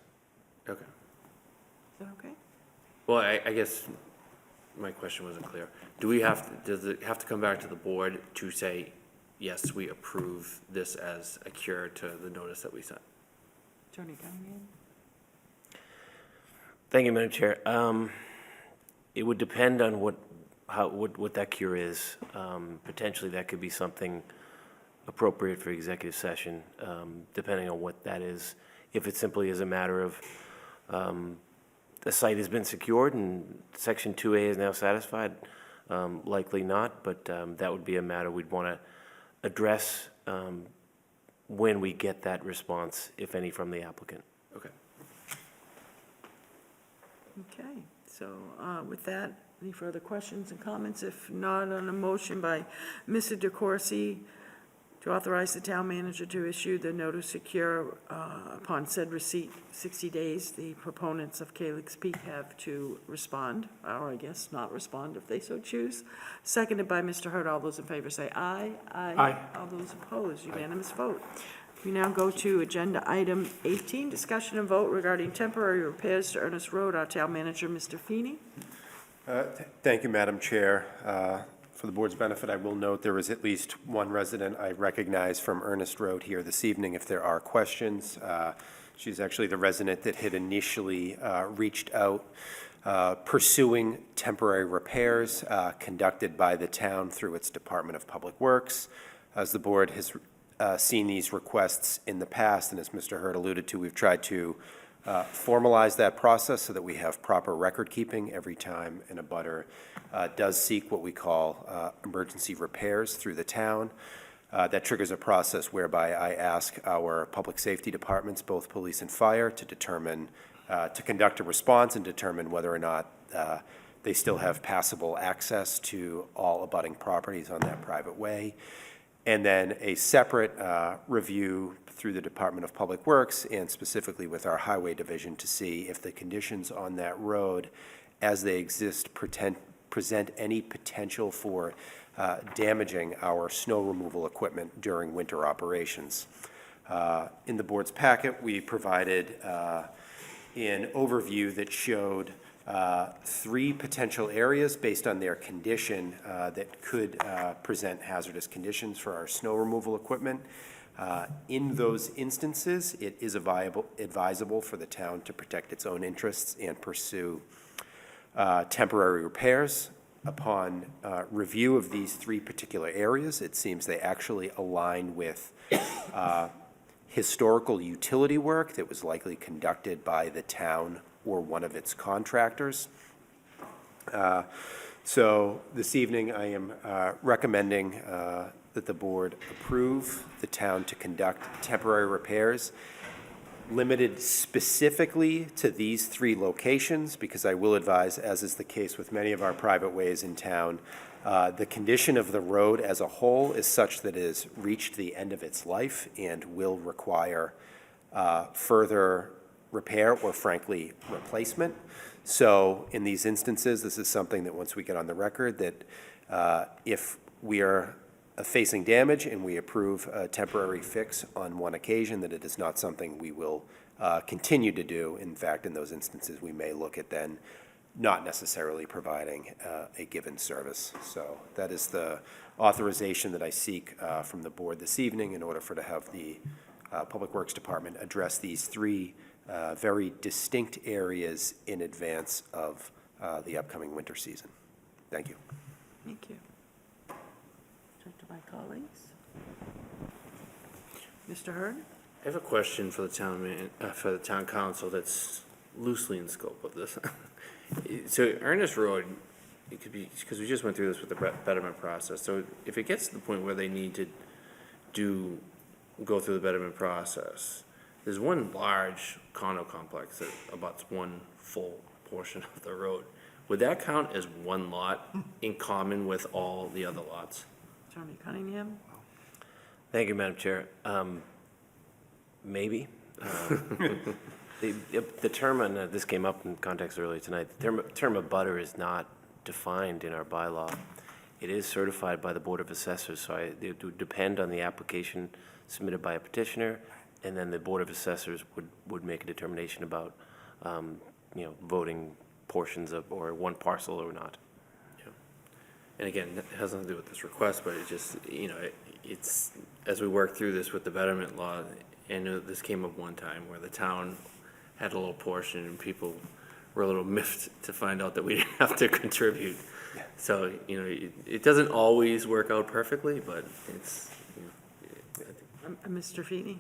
Okay. Is that okay? Well, I guess my question wasn't clear. Does it have to come back to the board to say, yes, we approve this as a cure to the notice that we sent? Attorney Cunningham? Thank you, Madam Chair. It would depend on what that cure is. Potentially, that could be something appropriate for executive session, depending on what that is. If it simply is a matter of the site has been secured and Section 2A is now satisfied, likely not, but that would be a matter we'd want to address when we get that response, if any, from the applicant. Okay. Okay, so with that, any further questions and comments? If not, on a motion by Mr. DeCoursey to authorize the town manager to issue the notice of cure upon said receipt, 60 days, the proponents of Calyx Peak have to respond, or I guess not respond if they so choose. Seconded by Mr. Hurd. All those in favor say aye. Aye. All those opposed, unanimous vote. We now go to agenda item 18, discussion and vote regarding temporary repairs to Ernest Road. Our town manager, Mr. Feeney. Thank you, Madam Chair. For the board's benefit, I will note there is at least one resident I recognize from Ernest Road here this evening if there are questions. She's actually the resident that had initially reached out pursuing temporary repairs conducted by the town through its Department of Public Works. As the board has seen these requests in the past, and as Mr. Hurd alluded to, we've tried to formalize that process so that we have proper record keeping every time an abutter does seek what we call emergency repairs through the town. That triggers a process whereby I ask our public safety departments, both police and fire, to determine, to conduct a response and determine whether or not they still have passable access to all abutting properties on that private way. And then a separate review through the Department of Public Works and specifically with our Highway Division to see if the conditions on that road as they exist present any potential for damaging our snow removal equipment during winter operations. In the board's packet, we provided an overview that showed 3 potential areas based on their condition that could present hazardous conditions for our snow removal equipment. In those instances, it is advisable for the town to protect its own interests and pursue temporary repairs. Upon review of these 3 particular areas, it seems they actually align with historical utility work that was likely conducted by the town or one of its contractors. So this evening, I am recommending that the board approve the town to conduct temporary repairs limited specifically to these 3 locations, because I will advise, as is the case with many of our private ways in town, the condition of the road as a whole is such that it has reached the end of its life and will require further repair or frankly replacement. So in these instances, this is something that once we get on the record, that if we are facing damage and we approve a temporary fix on one occasion, that it is not something we will continue to do. In fact, in those instances, we may look at then not necessarily providing a given service. So that is the authorization that I seek from the board this evening in order for to have the Public Works Department address these 3 very distinct areas in advance of the upcoming winter season. Thank you. Thank you. Turn to my colleagues. Mr. Hurd? I have a question for the town council that's loosely in scope of this. So Ernest Road, it could be, because we just went through this with the betterment process, so if it gets to the point where they need to go through the betterment process, there's one large condo complex that abuts one full portion of the road. Would that count as one lot in common with all the other lots? Attorney Cunningham? Thank you, Madam Chair. Maybe. The term, and this came up in context earlier tonight, the term abutter is not defined in our bylaw. It is certified by the Board of Assessors, so it would depend on the application submitted by a petitioner, and then the Board of Assessors would make a determination about, voting portions of, or one parcel or not. And again, it has nothing to do with this request, but it just, it's, as we work through this with the betterment law, and this came up one time where the town had a little portion and people were a little miffed to find out that we didn't have to contribute. So, it doesn't always work out perfectly, but it's, Mr. Feeney?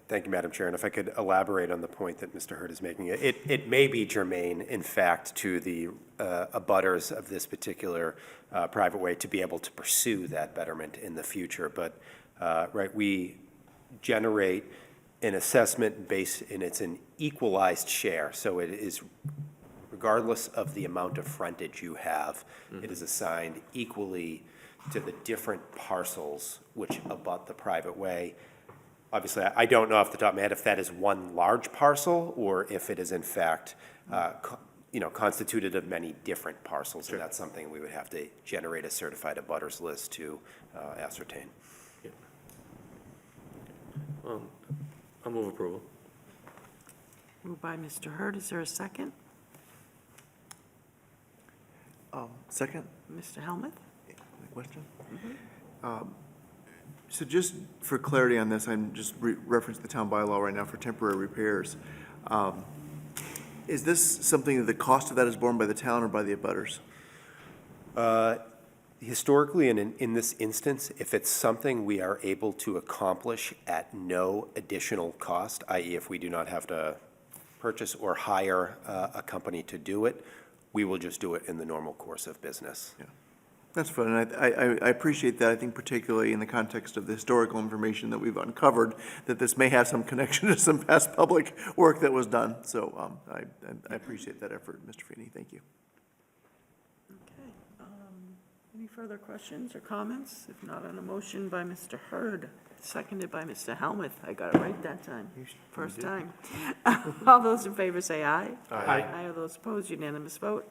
Thank you, Madam Chair. And if I could elaborate on the point that Mr. Hurd is making, it may be germane, in fact, to the abutters of this particular private way to be able to pursue that betterment in the future. But, we generate an assessment based, and it's an equalized share. So it is, regardless of the amount of frontage you have, it is assigned equally to the different parcels which abut the private way. Obviously, I don't know off the top of my head if that is one large parcel or if it is in fact, constituted of many different parcels. Sure. And that's something we would have to generate a certified abutters list to ascertain. Yeah. I'll move approval. Moved by Mr. Hurd. Is there a second? Second? Mr. Helmuth? Question? So just for clarity on this, I'm just referencing the town bylaw right now for temporary repairs. Is this something that the cost of that is borne by the town or by the abutters? Historically, and in this instance, if it's something we are able to accomplish at no additional cost, i.e. if we do not have to purchase or hire a company to do it, we will just do it in the normal course of business. Yeah. That's fine, and I appreciate that. I think particularly in the context of the historical information that we've uncovered, that this may have some connection to some past public work that was done. So I appreciate that effort, Mr. Feeney. Thank you. Okay. Any further questions or comments? If not, on a motion by Mr. Hurd, seconded by Mr. Helmuth. I got it right that time. First time. All those in favor say aye. Aye. Aye. All those opposed, unanimous vote.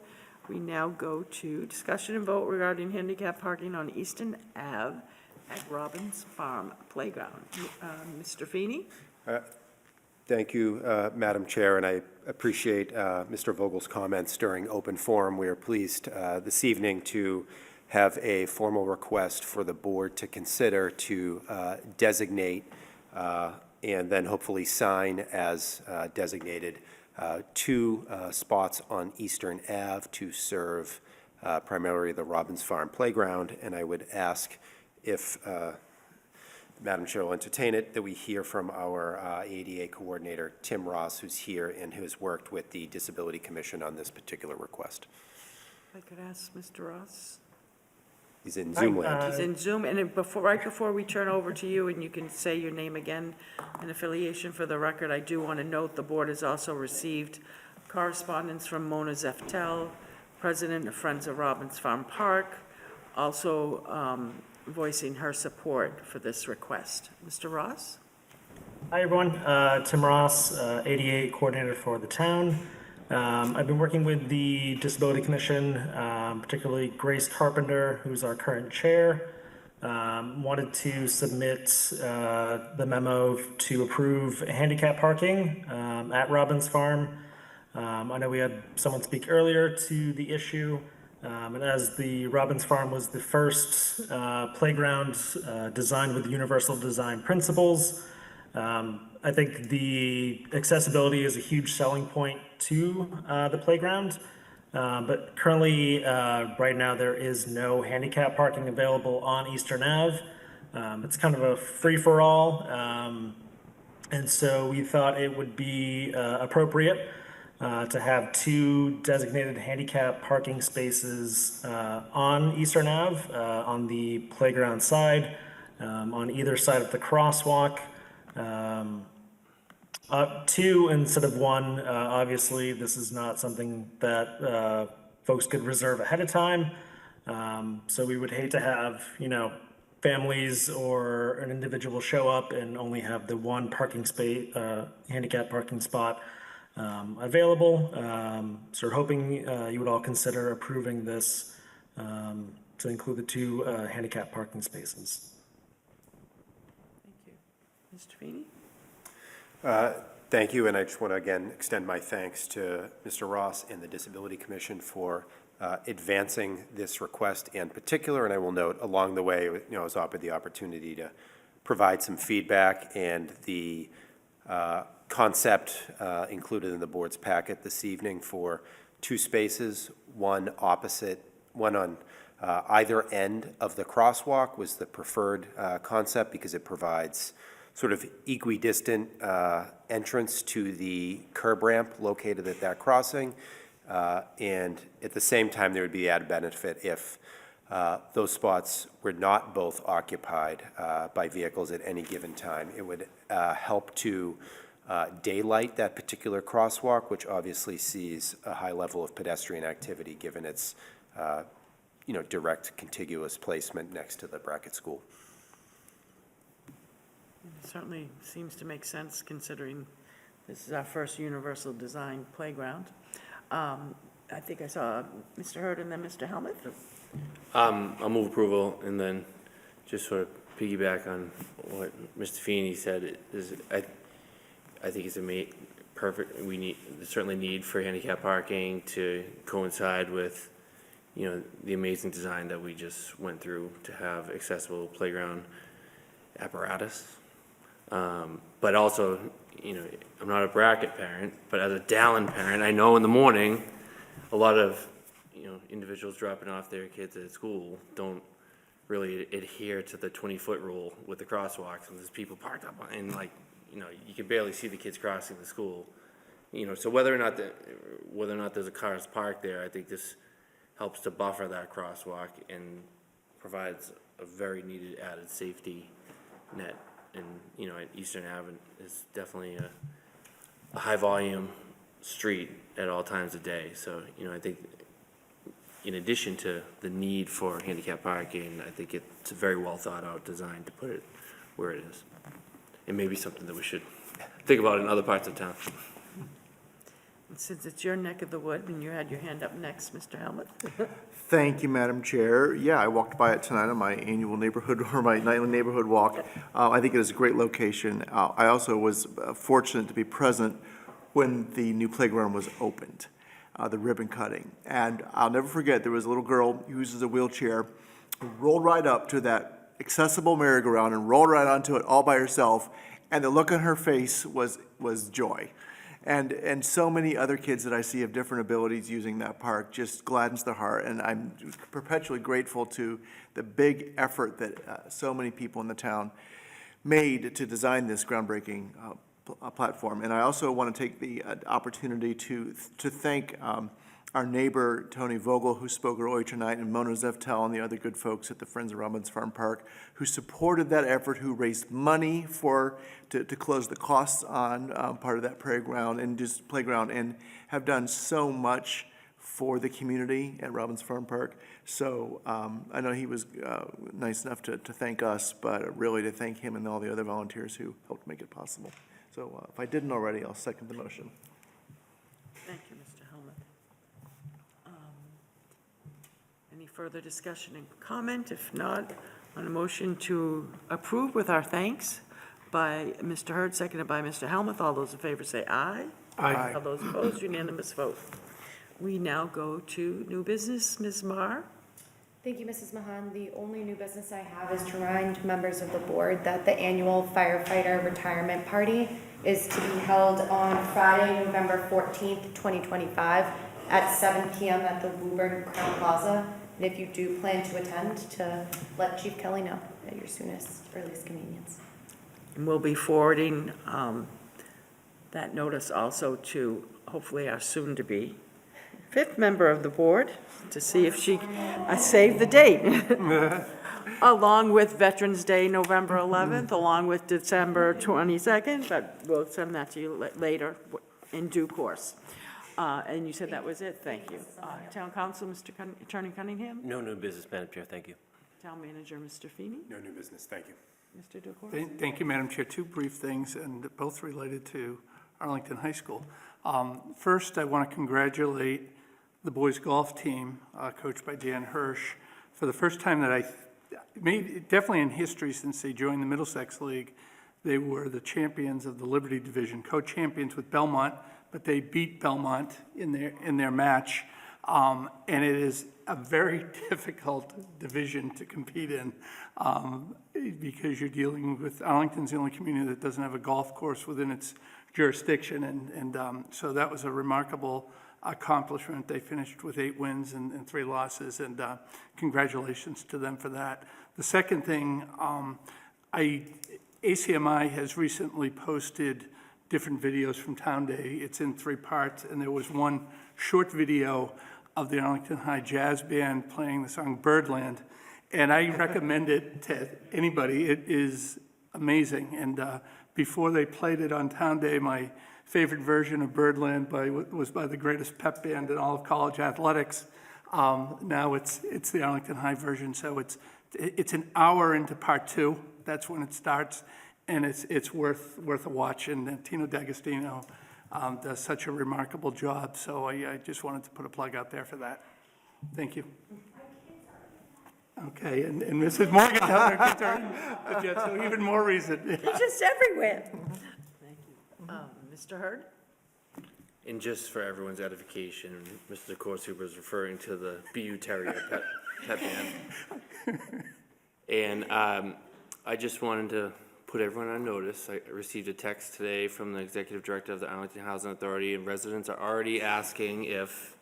We now go to discussion and vote regarding handicap parking on Eastern Ave at Robbins Farm Playground. Mr. Feeney? Thank you, Madam Chair, and I appreciate Mr. Vogel's comments during open forum. We are pleased this evening to have a formal request for the board to consider to designate and then hopefully sign as designated 2 spots on Eastern Ave to serve primarily the Robbins Farm Playground. And I would ask if Madam Chair will entertain it, that we hear from our ADA coordinator, Tim Ross, who's here and who has worked with the Disability Commission on this particular request. If I could ask Mr. Ross. He's in Zoom land. He's in Zoom, and right before we turn over to you, and you can say your name again and affiliation for the record, I do want to note the board has also received correspondence from Mona Zeftel, President of Friends of Robbins Farm Park, also voicing her support for this request. Mr. Ross? Hi, everyone. Tim Ross, ADA Coordinator for the town. I've been working with the Disability Commission, particularly Grace Carpenter, who's our current chair. Wanted to submit the memo to approve handicap parking at Robbins Farm. I know we had someone speak earlier to the issue, and as the Robbins Farm was the first playground designed with universal design principles, I think the accessibility is a huge selling point to the playground, but currently, right now, there is no handicap parking available on Eastern Ave. It's kind of a free-for-all, and so we thought it would be appropriate to have 2 designated handicap parking spaces on Eastern Ave, on the playground side, on either side of the crosswalk. 2 instead of 1. Obviously, this is not something that folks could reserve ahead of time. So we would hate to have, families or an individual show up and only have the 1 parking space, handicap parking spot available. So we're hoping you would all consider approving this to include the 2 handicap parking spaces. Mr. Feeney? Thank you, and I just want to again extend my thanks to Mr. Ross and the Disability Commission for advancing this request in particular. And I will note along the way, I was offered the opportunity to provide some feedback, and the concept included in the board's packet this evening for 2 spaces, one on either end of the crosswalk was the preferred concept, because it provides sort of equidistant entrance to the curb ramp located at that crossing. And at the same time, there would be added benefit if those spots were not both occupied by vehicles at any given time. It would help to daylight that particular crosswalk, which obviously sees a high level of pedestrian activity given its direct contiguous placement next to the Brackett School. It certainly seems to make sense, considering this is our first universal design playground. I think I saw Mr. Hurd and then Mr. Helmuth. I'll move approval, and then just sort of piggyback on what Mr. Feeney said. I think it's perfect. There's certainly need for handicap parking to coincide with, the amazing design that we just went through to have accessible playground apparatus. But also, I'm not a Brackett parent, but as a Dallin parent, I know in the morning, a lot of, individuals dropping off their kids at school don't really adhere to the 20-foot rule with the crosswalks, and there's people parked up, and you can barely see the kids crossing the school. So whether or not there's a cars parked there, I think this helps to buffer that crosswalk and provides a very needed added safety net. And, at Eastern Avenue is definitely a high-volume street at all times of day. So, I think in addition to the need for handicap parking, I think it's a very well-thought-out design to put it where it is. It may be something that we should think about in other parts of town. And since it's your neck of the wood, and you had your hand up next, Mr. Helmuth. Thank you, Madam Chair. Yeah, I walked by it tonight on my annual neighborhood, or my nightly neighborhood walk. I think it is a great location. I also was fortunate to be present when the new playground was opened, the ribbon cutting. And I'll never forget, there was a little girl who uses a wheelchair who rolled right up to that accessible merry-go-round and rolled right onto it all by herself. And the look on her face was joy. And so many other kids that I see of different abilities using that park just gladdens the heart. And I'm perpetually grateful to the big effort that so many people in the town made to design this groundbreaking platform. And I also want to take the opportunity to thank our neighbor, Tony Vogel, who spoke earlier tonight, and Mona Zeftel and the other good folks at the Friends of Robbins Farm Park, who supported that effort, who raised money to close the costs on part of that playground and have done so much for the community at Robbins Farm Park. So I know he was nice enough to thank us, but really to thank him and all the other volunteers who helped make it possible. So if I didn't already, I'll second the motion. Thank you, Mr. Helmuth. Any further discussion and comment? If not, on a motion to approve with our thanks by Mr. Hurd, seconded by Mr. Helmuth. All those in favor say aye. Aye. All those opposed, unanimous vote. We now go to new business. Ms. Marr? Thank you, Mrs. Mahan. The only new business I have is to remind members of the board that the annual firefighter retirement party is to be held on Friday, November 14th, 2025 at 7 p.m. at the Woburn Crown Plaza. And if you do plan to attend, to let Chief Kelly know at your soonest, earliest convenience. And we'll be forwarding that notice also to hopefully our soon-to-be fifth member of the board to see if she, I saved the date, along with Veterans Day, November 11th, along with December 22nd, but we'll send that to you later in due course. And you said that was it? Thank you. Town Council, Mr. Attorney Cunningham? No new business, Madam Chair, thank you. Town Manager, Mr. Feeney? No new business, thank you. Mr. DeCoursey? Thank you, Madam Chair. Two brief things, and both related to Arlington High School. First, I want to congratulate the boys golf team, coached by Dan Hirsch, for the first time that I made, definitely in history since they joined the Middlesex League, they were the champions of the Liberty Division, co-champions with Belmont, but they beat Belmont in their match. And it is a very difficult division to compete in because you're dealing with, Arlington's the only community that doesn't have a golf course within its jurisdiction. And so that was a remarkable accomplishment. They finished with 8 wins and 3 losses, and congratulations to them for that. The second thing, ACMi has recently posted different videos from Town Day. It's in 3 parts, and there was one short video of the Arlington High Jazz Band playing the song Birdland, and I recommend it to anybody. It is amazing, and before they played it on Town Day, my favorite version of Birdland was by the greatest pep band in all of college athletics. Now it's the Arlington High version, so it's an hour into part 2. That's when it starts, and it's worth a watch. And Tino D'Agostino does such a remarkable job, so I just wanted to put a plug out there for that. Thank you. Okay, and Mrs. Morgan down there, kids are in, so even more reason. It's just everywhere. Thank you. Mr. Hurd? And just for everyone's edification, Mr. DeCoursey was referring to the BU Terrier pet band. And I just wanted to put everyone on notice. I received a text today from the Executive Director of the Arlington Housing Authority, and residents are already asking if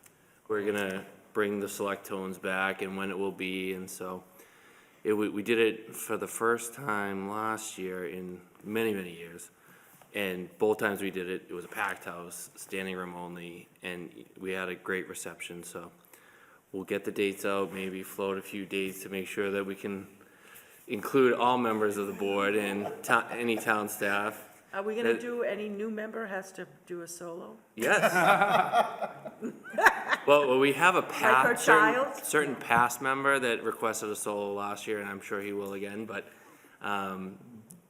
we're gonna bring the select tones back and when it will be. And so we did it for the first time last year in many, many years. And both times we did it, it was a packed house, standing room only, and we had a great reception. So we'll get the dates out, maybe float a few dates to make sure that we can include all members of the board and any town staff. Are we gonna do, any new member has to do a solo? Yes. Well, we have a our child? certain past member that requested a solo last year, and I'm sure he will again, but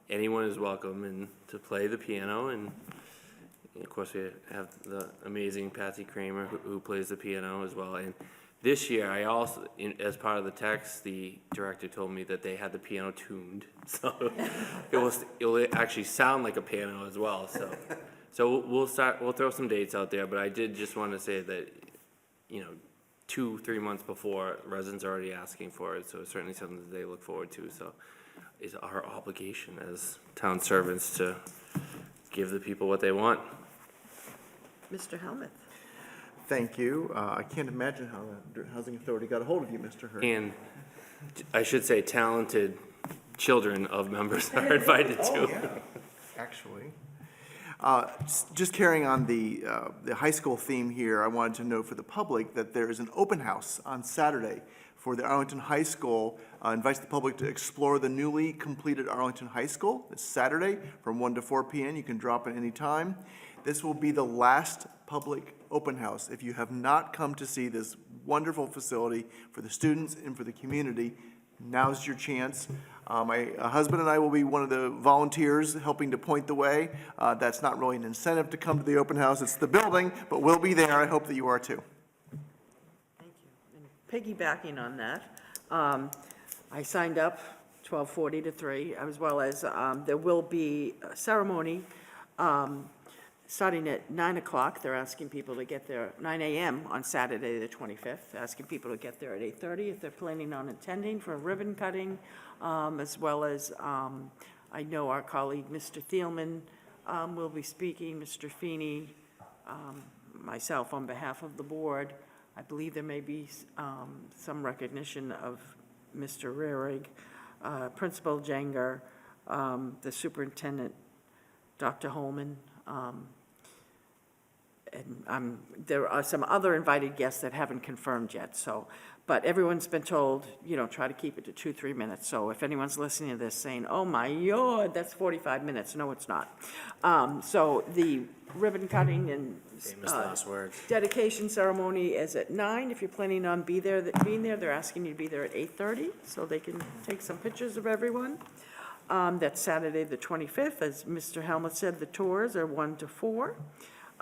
anyone is welcome and to play the piano. And of course, we have the amazing Patsy Kramer who plays the piano as well. And this year, I also, as part of the text, the director told me that they had the piano tuned, so it'll actually sound like a piano as well. So we'll throw some dates out there. But I did just want to say that, 2-3 months before, residents are already asking for it. So it's certainly something that they look forward to. So it's our obligation as town servants to give the people what they want. Mr. Helmuth? Thank you. I can't imagine how the Housing Authority got a hold of you, Mr. Hurd. And I should say talented children of members are invited too. Oh, yeah, actually. Just carrying on the high school theme here, I wanted to note for the public that there is an open house on Saturday for the Arlington High School. Invites the public to explore the newly completed Arlington High School. It's Saturday from 1 to 4 p.m. You can drop in any time. This will be the last public open house. If you have not come to see this wonderful facility for the students and for the community, now's your chance. My husband and I will be one of the volunteers helping to point the way. That's not really an incentive to come to the open house, it's the building, but we'll be there. I hope that you are too. Thank you. And piggybacking on that, I signed up 12:40 to 3, as well as there will be a ceremony starting at 9 o'clock. They're asking people to get there, 9 a.m. on Saturday, the 25th, asking people to get there at 8:30 if they're planning on attending for a ribbon cutting, as well as I know our colleague, Mr. Thielman, will be speaking, Mr. Feeney, myself on behalf of the board. I believe there may be some recognition of Mr. Rarig, Principal Jenger, the superintendent, Dr. Holman, and there are some other invited guests that haven't confirmed yet, so, but everyone's been told, try to keep it to 2-3 minutes. So if anyone's listening to this saying, oh my God, that's 45 minutes, no, it's not. So the ribbon cutting and Famous last words. dedication ceremony is at 9. If you're planning on being there, they're asking you to be there at 8:30, so they can take some pictures of everyone. That's Saturday, the 25th. As Mr. Helmut said, the tours are 1 to 4.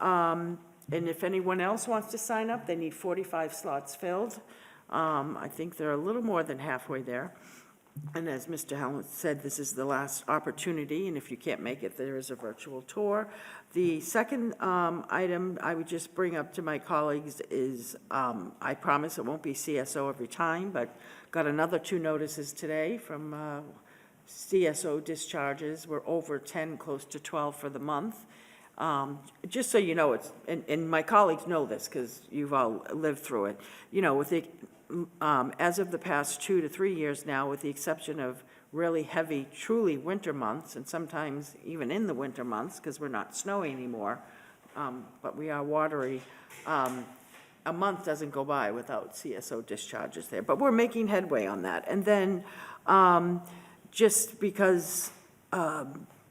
And if anyone else wants to sign up, they need 45 slots filled. I think they're a little more than halfway there. And as Mr. Helmut said, this is the last opportunity, and if you can't make it, there is a virtual tour. The second item I would just bring up to my colleagues is, I promise it won't be CSO every time, but got another 2 notices today from CSO discharges. We're over 10, close to 12 for the month. Just so you know, and my colleagues know this because you've all lived through it, with the, as of the past 2 to 3 years now, with the exception of really heavy, truly winter months, and sometimes even in the winter months, because we're not snowy anymore, but we are watery, a month doesn't go by without CSO discharges there. But we're making headway on that. And then just because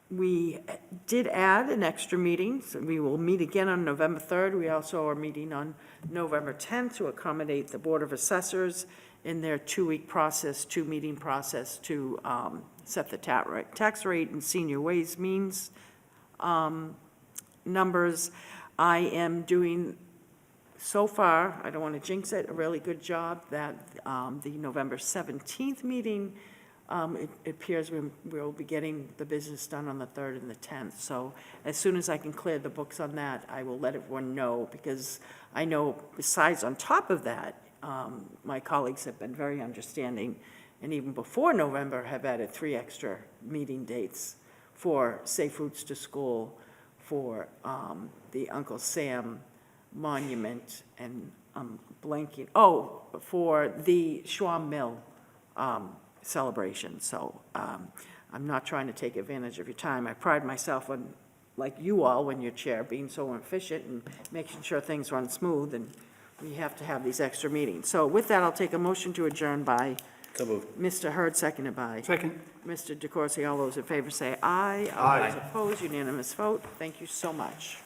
we did add an extra meeting, so we will meet again on November 3rd. We also are meeting on November 10th to accommodate the Board of Assessors in their 2-week process, 2-meeting process to set the tax rate and senior ways means numbers. I am doing, so far, I don't want to jinx it, a really good job that the November 17th meeting, it appears we'll be getting the business done on the 3rd and the 10th. So as soon as I can clear the books on that, I will let everyone know, because I know besides on top of that, my colleagues have been very understanding, and even before November have added 3 extra meeting dates for Safe Routes to School, for the Uncle Sam Monument, and blanking, for the Schwam Mill celebration. So I'm not trying to take advantage of your time. I pride myself on, like you all, when you're chair, being so efficient and making sure things run smooth, and we have to have these extra meetings. So with that, I'll take a motion to adjourn by So moved. Mr. Hurd, seconded by Second. Mr. DeCoursey. All those in favor say aye. All those opposed, unanimous vote. Thank you so much.